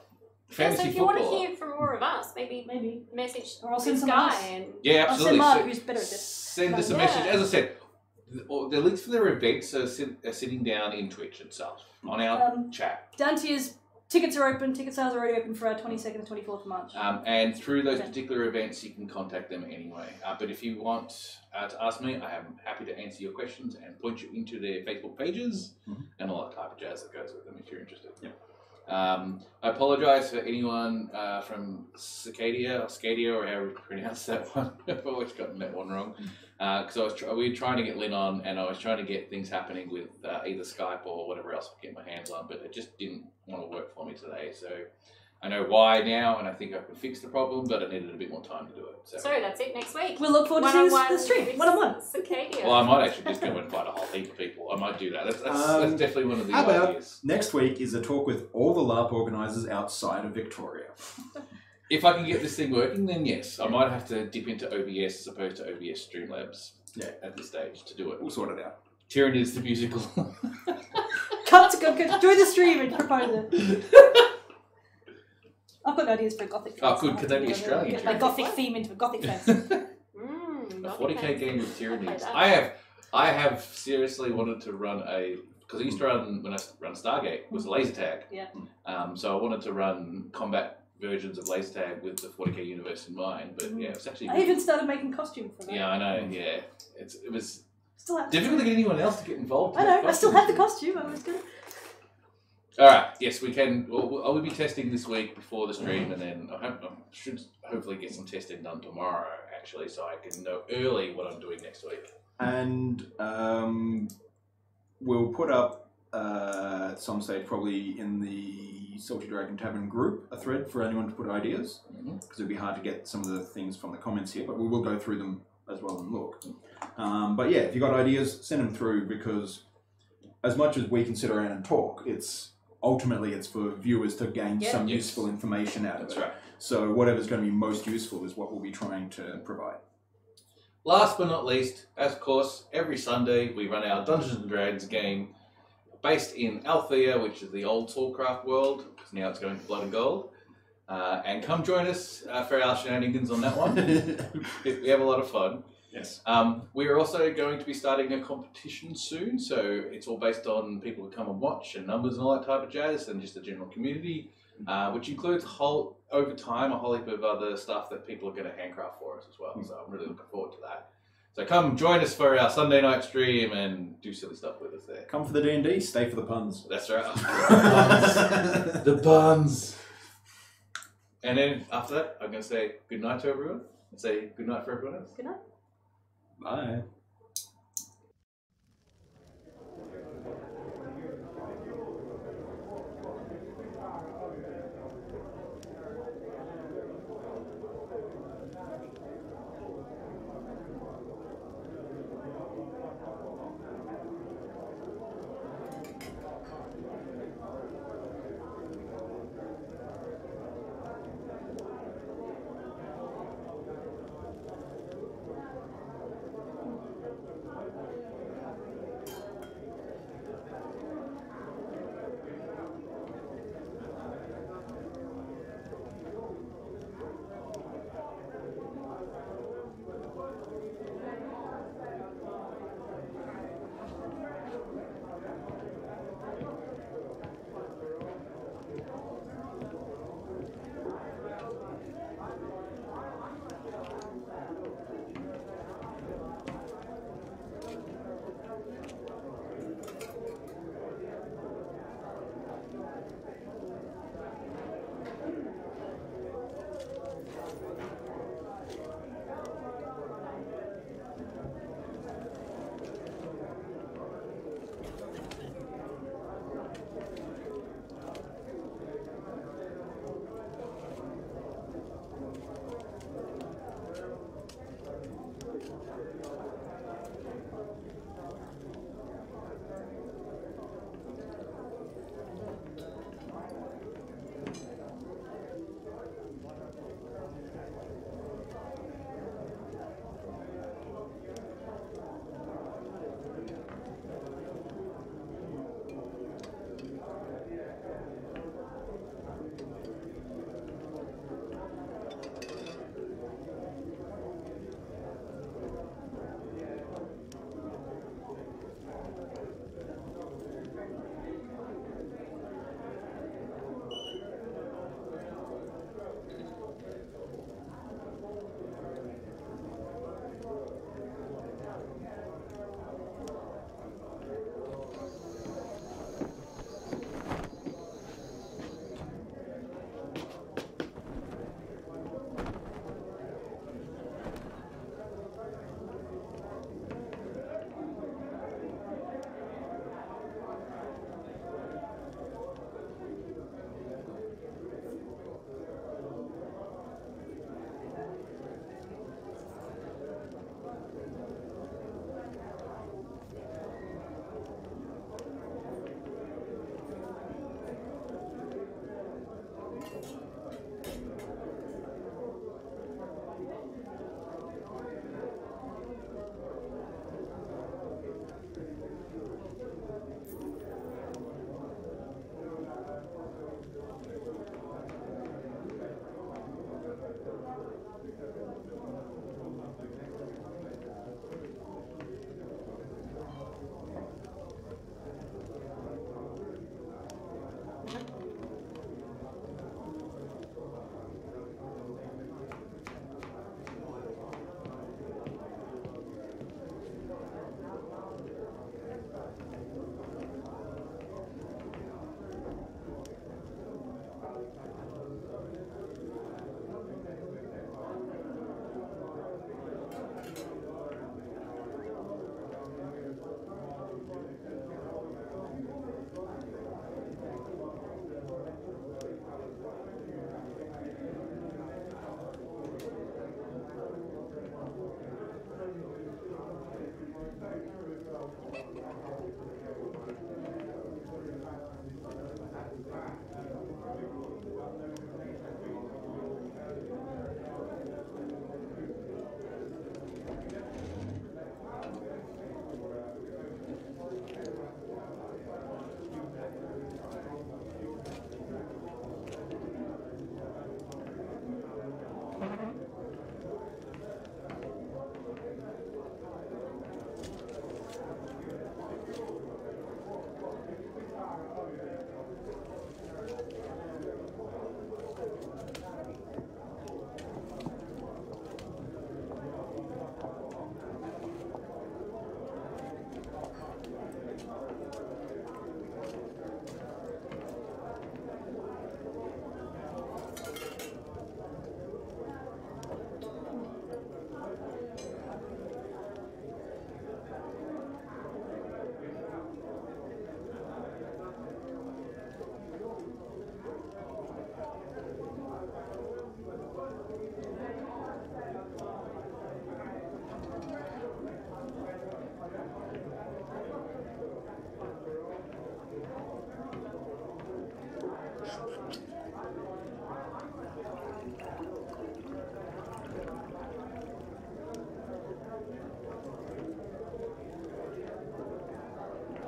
fantasy So if you want to football. hear from more of us, maybe message Or I'll send this someone guy else. and Yeah, I'll absolutely. send Mark, So who's better at this. send us a Yeah. message. As I said, the links for their events are sitting down in Twitch itself on our chat. Down tiers, tickets are open. Ticket sales are already open for our 22nd and 24th of March. And through those Okay. particular events, you can contact them anyway. But if you want to ask me, I am happy to answer your questions and point you into their Facebook pages and all that type of jazz that goes with them if you're interested. I apologise for anyone from Cicadia or however you pronounce that one. I've always gotten that one wrong. Because we were trying to get Lynn on, and I was trying to get things happening with either Skype or whatever else I could get my hands on, but it just didn't want to work for me today. So I know why now, and I think I can fix the problem, but I needed a bit more time to do it. So that's it next week. We'll look forward to seeing One-on-one the stream. with One-on-one. Cicadia. well, I might actually just go and find a whole heap of people. I might do that. That's definitely one of the How about ideas. next week is a talk with all the LARP organisers outside of Victoria. If I can get this thing working, then yes. I might have to dip into OBS as opposed to OBS Streamlabs at this stage to do it. We'll sort it out. Tyranny is the musical. Cut to go join the stream and propose it. I've got ideas for a Gothic. Oh, fans. good. Could they be Australian? Get my Gothic theme into a Gothic fans. A 40k game with Tyrannies. I have seriously wanted to run because I used to run when I run Stargate was a laser tag. Yeah. So I wanted to run combat versions of laser tag with the 40k universe in mind, but it's actually. I even started making costumes for that. Yeah, I know. Yeah, it was Still have difficult to get anyone else to get involved. I know. I still have the costume. I was good. All right. Yes, we can. Well, I will be testing this week before the stream, and then I should hopefully get some testing done tomorrow, actually, so I can know early what I'm doing next week. And we'll put up at some stage, probably in the Salty Dragon Tavern group, a thread for anyone to put ideas, because it'd be hard to get some of the things from the comments here, but we will go through them as well and look. But yeah, if you've got ideas, send them through, because as much as we can sit around and talk, ultimately it's for viewers to gain some useful information out of it. That's right. So whatever's going to be most useful is what we'll be trying to provide. last but not least, as of course, every Sunday we run our Dungeons and Dragons game based in Althea, which is the old Soulcraft world, because now it's going to Blood and Gold. And come join us for our shenanigans on that one. We have a lot of fun. Yes. We are also going to be starting a competition soon, so it's all based on people who come and watch and numbers and all that type of jazz, and just the general community, which includes over time a whole heap of other stuff that people are going to handcraft for us as well. So I'm really looking forward to that. So come join us for our Sunday night stream and do silly stuff with us there. Come for the D&D, stay for the puns. That's right. The buns. And then after that, I'm going to say good night to everyone and say good night for everyone else. Good night. Bye.